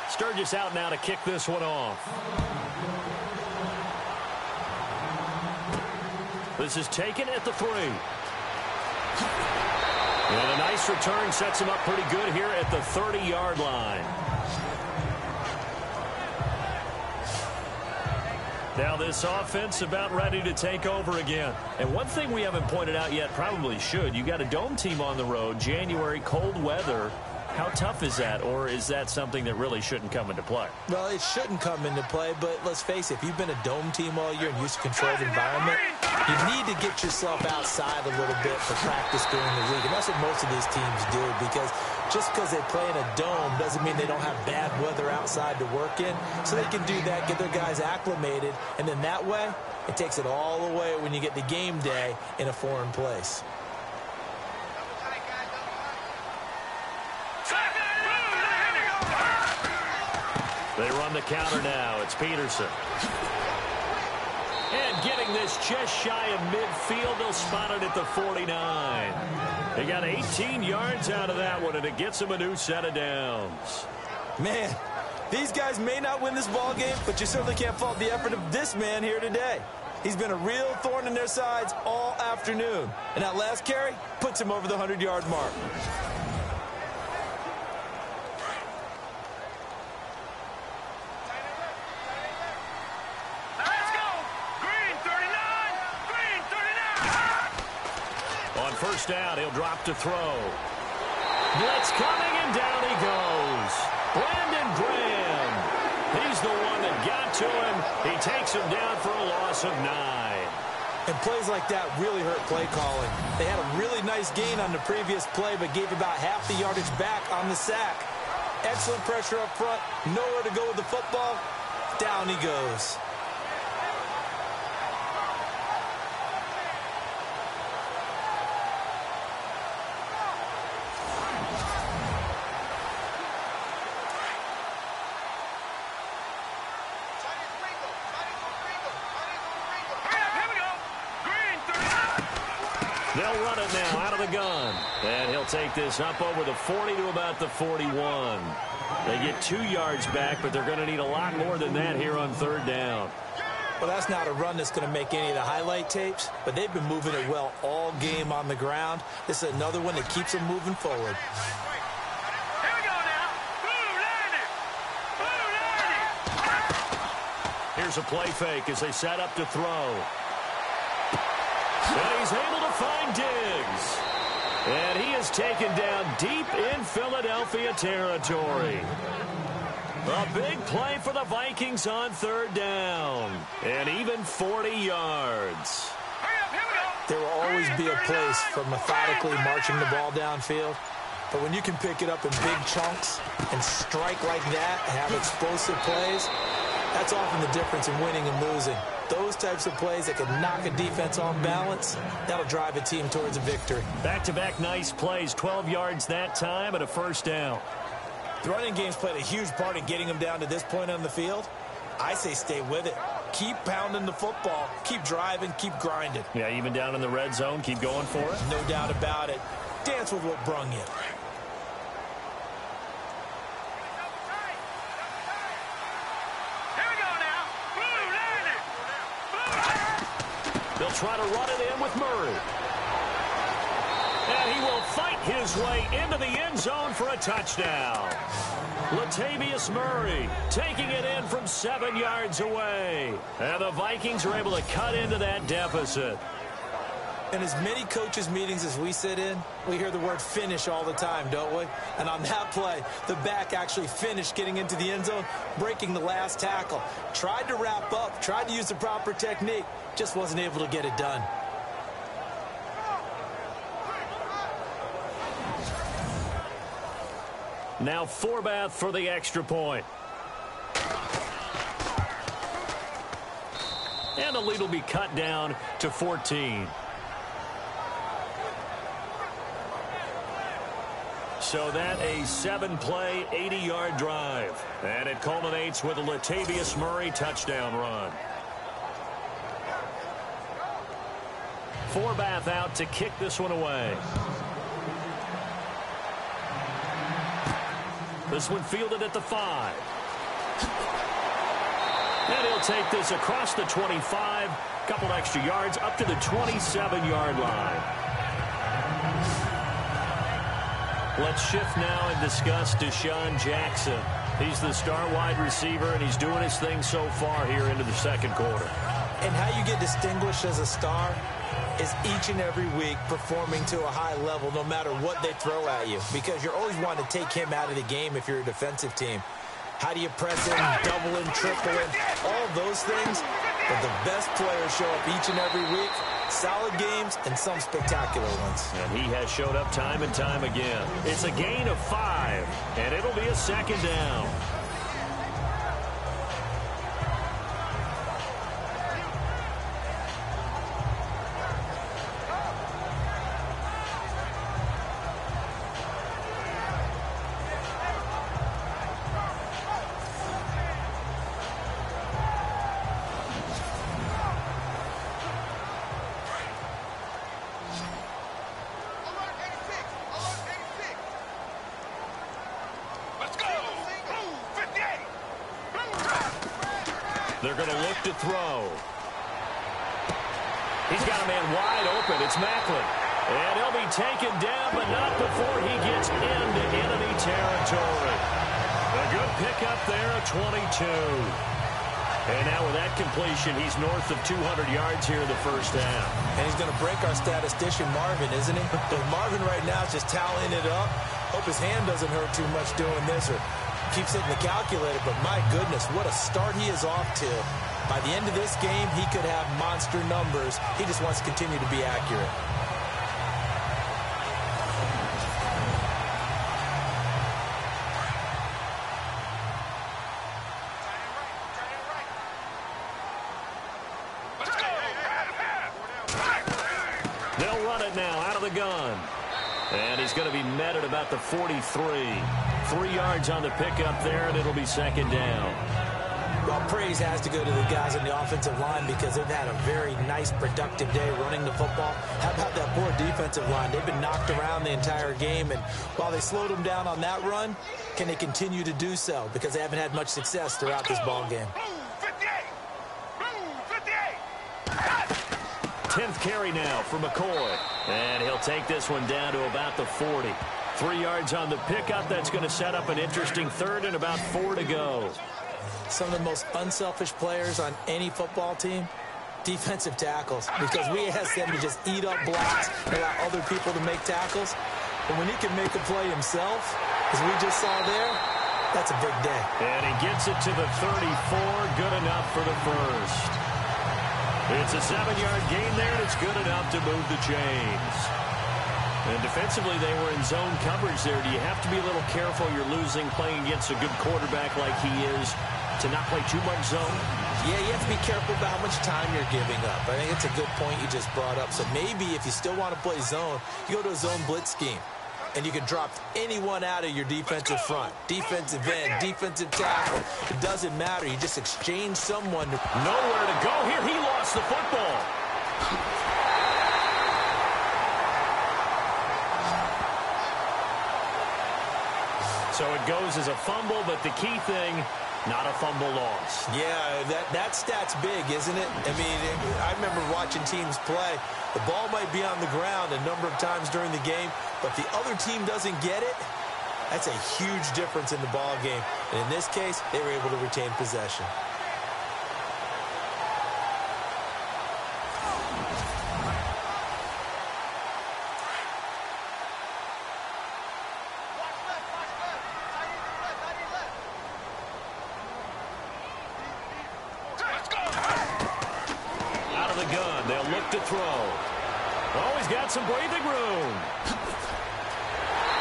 Sturgis out now to kick this one off. This is taken at the 3. And a nice return sets him up pretty good here at the 30-yard line. Now this offense about ready to take over again. And one thing we haven't pointed out yet, probably should, you got a dome team on the road, January, cold weather. How tough is that, or is that something that really shouldn't come into play? Well, it shouldn't come into play, but let's face it, if you've been a dome team all year and used to controlled environment, you need to get yourself outside a little bit for practice during the week. And that's what most of these teams do, because just because they play in a dome doesn't mean they don't have bad weather outside to work in. So they can do that, get their guys acclimated, and then that way, it takes it all away when you get to game day in a foreign place. They run the counter now. It's Peterson. And getting this just shy of midfield, they'll spot it at the 49. They got 18 yards out of that one, and it gets them a new set of downs. Man, these guys may not win this ball game, but you certainly can't fault the effort of this man here today. He's been a real thorn in their sides all afternoon. And that last carry puts him over the 100-yard mark. first down, he'll drop to throw. Blitz coming, and down he goes. Brandon Graham. He's the one that got to him. He takes him down for a loss of 9. And plays like that really hurt play calling. They had a really nice gain on the previous play, but gave about half the yardage back on the sack. Excellent pressure up front. Nowhere to go with the football. Down he goes. They'll run it now out of the gun. And he'll take this up over the 40 to about the 41. They get 2 yards back, but they're going to need a lot more than that here on third down. Well, that's not a run that's going to make any of the highlight tapes, but they've been moving it well all game on the ground. This is another one that keeps them moving forward. Here we go now. Blue, Here's a play fake as they set up to throw. And he's able to find Diggs. And he is taken down deep in Philadelphia territory. A big play for the Vikings on third down. And even 40 yards. There will always be a place for methodically marching the ball downfield. But when you can pick it up in big chunks and strike like that, have explosive plays, that's often the difference in winning and losing. Those types of plays that can knock a defense off balance, that'll drive a team towards a victory. Back-to-back nice plays, 12 yards that time and a first down. The running game's played a huge part in getting them down to this point on the field. I say stay with it. Keep pounding the football. Keep driving. Keep grinding. Yeah, even down in the red zone, keep going for it. No doubt about it. Dance with what brung you. They'll try to run it in with Murray. And he will fight his way into the end zone for a touchdown. Latavius Murray taking it in from 7 yards away. And the Vikings are able to cut into that deficit. In as many coaches' meetings as we sit in, we hear the word finish all the time, don't we? And on that play, the back actually finished getting into the end zone, breaking the last tackle. Tried to wrap up, tried to use the proper technique, just wasn't able to get it done. Now Forbath for the extra point. And the lead will be cut down to 14. So that a 7-play, 80-yard drive. And it culminates with a Latavius Murray touchdown run. Forbath out to kick this one away. This one fielded at the 5. And he'll take this across the 25. Couple extra yards up to the 27-yard line. Let's shift now and discuss Deshaun Jackson. He's the star wide receiver, and he's doing his thing so far here into the second quarter. And how you get distinguished as a star is each and every week performing to a high level no matter what they throw at you, because you're always wanting to take him out of the game if you're a defensive team. How do you press him, double him, triple him, all those things? But the best players show up each and every week. Solid games and some spectacular ones. And he has showed up time and time again. It's a gain of 5, and it'll be a second down. They're going to look to throw. He's got a man wide open. It's Macklin. And he'll be taken down, but not before he gets into enemy territory. A good pickup there, a 22. And now with that completion, he's north of 200 yards here in the first half. And he's going to break our statistician, Marvin, isn't he? But Marvin right now is just tallying it up. Hope his hand doesn't hurt too much doing this or keeps hitting the calculator. But my goodness, what a start he is off to. By the end of this game, he could have monster numbers. He just wants to continue to be accurate. They'll run it now out of the gun. And he's going to be met at about the 43. 3 yards on the pickup there, and it'll be second down. Well, praise has to go to the guys on the offensive line because they've had a very nice, productive day running the football. How about that poor defensive line? They've been knocked around the entire game, and while they slowed them down on that run, can they continue to do so? Because they haven't had much success throughout this ball game. 10th carry now for McCoy. And he'll take this one down to about the 40. 3 yards on the pickup. That's going to set up an interesting third and about 4 to go. Some of the most unselfish players on any football team, defensive tackles, because we ask them to just eat up blocks and allow other people to make tackles. But when he can make a play himself, as we just saw there, that's a big day. And he gets it to the 34. Good enough for the first. It's a 7-yard gain there, and it's good enough to move the chains. And defensively, they were in zone coverage there. Do you have to be a little careful? You're losing playing against a good quarterback like he is to not play too much zone? Yeah, you have to be careful about how much time you're giving up. I think it's a good point you just brought up. So maybe if you still want to play zone, you go to a zone blitz scheme. And you can drop anyone out of your defensive front. Defensive end, defensive tackle. It doesn't matter. You just exchange someone. Nowhere to go here. He lost the football. So it goes as a fumble, but the key thing, not a fumble loss. Yeah, that stat's big, isn't it? I mean, I remember watching teams play. The ball might be on the ground a number of times during the game, but the other team doesn't get it. That's a huge difference in the ball game. And in this case, they were able to retain possession. Throw. Oh, he's got some breathing room.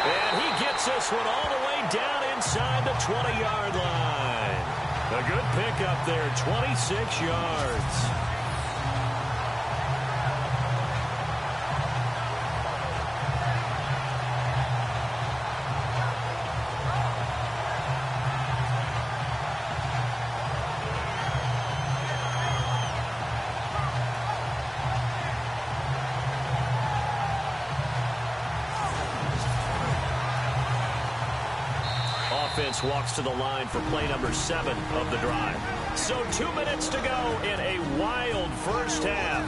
And he gets this one all the way down inside the 20-yard line. A good pickup there, 26 yards. Offense walks to the line for play number 7 of the drive. So 2 minutes to go in a wild first half.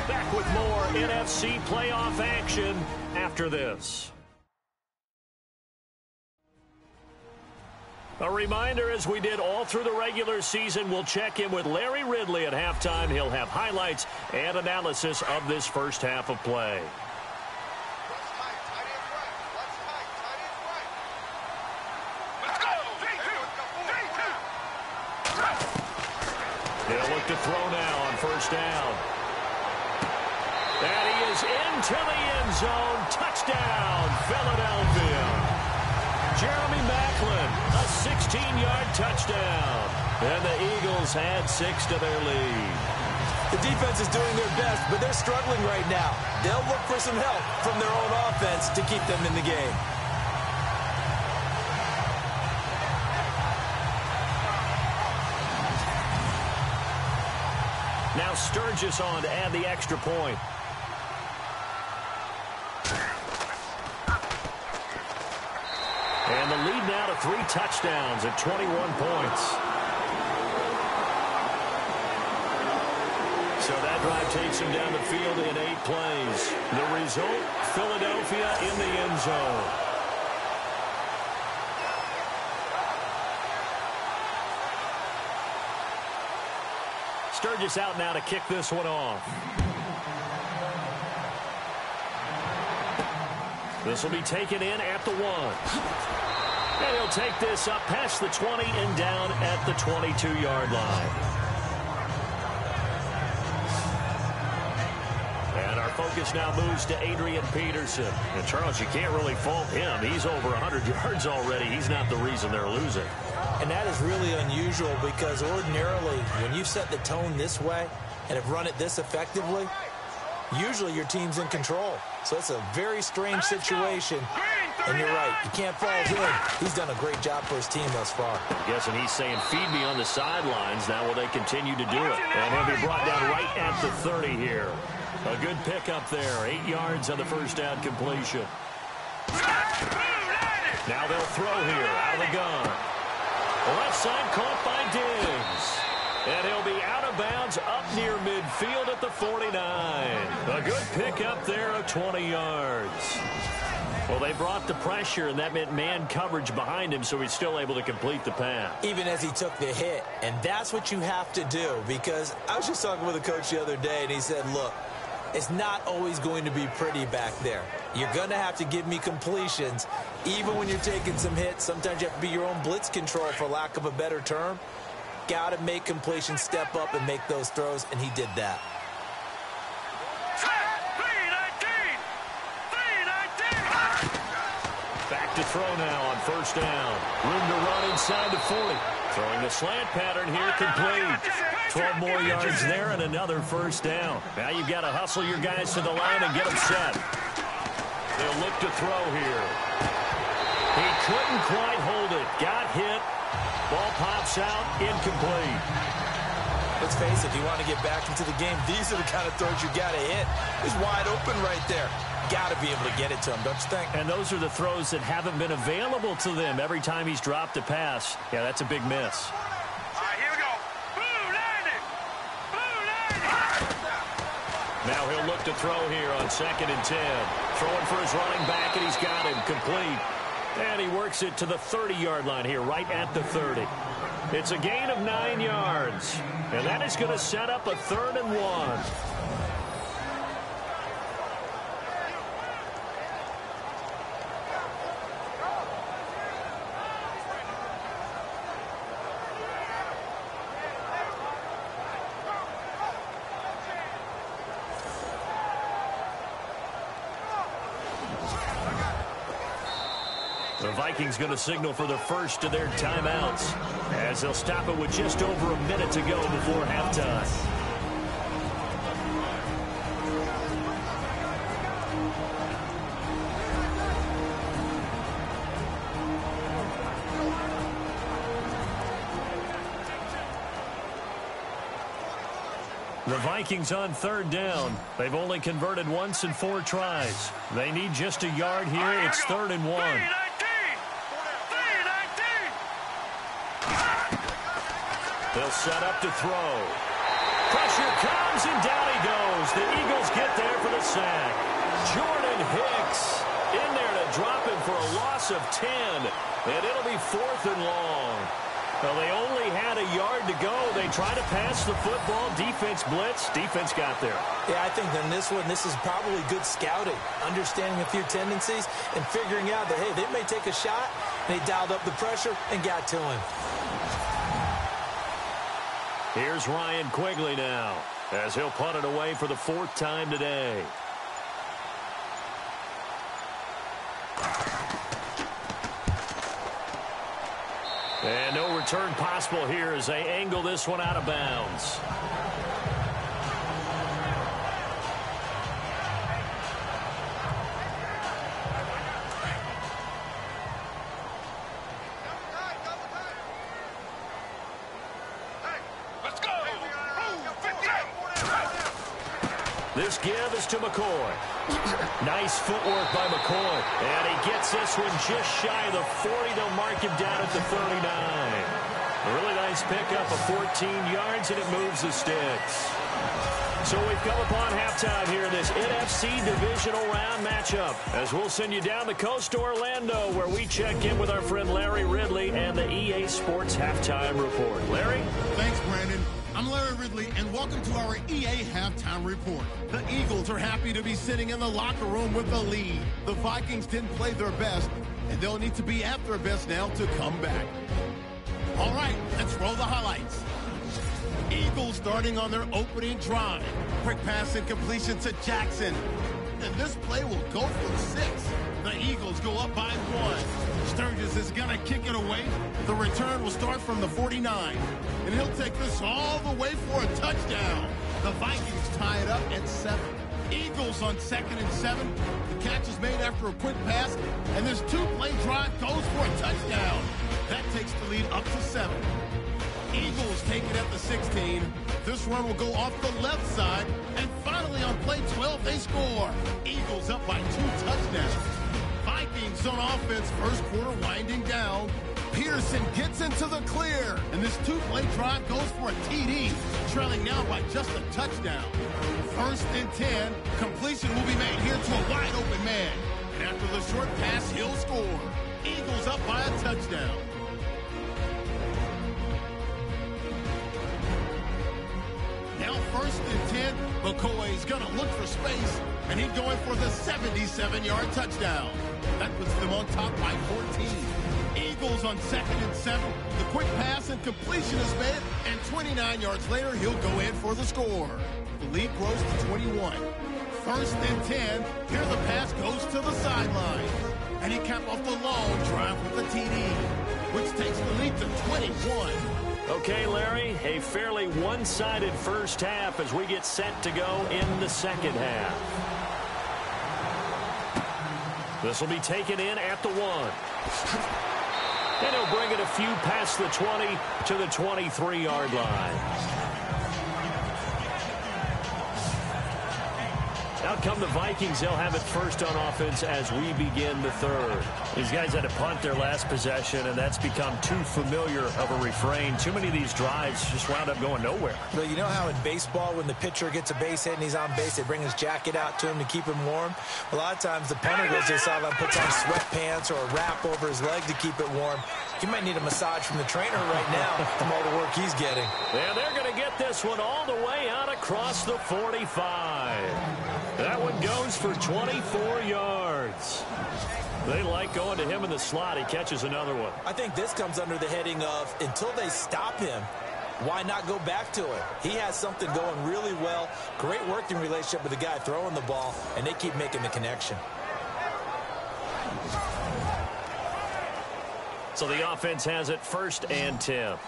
Back with more NFC playoff action after this. A reminder, as we did all through the regular season, we'll check in with Larry Ridley at halftime. He'll have highlights and analysis of this first half of play. They'll look to throw now on first down. And he is into the end zone. Touchdown, Philadelphia. Jeremy Maclin, a 16-yard touchdown. And the Eagles add 6 to their lead. The defense is doing their best, but they're struggling right now. They'll look for some help from their own offense to keep them in the game. Now Sturgis on to add the extra point. And the lead now to 3 touchdowns at 21 points. So that drive takes him down the field in 8 plays. The result, Philadelphia in the end zone. Sturgis out now to kick this one off. This will be taken in at the 1. And he'll take this up past the 20 and down at the 22-yard line. And our focus now moves to Adrian Peterson. And, Charles, you can't really fault him. He's over 100 yards already. He's not the reason they're losing. And that is really unusual because ordinarily when you set the tone this way and have run it this effectively, usually your team's in control. So it's a very strange situation. And you're right, you can't fault him. He's done a great job for his team thus far. I'm guessing he's saying, feed me on the sidelines. Now will they continue to do it? And he'll be brought down right at the 30 here. A good pickup there. 8 yards on the first down completion. Now they'll throw here out of the gun. Left side caught by Diggs. And he'll be out of bounds up near midfield at the 49. A good pickup there of 20 yards. Well, they brought the pressure, and that meant man coverage behind him, so he's still able to complete the pass. Even as he took the hit. And that's what you have to do, because I was just talking with a coach the other day, and he said, look, it's not always going to be pretty back there. You're going to have to give me completions, even when you're taking some hits. Sometimes you have to be your own blitz control, for lack of a better term. Got to make completions, step up, and make those throws, and he did that. Back to throw now on first down. Room to run inside the 40. Throwing the slant pattern here, complete. 12 more yards there and another first down. Now you've got to hustle your guys to the line and get them set. They'll look to throw here. He couldn't quite hold it. Got hit. Ball pops out, incomplete. Let's face it, if you want to get back into the game, these are the kind of throws you got to hit. He's wide open right there. Got to be able to get it to him, don't you think? And those are the throws that haven't been available to them every time he's dropped a pass. Yeah, that's a big miss. All right, here we go. Blue landing. Blue landing. Now he'll look to throw here on 2nd and 10. Throwing for his running back, and he's got him complete. And he works it to the 30-yard line here, right at the 30. It's a gain of 9 yards. And that is going to set up a 3rd and 1. The Vikings going to signal for the first of their timeouts as they'll stop it with just over a minute to go before halftime. The Vikings on 3rd down. They've only converted once in 4 tries. They need just a yard here. It's 3rd and 1. They'll set up to throw. Pressure comes, and down he goes. The Eagles get there for the sack. Jordan Hicks in there to drop him for a loss of 10. And it'll be 4th and long. Well, they only had a yard to go. They tried to pass the football. Defense blitz. Defense got there. Yeah, I think on this one, this is probably good scouting, understanding a few tendencies, and figuring out that, hey, they may take a shot. They dialed up the pressure and got to him. Here's Ryan Quigley now as he'll punt it away for the 4th time today. And no return possible here as they angle this one out of bounds. This give is to McCoy. Nice footwork by McCoy. And he gets this one just shy of the 40. They'll mark him down at the 39. A really nice pickup of 14 yards, and it moves the sticks. So we've come upon halftime here in this NFC Divisional Round matchup, as we'll send you down the coast to Orlando, where we check in with our friend Larry Ridley and the EA Sports Halftime Report. Larry? Thanks, Brandon. I'm Larry Ridley, and welcome to our EA Halftime Report. The Eagles are happy to be sitting in the locker room with the lead. The Vikings didn't play their best, and they'll need to be at their best now to come back. All right, let's roll the highlights. Eagles starting on their opening drive. Quick pass and completion to Jackson. And this play will go for 6. The Eagles go up by 1. Sturgis is going to kick it away. The return will start from the 49. And he'll take this all the way for a touchdown. The Vikings tie it up at 7. Eagles on 2nd and 7. The catch is made after a quick pass. And this 2-play drive goes for a touchdown. That takes the lead up to 7. Eagles take it at the 16. This run will go off the left side. And finally on play 12, they score. Eagles up by 2 touchdowns. Vikings on offense, first quarter winding down. Peterson gets into the clear. And this 2-play drive goes for a TD. Trailing now by just a touchdown. 1st and 10. Completion will be made here to a wide open man. And after the short pass, he'll score. Eagles up by a touchdown. Now 1st and 10, McCoy's going to look for space, and he's going for the 77-yard touchdown. That puts them on top by 14. Eagles on 2nd and 7. The quick pass and completion is made, and 29 yards later, he'll go in for the score. The lead grows to 21. 1st and 10. Here the pass goes to the sideline. And he capped off the long drive with the TD, which takes the lead to 21. Okay, Larry, a fairly one-sided first half as we get set to go in the second half. This will be taken in at the 1. And he'll bring it a few past the 20 to the 23-yard line. Out come the Vikings. They'll have it first on offense as we begin the third. These guys had to punt their last possession, and that's become too familiar of a refrain. Too many of these drives just wound up going nowhere. Well, you know how in baseball when the pitcher gets a base hit and he's on base, they bring his jacket out to him to keep him warm? A lot of times the punter goes to the sideline, puts on sweatpants or a wrap over his leg to keep it warm. You might need a massage from the trainer right now from all the work he's getting. And they're going to get this one all the way out across the 45. That one goes for 24 yards. They like going to him in the slot. He catches another one. I think this comes under the heading of until they stop him, why not go back to it? He has something going really well. Great working relationship with the guy throwing the ball, and they keep making the connection. So the offense has it 1st and 10.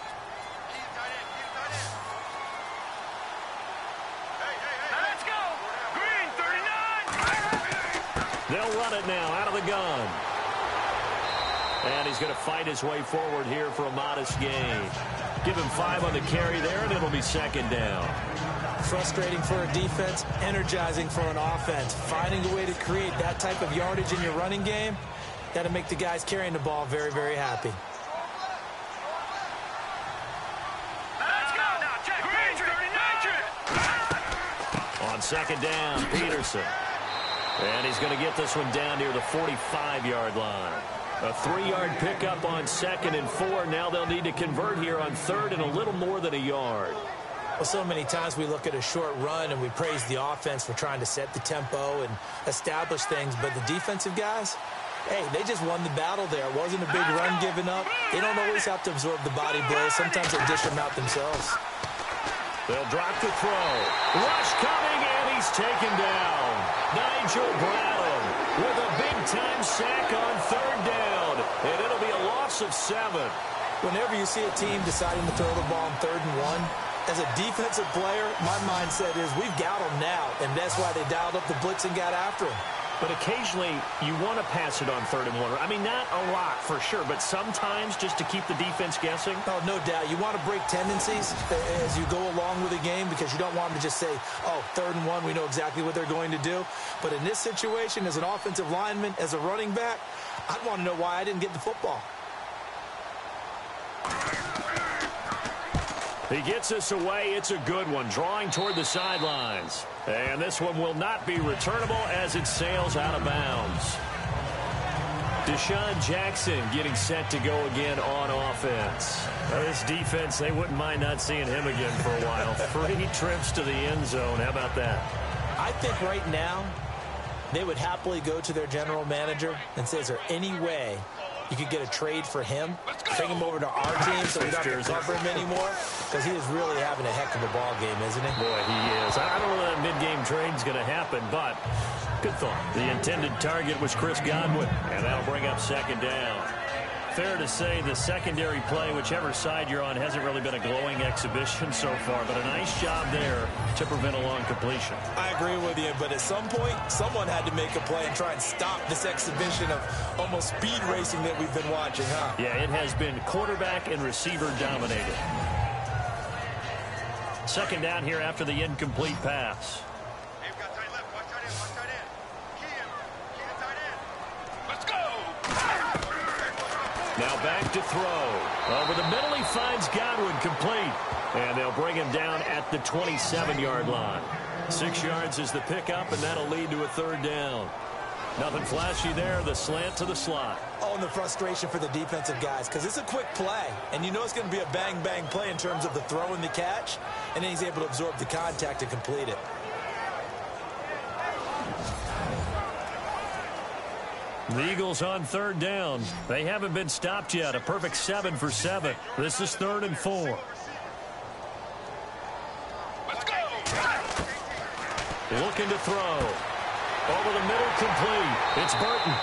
They'll run it now out of the gun. And he's going to fight his way forward here for a modest gain. Give him 5 on the carry there, and it'll be 2nd down. Frustrating for a defense, energizing for an offense. Finding a way to create that type of yardage in your running game, got to make the guys carrying the ball very, very happy. On 2nd down, Peterson. And he's going to get this one down near the 45-yard line. A 3-yard pickup on 2nd and 4. Now they'll need to convert here on 3rd and a little more than a yard. Well, so many times we look at a short run and we praise the offense for trying to set the tempo and establish things. But the defensive guys, hey, they just won the battle there. It wasn't a big run given up. They don't always have to absorb the body blows. Sometimes they dish them out themselves. They'll drop the throw. Rush coming, and he's taken down. Nigel Bradham with a big-time sack on 3rd down. And it'll be a loss of 7. Whenever you see a team deciding to throw the ball on 3rd and 1, as a defensive player, my mindset is we've got them now, and that's why they dialed up the blitz and got after him. But occasionally, you want to pass it on 3rd and 1. I mean, not a lot for sure, but sometimes just to keep the defense guessing. Oh, no doubt. You want to break tendencies as you go along with a game because you don't want them to just say, oh, 3rd and 1, we know exactly what they're going to do. But in this situation, as an offensive lineman, as a running back, I'd want to know why I didn't get the football. He gets us away. It's a good one, drawing toward the sidelines. And this one will not be returnable as it sails out of bounds. Deshaun Jackson getting set to go again on offense. Now, this defense, they wouldn't mind not seeing him again for a while. 3 trips to the end zone. How about that? I think right now they would happily go to their general manager and say, is there any way you could get a trade for him, bring him over to our team so we don't have to cover him anymore? Because he is really having a heck of a ball game, isn't he? Boy, he is. I don't know that mid-game trade's going to happen, but good thought. The intended target was Chris Godwin, and that'll bring up second down. Fair to say the secondary play, whichever side you're on, hasn't really been a glowing exhibition so far, but a nice job there to prevent a long completion. I agree with you, but at some point, someone had to make a play and try and stop this exhibition of almost speed racing that we've been watching, huh? Yeah, it has been quarterback and receiver dominated. Second down here after the incomplete pass. Now back to throw. Over the middle, he finds Godwin complete. And they'll bring him down at the 27-yard line. 6 yards is the pickup, and that'll lead to a third down. Nothing flashy there. The slant to the slot. Oh, and the frustration for the defensive guys, because it's a quick play. And you know it's going to be a bang-bang play in terms of the throw and the catch. And then he's able to absorb the contact and complete it. The Eagles on third down. They haven't been stopped yet. A perfect 7 for 7. This is 3rd and 4. Let's go! Looking to throw. Over the middle, complete. It's Burton.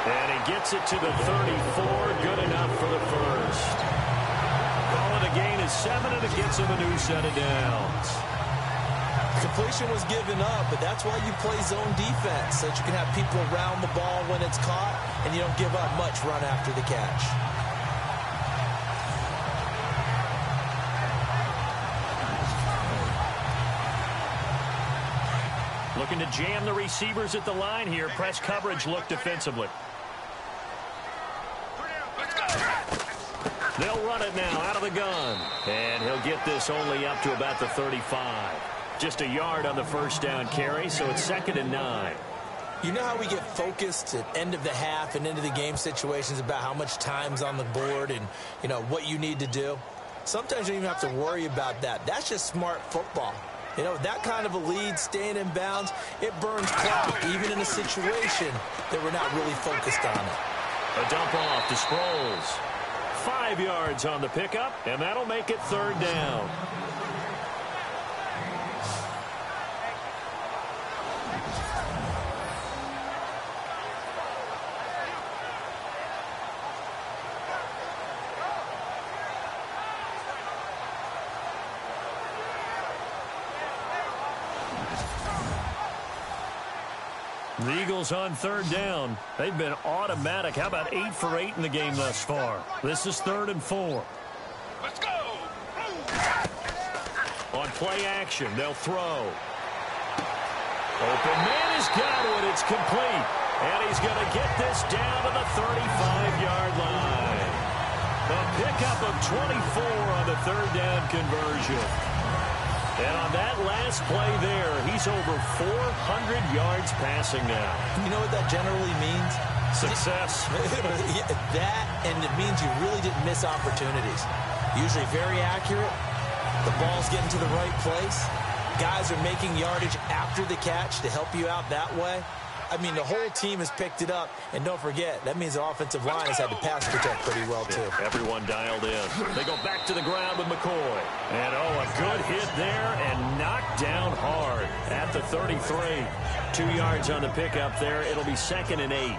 And he gets it to the 34. Good enough for the first. Calling a gain is 7, and it gets him a new set of downs. Completion was given up, but that's why you play zone defense, so that you can have people around the ball when it's caught, and you don't give up much run after the catch. Looking to jam the receivers at the line here. Press coverage look defensively. They'll run it now out of the gun. And he'll get this only up to about the 35. Just a yard on the first down carry, so it's 2nd and 9. You know how we get focused at end of the half and into the game situations about how much time's on the board and, you know, what you need to do? Sometimes you don't even have to worry about that. That's just smart football. You know, that kind of a lead, staying in bounds, it burns clock, even in a situation that we're not really focused on it. A dump off to Sproles. 5 yards on the pickup, and that'll make it 3rd down. The Eagles on 3rd down. They've been automatic. How about 8 for 8 in the game thus far? This is 3rd and 4. Let's go! On play action, they'll throw. Open man is Godwin. It's complete. And he's going to get this down to the 35-yard line. A pickup of 24 on the 3rd down conversion. And on that last play there, he's over 400 yards passing now. You know what that generally means? Success. That, and it means you really didn't miss opportunities. Usually very accurate. The ball's getting to the right place. Guys are making yardage after the catch to help you out that way. I mean, the whole team has picked it up. And don't forget, that means the offensive line has had to pass protect pretty well, too. Yeah, everyone dialed in. They go back to the ground with McCoy. And, oh, a good hit there and knocked down hard at the 33. 2 yards on the pickup there. It'll be 2nd and 8.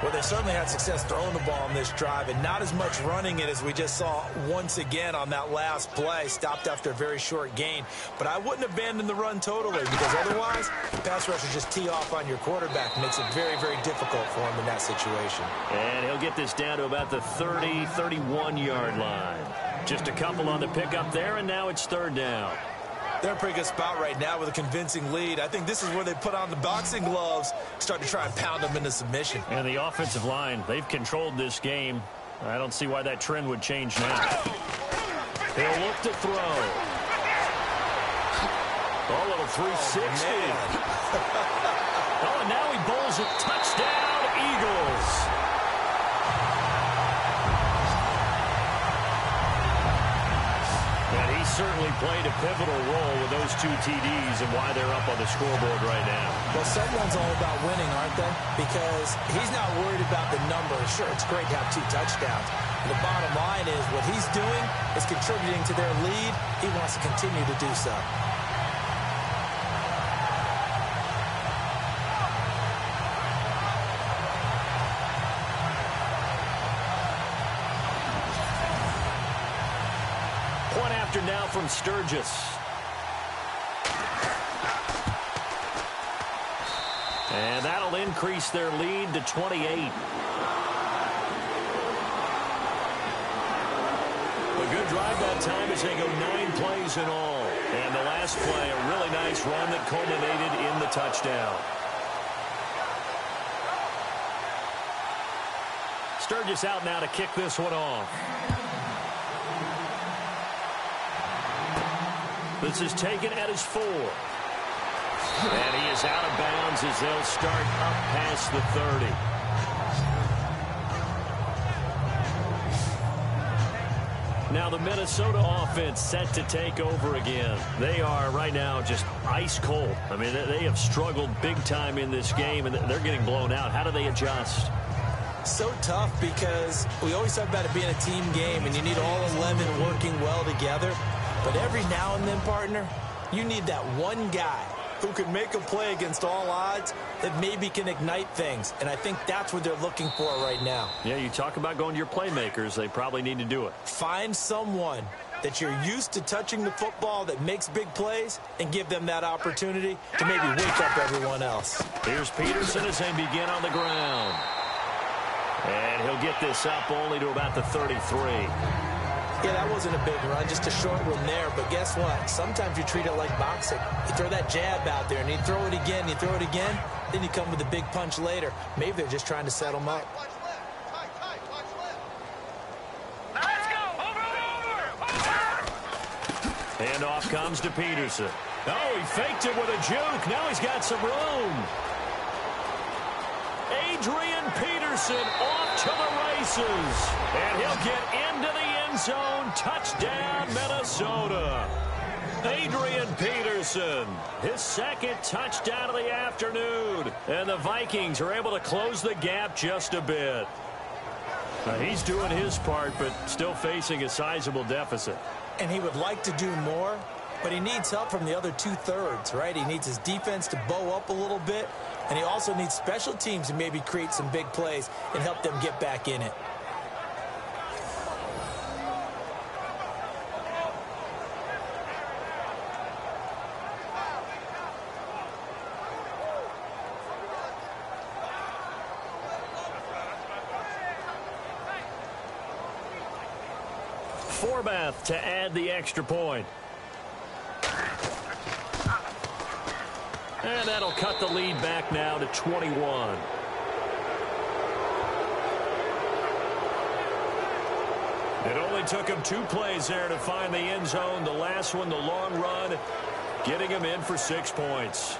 Well, they certainly had success throwing the ball on this drive, and not as much running it as we just saw once again on that last play. Stopped after a very short gain. But I wouldn't abandon the run totally, because otherwise, pass rushers just tee off on your quarterback. Makes it very, very difficult for him in that situation. And he'll get this down to about the 30, 31-yard line. Just a couple on the pickup there, and now it's 3rd down. They're in a pretty good spot right now with a convincing lead. I think this is where they put on the boxing gloves, start to try and pound them into submission. And the offensive line, they've controlled this game. I don't see why that trend would change now. He'll look to throw. Oh, a little 360. Oh, Oh, and now he bowls it. Touchdown, Eagles. certainly played a pivotal role with those 2 TDs and why they're up on the scoreboard right now. Well, someone's all about winning, aren't they? Because he's not worried about the numbers. Sure, it's great to have 2 touchdowns. The bottom line is what he's doing is contributing to their lead. He wants to continue to do so. Point after now from Sturgis. And that'll increase their lead to 28. A good drive that time as they go 9 plays in all. And the last play, a really nice run that culminated in the touchdown. Sturgis out now to kick this one off. This is taken at his 4. And he is out of bounds as they'll start up past the 30. Now the Minnesota offense set to take over again. They are right now just ice cold. I mean, they have struggled big time in this game, and they're getting blown out. How do they adjust? So tough because we always talk about it being a team game, and you need all 11 working well together. But every now and then, partner, you need that one guy who can make a play against all odds that maybe can ignite things. And I think that's what they're looking for right now. Yeah, you talk about going to your playmakers. They probably need to do it. Find someone that you're used to touching the football that makes big plays and give them that opportunity to maybe wake up everyone else. Here's Peterson as they begin on the ground. And he'll get this up only to about the 33. Yeah, that wasn't a big run, just a short one there. But guess what? Sometimes you treat it like boxing. You throw that jab out there, and you throw it again, then you come with a big punch later. Maybe they're just trying to set them up. Let's go! Over! Handoff comes to Peterson. Oh, he faked it with a juke. Now he's got some room. Adrian Peterson off to the races. And he'll get into the end zone. Touchdown, Minnesota. Adrian Peterson, his second touchdown of the afternoon. And the Vikings are able to close the gap just a bit. Now, he's doing his part, but still facing a sizable deficit. And he would like to do more, but he needs help from the other 2/3, right? He needs his defense to bow up a little bit, and he also needs special teams to maybe create some big plays and help them get back in it. Forbath to add the extra point. And that'll cut the lead back now to 21. It only took him 2 plays there to find the end zone. The last one, the long run, getting him in for 6 points.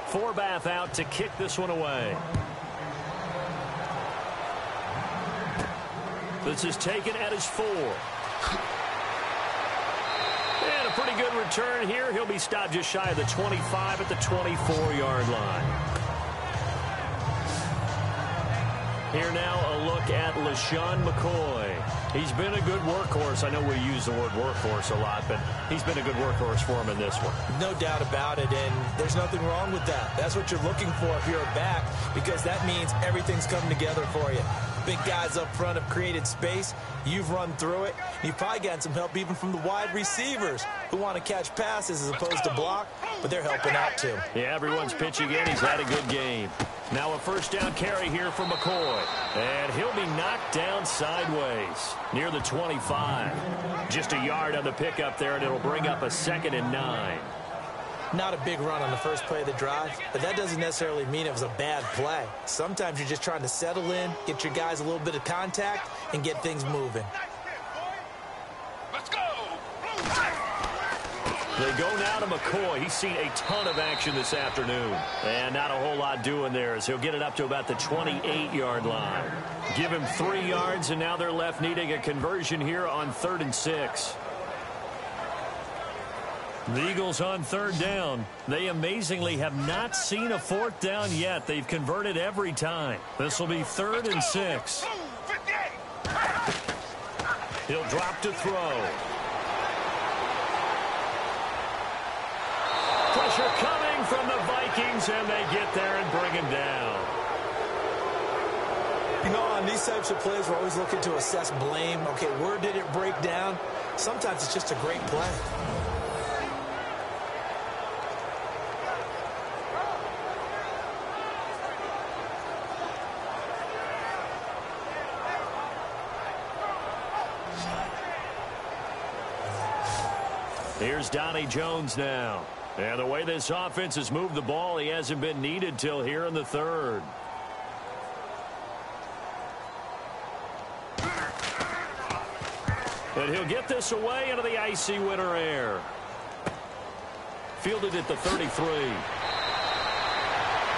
Forbath out to kick this one away. This is taken at his 4. And a pretty good return here. He'll be stopped just shy of the 25 at the 24-yard line. Here now a look at LaShawn McCoy. He's been a good workhorse. I know we use the word workhorse a lot, but he's been a good workhorse for him in this one. No doubt about it, and there's nothing wrong with that. That's what you're looking for if you're a back, because that means everything's coming together for you. Big guys up front have created space. You've run through it. You've probably gotten some help even from the wide receivers who want to catch passes as opposed to block, but they're helping out too. Yeah, everyone's pitching in. He's had a good game. Now a first down carry here for McCoy. And he'll be knocked down sideways near the 25. Just a yard on the pickup there, and it'll bring up a 2nd and 9. Not a big run on the first play of the drive, but that doesn't necessarily mean it was a bad play. Sometimes you're just trying to settle in, get your guys a little bit of contact, and get things moving. Let's go! They go now to McCoy. He's seen a ton of action this afternoon. And not a whole lot doing there as he'll get it up to about the 28-yard line. Give him 3 yards, and now they're left needing a conversion here on 3rd and 6. The Eagles on 3rd down. They amazingly have not seen a 4th down yet. They've converted every time. This will be 3rd and 6. He'll drop to throw. Pressure coming from the Vikings, and they get there and bring him down. You know, on these types of plays, we're always looking to assess blame. Okay, where did it break down? Sometimes it's just a great play. Here's Donnie Jones now. And the way this offense has moved the ball, he hasn't been needed till here in the 3rd. And he'll get this away into the icy winter air. Fielded at the 33.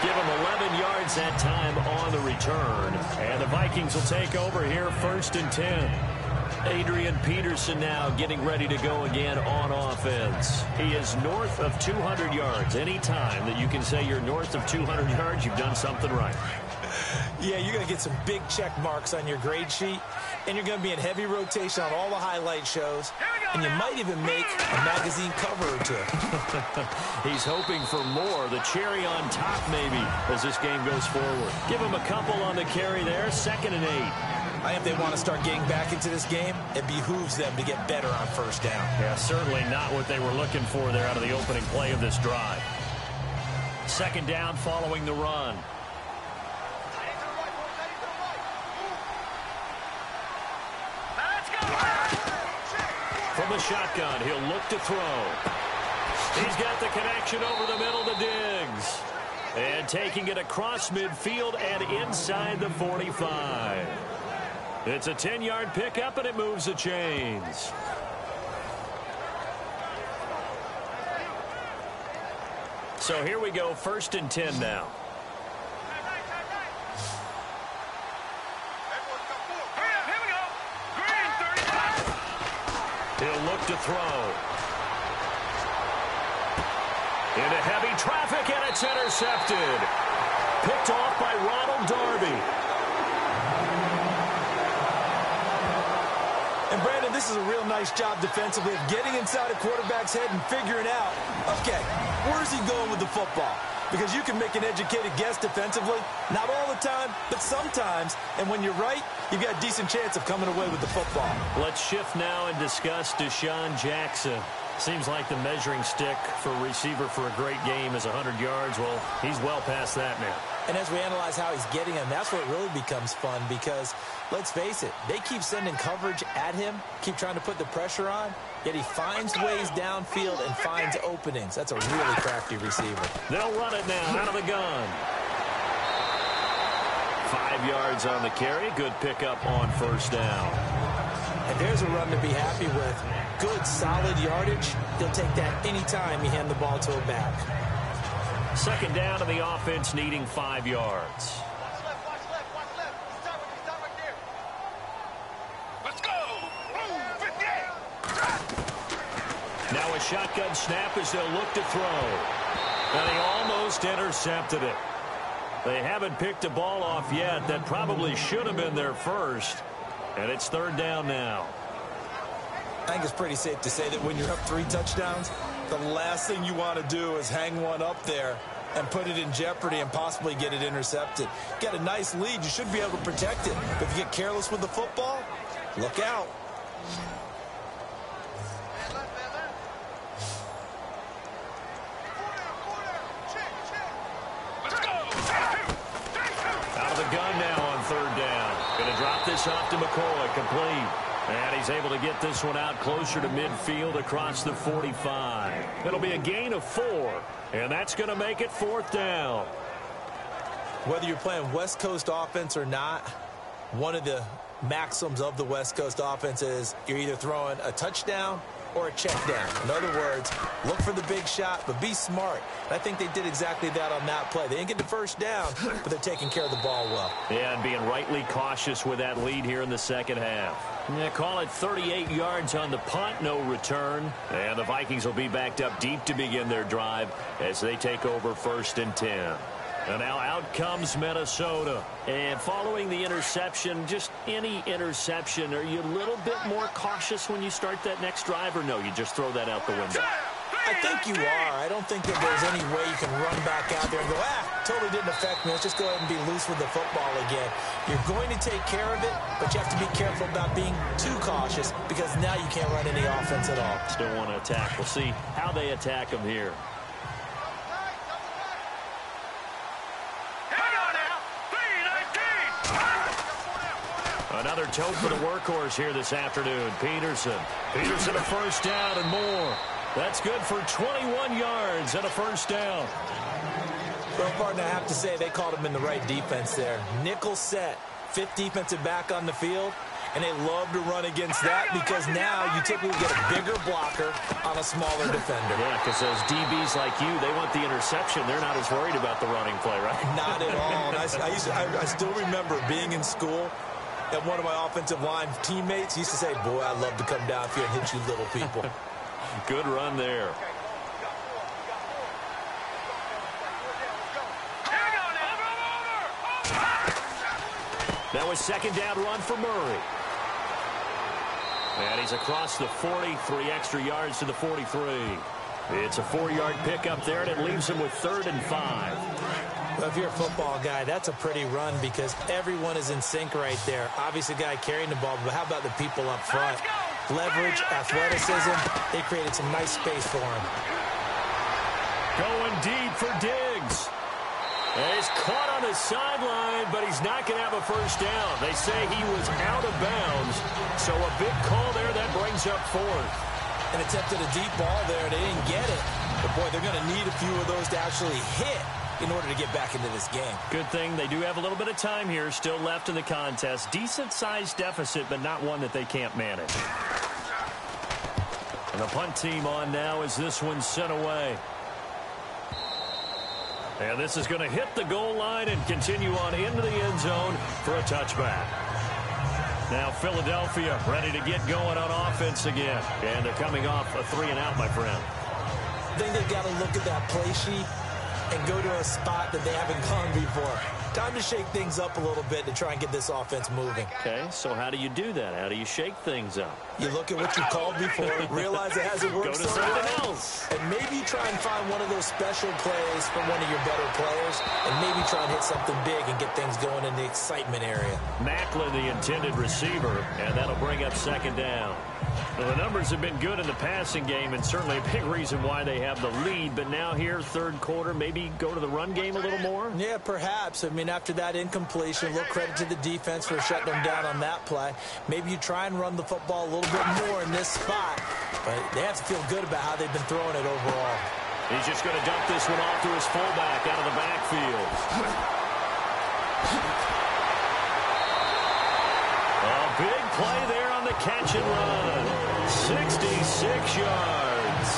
Give him 11 yards that time on the return. And the Vikings will take over here 1st and 10. Adrian Peterson now getting ready to go again on offense. He is north of 200 yards. Any time that you can say you're north of 200 yards, you've done something right. Yeah, you're going to get some big check marks on your grade sheet, and you're going to be in heavy rotation on all the highlight shows, and you might even make a magazine cover or two. He's hoping for more, the cherry on top maybe, as this game goes forward. Give him a couple on the carry there, 2nd and 8. I think if they want to start getting back into this game, it behooves them to get better on 1st down. Yeah, certainly not what they were looking for there out of the opening play of this drive. 2nd down following the run. From the shotgun, he'll look to throw. He's got the connection over the middle to Diggs. And taking it across midfield and inside the 45. It's a 10-yard pickup, and it moves the chains. So here we go, 1st and 10 now. He'll look to throw. Into heavy traffic, and it's intercepted. Picked off by Ronald Darby. And, Brandon, this is a real nice job defensively of getting inside a quarterback's head and figuring out, okay, where's he going with the football? Because you can make an educated guess defensively, not all the time, but sometimes. And when you're right, you've got a decent chance of coming away with the football. Let's shift now and discuss Deshaun Jackson. Seems like the measuring stick for a receiver for a great game is 100 yards. Well, he's well past that now. And as we analyze how he's getting them, that's where it really becomes fun because, let's face it, they keep sending coverage at him, keep trying to put the pressure on, yet he finds ways downfield and finds openings. That's a really crafty receiver. They'll run it now out of the gun. 5 yards on the carry. Good pickup on 1st down. And there's a run to be happy with. Good, solid yardage. He'll take that anytime you hand the ball to a back. 2nd down to the offense needing 5 yards. Watch left. Stop right there. Let's go. 58. Now a shotgun snap as they'll look to throw. And he almost intercepted it. They haven't picked a ball off yet. That probably should have been their first. And it's 3rd down now. I think it's pretty safe to say that when you're up 3 touchdowns, the last thing you want to do is hang one up there and put it in jeopardy and possibly get it intercepted. Got a nice lead. You should be able to protect it. But if you get careless with the football, look out. Out of the gun now on 3rd down. Going to drop this off to McCoy. Complete. And he's able to get this one out closer to midfield across the 45. It'll be a gain of 4. And that's going to make it 4th down. Whether you're playing West Coast offense or not, one of the maxims of the West Coast offense is you're either throwing a touchdown or a check down. In other words, look for the big shot, but be smart. I think they did exactly that on that play. They didn't get the first down, but they're taking care of the ball well. Yeah, and being rightly cautious with that lead here in the second half. Yeah, call it 38 yards on the punt, no return. And the Vikings will be backed up deep to begin their drive as they take over 1st and 10. And now out comes Minnesota. And following the interception, just any interception, are you a little bit more cautious when you start that next drive, or no, you just throw that out the window? I think you are. I don't think that there's any way you can run back out there and go, totally didn't affect me. Let's just go ahead and be loose with the football again. You're going to take care of it, but you have to be careful about being too cautious because now you can't run any offense at all. Still want to attack. We'll see how they attack them here. Another tote for the workhorse here this afternoon. Peterson. Peterson a first down and more. That's good for 21 yards and a first down. Well, partner, I have to say they called him in the right defense there. Nickel set, 5th defensive back on the field, and they love to run against that because now you typically get a bigger blocker on a smaller defender. Yeah, because those DBs like you, they want the interception. They're not as worried about the running play, right? Not at all. And I still remember being in school, and one of my offensive line teammates used to say, boy, I'd love to come downfield and hit you little people. Good run there. That was 2nd down run for Murray. And he's across the 40, 3 extra yards to the 43. It's a 4-yard pickup there, and it leaves him with 3rd and 5. Well, if you're a football guy, that's a pretty run because everyone is in sync right there. Obviously, the guy carrying the ball, but how about the people up front? Leverage, athleticism, they created some nice space for him. Going deep for Diggs. And he's caught on the sideline, but he's not going to have a first down. They say he was out of bounds, so a big call there that brings up 4th. And attempted a deep ball there. They didn't get it. But, boy, they're going to need a few of those to actually hit in order to get back into this game. Good thing they do have a little bit of time here still left in the contest. Decent-sized deficit, but not one that they can't manage. And the punt team on now as this one's sent away. And this is going to hit the goal line and continue on into the end zone for a touchback. Now Philadelphia ready to get going on offense again. And they're coming off a 3-and-out, my friend. I think they've got to look at that play sheet and go to a spot that they haven't gone before. Time to shake things up a little bit to try and get this offense moving. Okay, so how do you do that? How do you shake things up? You look at what you called before, realize it hasn't worked Go to so something well, else. and maybe try and find one of those special plays from one of your better players, and maybe try and hit something big and get things going in the excitement area. Macklin, the intended receiver, and that'll bring up 2nd down. Well, the numbers have been good in the passing game, and certainly a big reason why they have the lead. But now here, 3rd quarter, maybe go to the run game a little more? Yeah, perhaps. I mean, after that incompletion, a little credit to the defense for shutting them down on that play. Maybe you try and run the football a little bit more in this spot. But they have to feel good about how they've been throwing it overall. He's just going to dump this one off to his fullback out of the backfield. A big play there on the catch and run. 66 yards.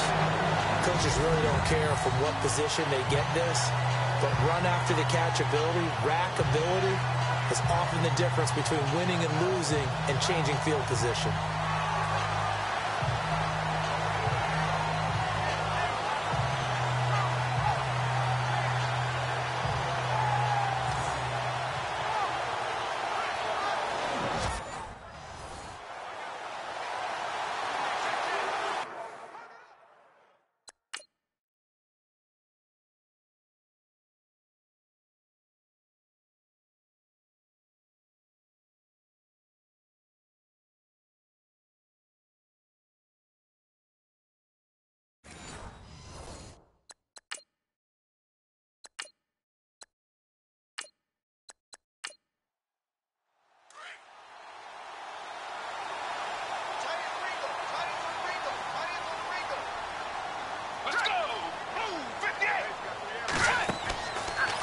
Coaches really don't care from what position they get this, but run after the catch ability, rack ability, is often the difference between winning and losing and changing field position.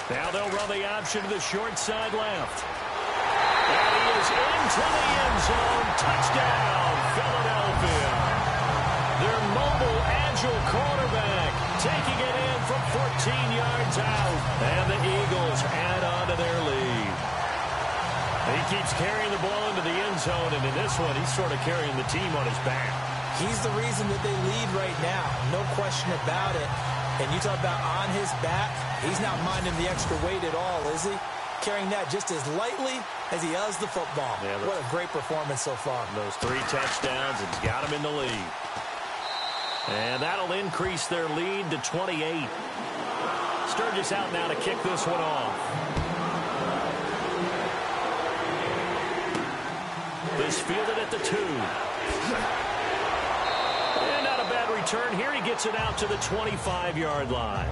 Now they'll run the option to the short side left. And he is into the end zone. Touchdown, Philadelphia. Their unusual quarterback, taking it in from 14 yards out. And the Eagles add on to their lead. He keeps carrying the ball into the end zone, and in this one, he's sort of carrying the team on his back. He's the reason that they lead right now. No question about it. And you talk about on his back, he's not minding the extra weight at all, is he? Carrying that just as lightly as he does the football. Yeah, what a great performance so far. Those 3 touchdowns and got him in the lead. And that'll increase their lead to 28. Sturgis out now to kick this one off. This fielded at the 2. And not a bad return here. He gets it out to the 25-yard line.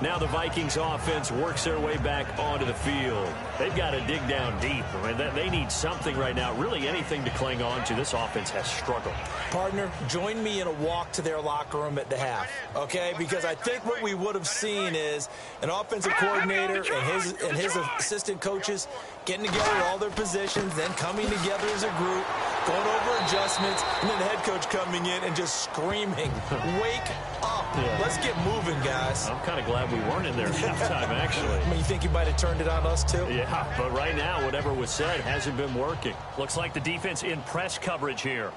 Now the Vikings offense works their way back onto the field. They've got to dig down deep. I mean, they need something right now, really anything to cling on to. This offense has struggled. Partner, join me in a walk to their locker room at the half, okay? Because I think what we would have seen is an offensive coordinator and his assistant coaches getting together all their positions, then coming together as a group, going over adjustments, and then the head coach coming in and just screaming, wake up. Yeah. Let's get moving, guys. I'm kind of glad we weren't in there at halftime, actually. I mean, you think you might have turned it on us, too? Yeah, but right now, whatever was said hasn't been working. Looks like the defense in press coverage here.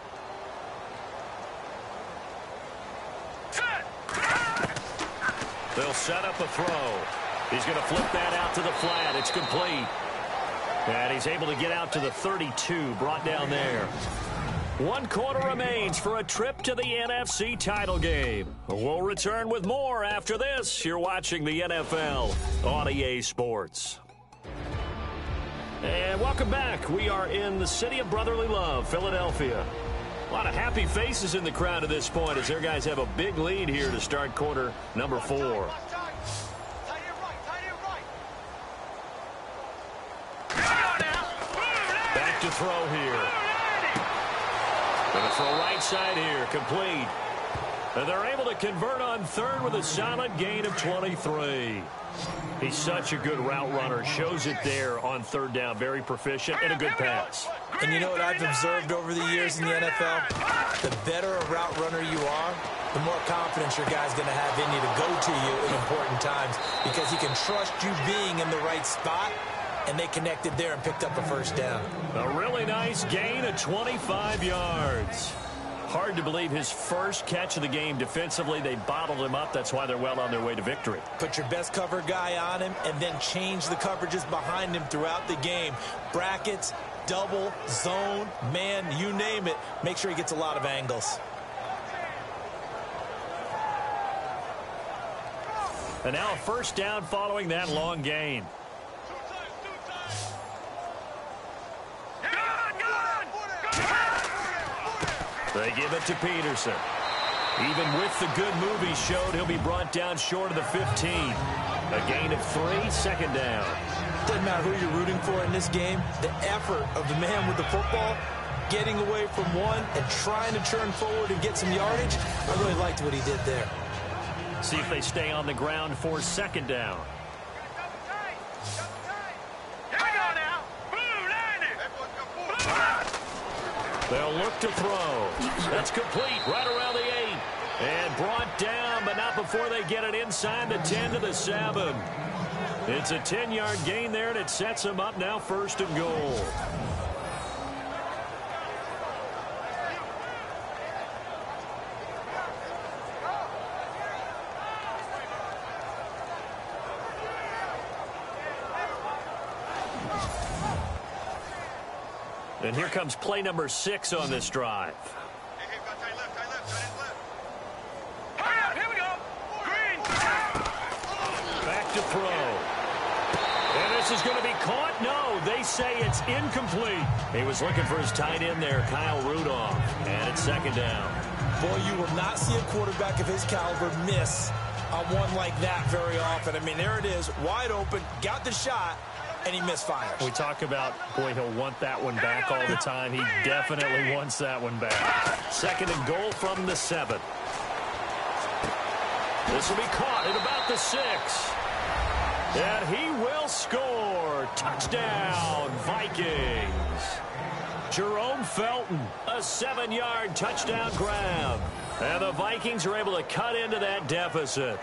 They'll set up a throw. He's going to flip that out to the flat. It's complete. And he's able to get out to the 32, brought down there. 1 quarter remains for a trip to the NFC title game. We'll return with more after this. You're watching the NFL on EA Sports. And welcome back. We are in the city of brotherly love, Philadelphia. A lot of happy faces in the crowd at this point as their guys have a big lead here to start quarter number 4. Back to throw here. Going to throw right side here, complete. And they're able to convert on third with a solid gain of 23. He's such a good route runner. Shows it there on third down. Very proficient and a good pass. And you know what I've observed over the years in the NFL? The better a route runner you are, the more confidence your guy's going to have in you to go to you in important times because he can trust you being in the right spot, and they connected there and picked up a first down. A really nice gain of 25 yards. Hard to believe his first catch of the game defensively. They bottled him up. That's why they're well on their way to victory. Put your best cover guy on him and then change the coverages behind him throughout the game. Brackets, double, zone, man, you name it. Make sure he gets a lot of angles. And now a first down following that long gain. They give it to Peterson. Even with the good move he showed, he'll be brought down short of the 15. A gain of 3, second down. Doesn't matter who you're rooting for in this game. The effort of the man with the football, getting away from one and trying to turn forward and get some yardage. I really liked what he did there. See if they stay on the ground for second down. They'll look to throw. That's complete right around the 8. And brought down, but not before they get it inside the 10 to the 7. It's a 10-yard gain there, and it sets them up now first and goal. And here comes play number 6 on this drive. Back to throw. And this is going to be caught. No, they say it's incomplete. He was looking for his tight end there, Kyle Rudolph. And it's second down. Boy, you will not see a quarterback of his caliber miss on one like that very often. I mean, there it is, wide open, got the shot, and he misfires. We talk about, boy, he'll want that one back all the time. He definitely wants that one back. Second and goal from the 7. This will be caught at about the 6. And he will score. Touchdown, Vikings. Jerome Felton, a 7-yard touchdown grab. And the Vikings are able to cut into that deficit.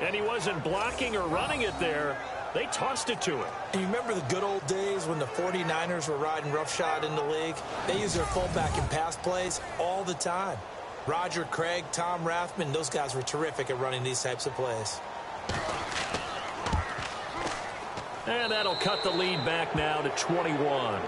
And he wasn't blocking or running it there. They tossed it to him. And you remember the good old days when the 49ers were riding roughshod in the league? They used their fullback in pass plays all the time. Roger Craig, Tom Rathman, those guys were terrific at running these types of plays. And that'll cut the lead back now to 21.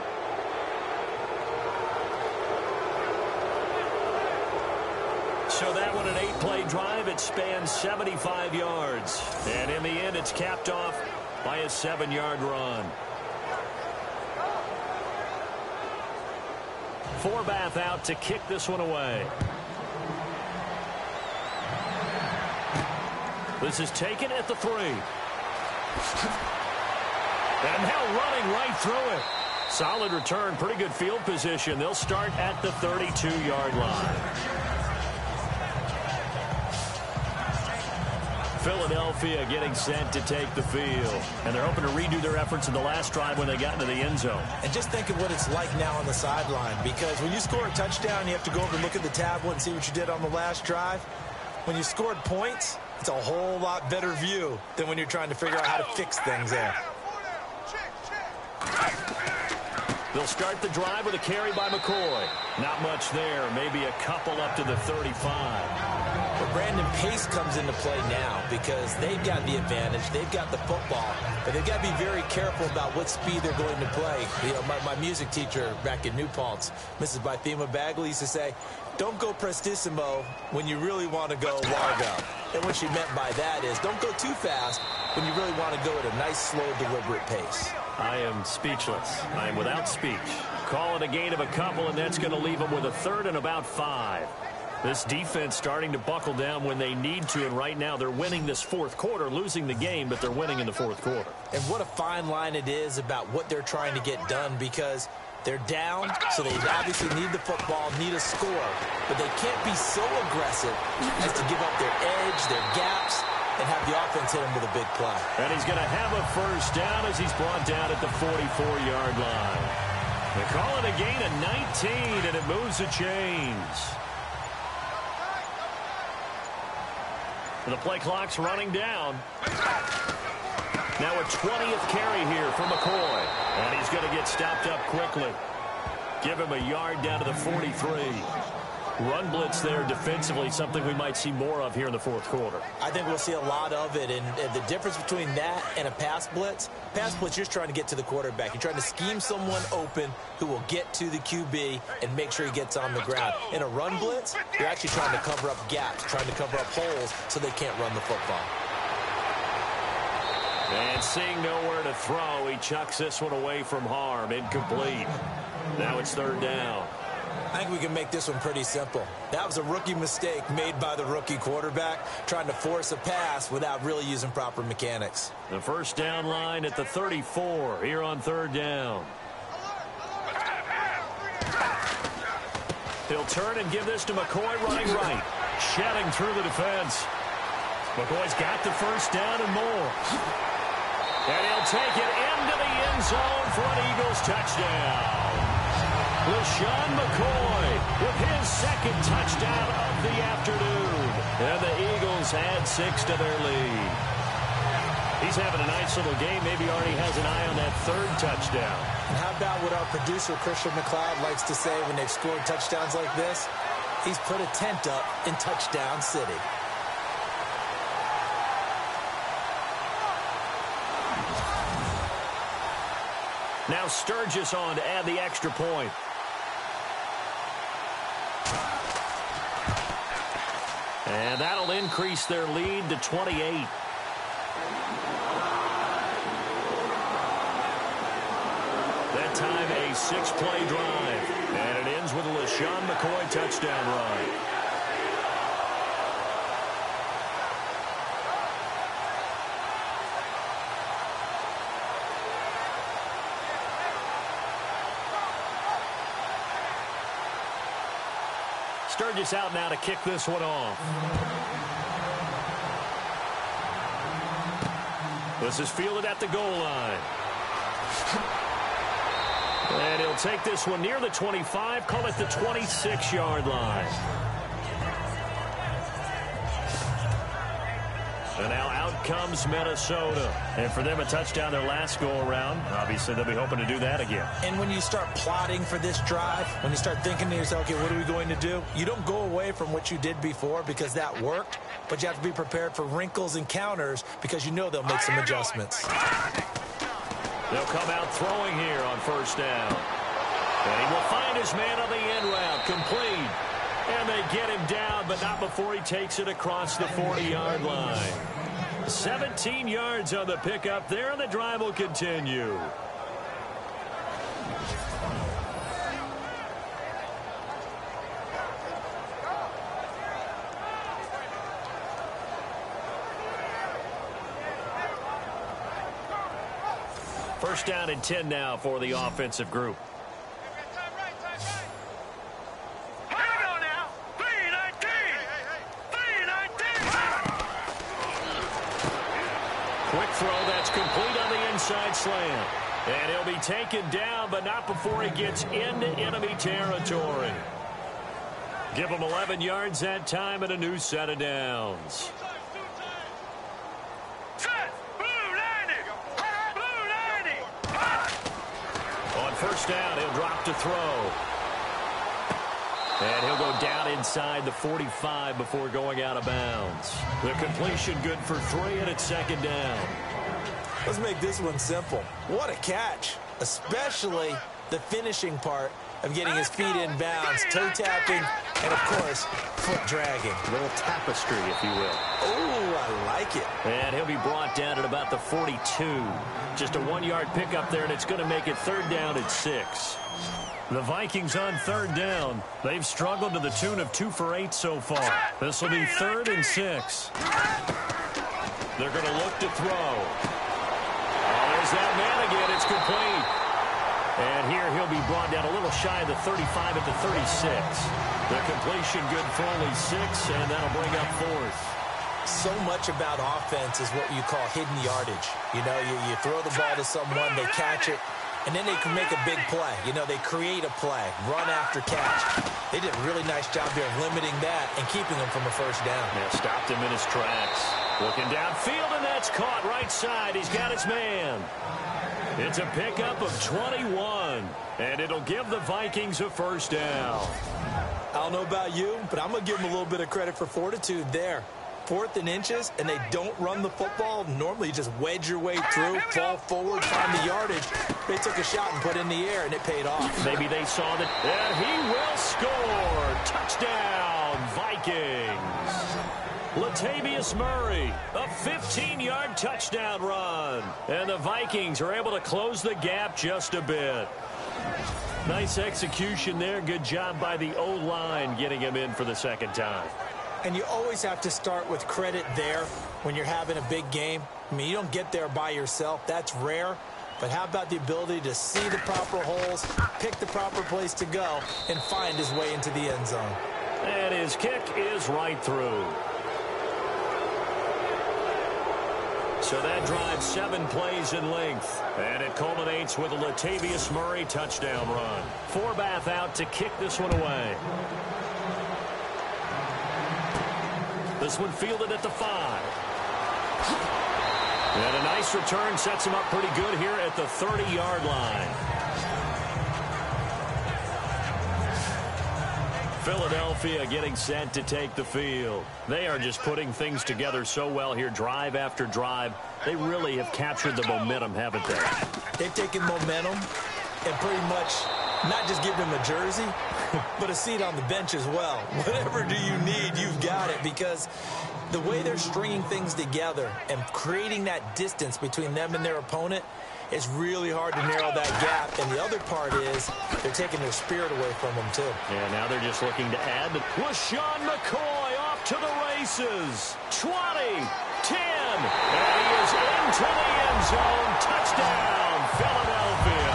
So that one, an 8-play drive. It spans 75 yards. And in the end, it's capped off by a 7-yard run. Forbath out to kick this one away. This is taken at the 3. And now running right through it. Solid return, pretty good field position. They'll start at the 32-yard line. Philadelphia getting set to take the field. And they're hoping to redo their efforts in the last drive when they got into the end zone. And just think of what it's like now on the sideline, because when you score a touchdown, you have to go over and look at the tablet and see what you did on the last drive. When you scored points, it's a whole lot better view than when you're trying to figure out how to fix things there. They'll start the drive with a carry by McCoy. Not much there, maybe a couple up to the 35. But Brandon, pace comes into play now because they've got the advantage. They've got the football. But they've got to be very careful about what speed they're going to play. You know, my music teacher back in New Paltz, Mrs. Bythema Bagley, used to say, don't go prestissimo when you really want to go largo. And what she meant by that is don't go too fast when you really want to go at a nice, slow, deliberate pace. I am speechless. I am without speech. Call it a gain of a couple, and that's going to leave them with a 3rd and about 5. This defense starting to buckle down when they need to, and right now they're winning this 4th quarter, losing the game, but they're winning in the 4th quarter. And what a fine line it is about what they're trying to get done, because they're down, so they obviously need the football, need a score, but they can't be so aggressive as to give up their edge, their gaps, and have the offense hit him with a big play. And he's going to have a 1st down as he's brought down at the 44-yard line. They call it a gain of 19, and it moves the chains. The play clock's running down. Now a 20th carry here for McCoy. And he's going to get stopped up quickly. Give him a yard down to the 43. Run blitz there defensively, something we might see more of here in the 4th quarter. I think we'll see a lot of it, and the difference between that and a pass blitz, you're just trying to get to the quarterback. You're trying to scheme someone open who will get to the QB and make sure he gets on the ground. In a run blitz, you're actually trying to cover up gaps, trying to cover up holes so they can't run the football. And seeing nowhere to throw, he chucks this one away from harm. Incomplete. Now it's 3rd down. I think we can make this one pretty simple. That was a rookie mistake made by the rookie quarterback, trying to force a pass without really using proper mechanics. The 1st down line at the 34 here on 3rd down. He'll turn and give this to McCoy running right. Shedding through the defense. McCoy's got the 1st down and more. And he'll take it into the end zone for an Eagles touchdown. LaShawn McCoy with his 2nd touchdown of the afternoon. And the Eagles add 6 to their lead. He's having a nice little game. Maybe already has an eye on that 3rd touchdown. And how about what our producer, Christian McLeod, likes to say when they've scored touchdowns like this? He's put a tent up in Touchdown City. Now Sturgis on to add the extra point. And that'll increase their lead to 28. That time a 6-play drive. And it ends with a LaShawn McCoy touchdown run. Sturgis out now to kick this one off. This is fielded at the goal line. And he'll take this one near the 25, call it the 26-yard line. And now out comes Minnesota. And for them, a touchdown their last go-around. Obviously, they'll be hoping to do that again. And when you start plotting for this drive, when you start thinking to yourself, okay, what are we going to do? You don't go away from what you did before because that worked, but you have to be prepared for wrinkles and counters because you know they'll make some adjustments. They'll come out throwing here on first down. And he will find his man on the end route, complete. And they get him down, but not before he takes it across the 40-yard line. 17 yards on the pickup there, and the drive will continue. First down and 10 now for the offensive group. Quick throw that's complete on the inside slant. And he'll be taken down, but not before he gets into enemy territory. Give him 11 yards that time and a new set of downs. On first down, he'll drop to throw. And he'll go down inside the 45 before going out of bounds. The completion good for 3, and it's second down. Let's make this one simple. What a catch, especially the finishing part of getting his feet in bounds, toe tapping, and, of course, foot dragging. A little tapestry, if you will. Oh, I like it. And he'll be brought down at about the 42. Just a 1-yard pickup there, and it's going to make it third down at 6. The Vikings on third down. They've struggled to the tune of 2 for 8 so far. This will be 3rd and 6. They're going to look to throw. Oh, there's that man again. It's complete. And here he'll be brought down a little shy of the 35 at the 36. The completion good for only 6, and that'll bring up 4th. So much about offense is what you call hidden yardage. You know, you throw the ball to someone, they catch it, and then they can make a big play. You know, they create a play, run after catch. They did a really nice job there of limiting that and keeping him from a first down. Yeah, stopped him in his tracks. Looking downfield, and that's caught right side. He's got his man. It's a pickup of 21, and it'll give the Vikings a first down. I don't know about you, but I'm going to give them a little bit of credit for fortitude there. 4th and inches, and they don't run the football. Normally, you just wedge your way through, fall forward, find the yardage. They took a shot and put it in the air, and it paid off. Maybe they saw that, and he will score. Touchdown, Vikings. Latavius Murray, a 15-yard touchdown run. And the Vikings are able to close the gap just a bit. Nice execution there. Good job by the O-line getting him in for the second time. And you always have to start with credit there when you're having a big game. I mean, you don't get there by yourself. That's rare. But how about the ability to see the proper holes, pick the proper place to go, and find his way into the end zone? And his kick is right through. So that drives 7 plays in length. And it culminates with a Latavius Murray touchdown run. Forbath out to kick this one away. This one fielded at the 5. And a nice return sets him up pretty good here at the 30-yard line. Philadelphia getting set to take the field. They are just putting things together so well here, drive after drive. They really have captured the momentum, haven't they? They've taken momentum and pretty much not just give them a jersey, but a seat on the bench as well. Whatever do you need, you've got it, because the way they're stringing things together and creating that distance between them and their opponent is really hard to narrow that gap. And the other part is they're taking their spirit away from them, too. Yeah, now they're just looking to add. LaShawn McCoy off to the races. 20, 10, and he is into the end zone. Touchdown, Philadelphia.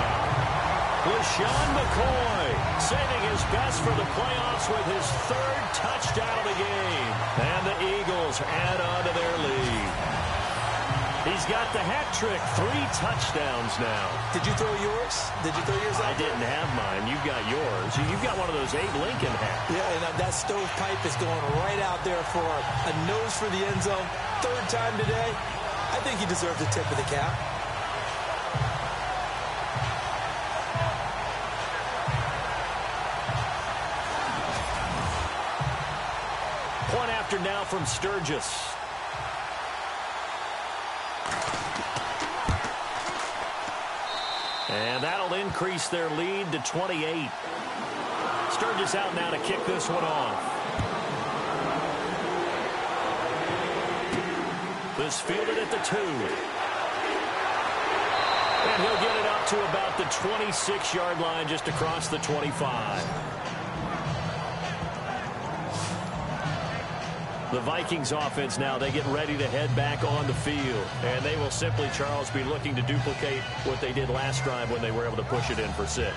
LaShawn McCoy saving his best for the playoffs with his 3rd touchdown of the game. And the Eagles add on to their lead. He's got the hat trick. 3 touchdowns now. Did you throw yours? Did you throw yours out? I didn't have mine. You've got yours. You've got one of those Abe Lincoln hats. Yeah, and that stovepipe is going right out there for a nose for the end zone. 3rd time today. I think he deserves a tip of the cap. Point after now from Sturgis. And that'll increase their lead to 28. Sturgis out now to kick this one off. This fielded at the 2. And he'll get it up to about the 26-yard line, just across the 25. The Vikings offense now, they get ready to head back on the field. And they will simply, Charles, be looking to duplicate what they did last drive when they were able to push it in for 6.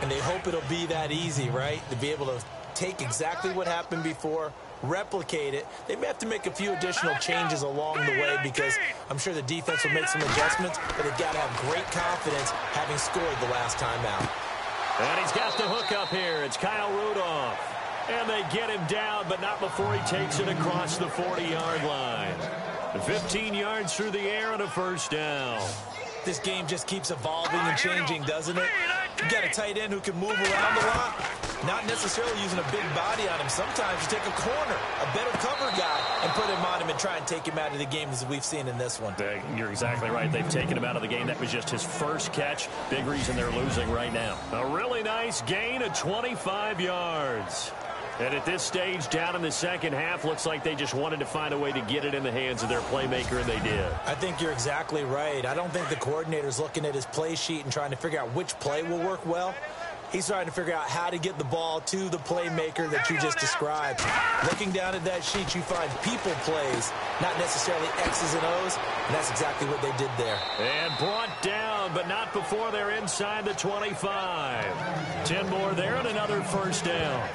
And they hope it'll be that easy, right? To be able to take exactly what happened before, replicate it. They may have to make a few additional changes along the way because I'm sure the defense will make some adjustments, but they've got to have great confidence having scored the last time out. And he's got the hook up here. It's Kyle Rudolph. And they get him down, but not before he takes it across the 40-yard line. 15 yards through the air and a first down. This game just keeps evolving and changing, doesn't it? You got a tight end who can move around a lot, not necessarily using a big body on him. Sometimes you take a corner, a better cover guy, and put him on him and try and take him out of the game, as we've seen in this one. You're exactly right. They've taken him out of the game. That was just his first catch. Big reason they're losing right now. A really nice gain of 25 yards. And at this stage, down in the second half, looks like they just wanted to find a way to get it in the hands of their playmaker, and they did. I think you're exactly right. I don't think the coordinator's looking at his play sheet and trying to figure out which play will work well. He's trying to figure out how to get the ball to the playmaker that you just described. Looking down at that sheet, you find people plays, not necessarily X's and O's, and that's exactly what they did there. And brought down, but not before they're inside the 25. 10 more there and another first down.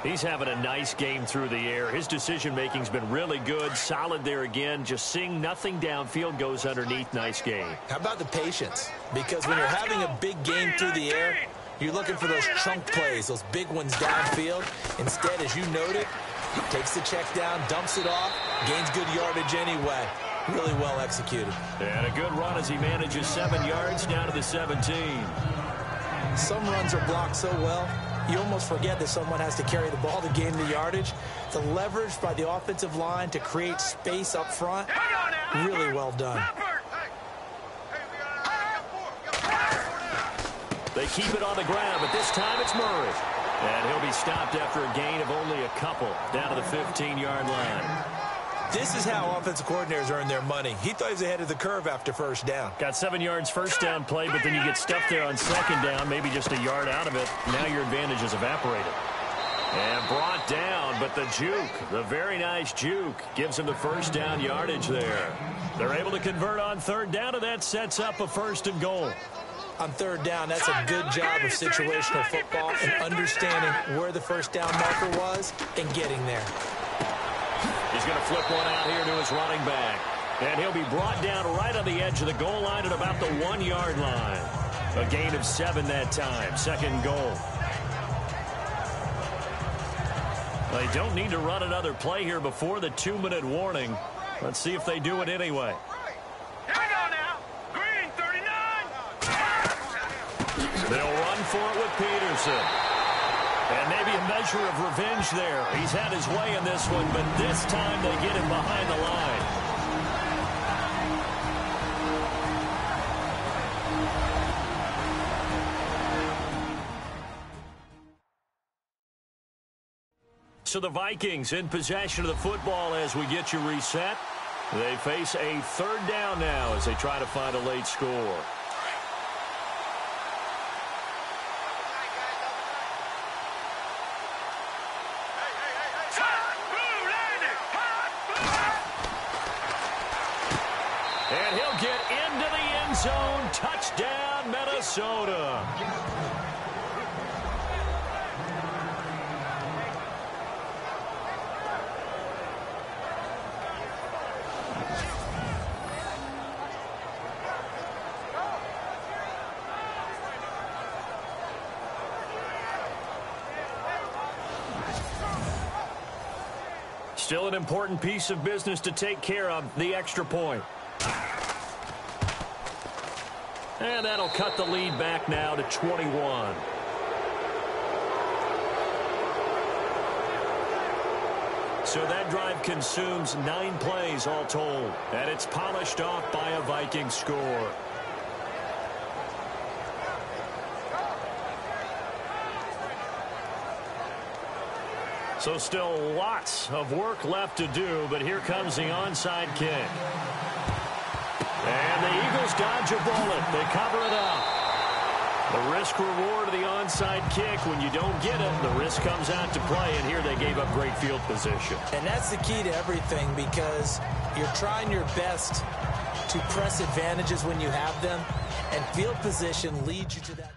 He's having a nice game through the air. His decision-making's been really good, solid there again. Just seeing nothing downfield goes underneath. Nice game. How about the patience? Because when you're having a big game through the air, you're looking for those chunk plays, those big ones downfield. Instead, as you noted, takes the check down, dumps it off, gains good yardage anyway. Really well executed. And a good run as he manages 7 yards down to the 17. Some runs are blocked so well, you almost forget that someone has to carry the ball to gain the yardage. The leverage by the offensive line to create space up front, really well done. They keep it on the ground, but this time it's Murray. And he'll be stopped after a gain of only a couple down to the 15-yard line. This is how offensive coordinators earn their money. He thought he was ahead of the curve after first down. Got 7 yards first down play, but then you get stuffed there on second down, maybe just a yard out of it. Now your advantage is evaporated. And brought down, but the juke, the very nice juke, gives him the first down yardage there. They're able to convert on third down, and that sets up a 1st and goal. On third down, that's a good job of situational football and understanding where the first down marker was and getting there. He's going to flip one out here to his running back. And he'll be brought down right on the edge of the goal line at about the 1-yard line. A gain of 7 that time. 2nd goal. They don't need to run another play here before the 2-minute warning. Let's see if they do it anyway. Here we go now. Green 39. They'll run for it with Peterson. And maybe a measure of revenge there. He's had his way in this one, but this time they get him behind the line. So the Vikings in possession of the football as we get you reset. They face a 3rd down now as they try to find a late score. And he'll get into the end zone. Touchdown, Minnesota. Still an important piece of business to take care of, the extra point. And that'll cut the lead back now to 21. So that drive consumes 9 plays all told. And it's polished off by a Vikings score. So still lots of work left to do, but here comes the onside kick. And the Eagles dodge a bullet. They cover it up. The risk-reward of the onside kick, when you don't get it, the risk comes out to play, and here they gave up great field position. And that's the key to everything, because you're trying your best to press advantages when you have them, and field position leads you to that.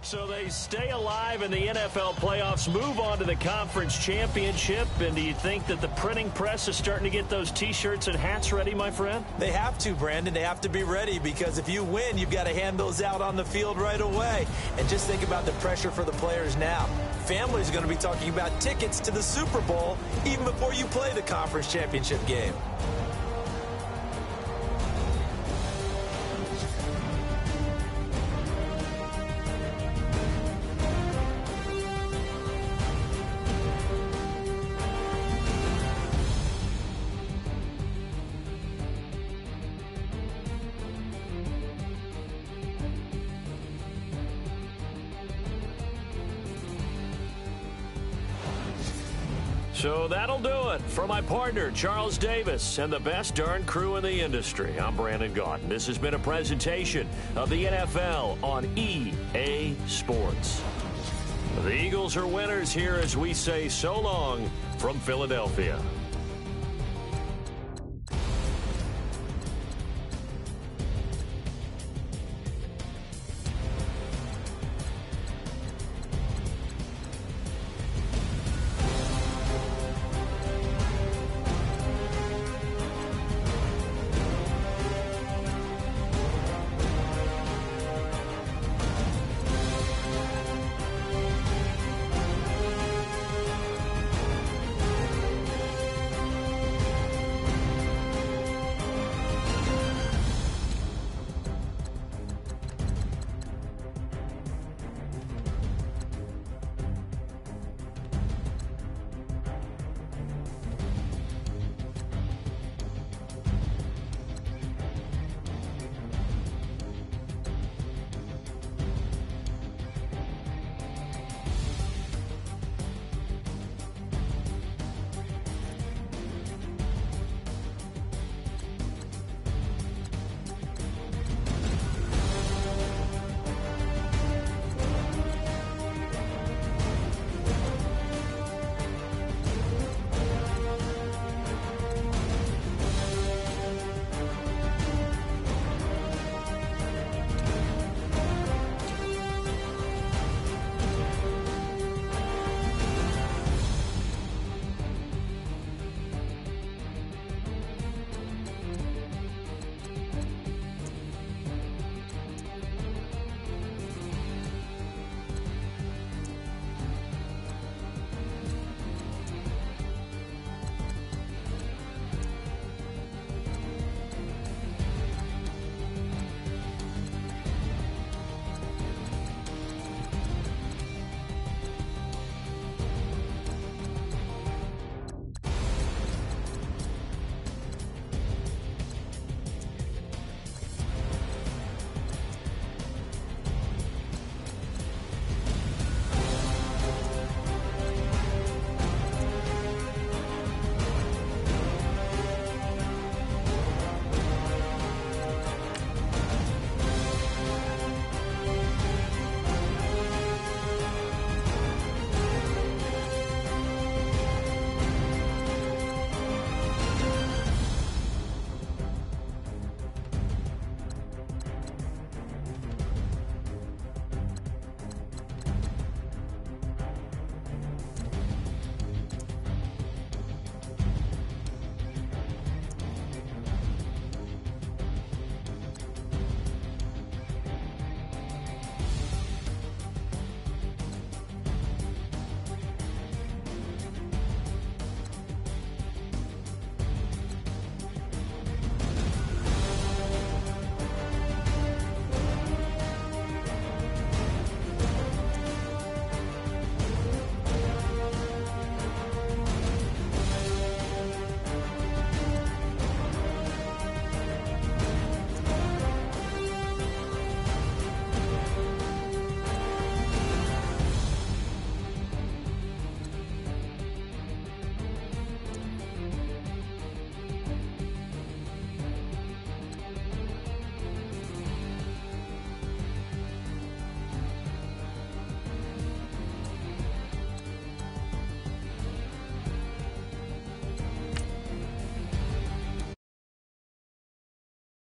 So they stay alive in the NFL playoffs, move on to the conference championship. And do you think that the printing press is starting to get those T-shirts and hats ready, my friend? They have to, Brandon. They have to be ready, because if you win, you've got to hand those out on the field right away. And just think about the pressure for the players now. Families are going to be talking about tickets to the Super Bowl even before you play the conference championship game. So that'll do it. For my partner, Charles Davis, and the best darn crew in the industry, I'm Brandon Gaudin. This has been a presentation of the NFL on EA Sports. The Eagles are winners here as we say so long from Philadelphia.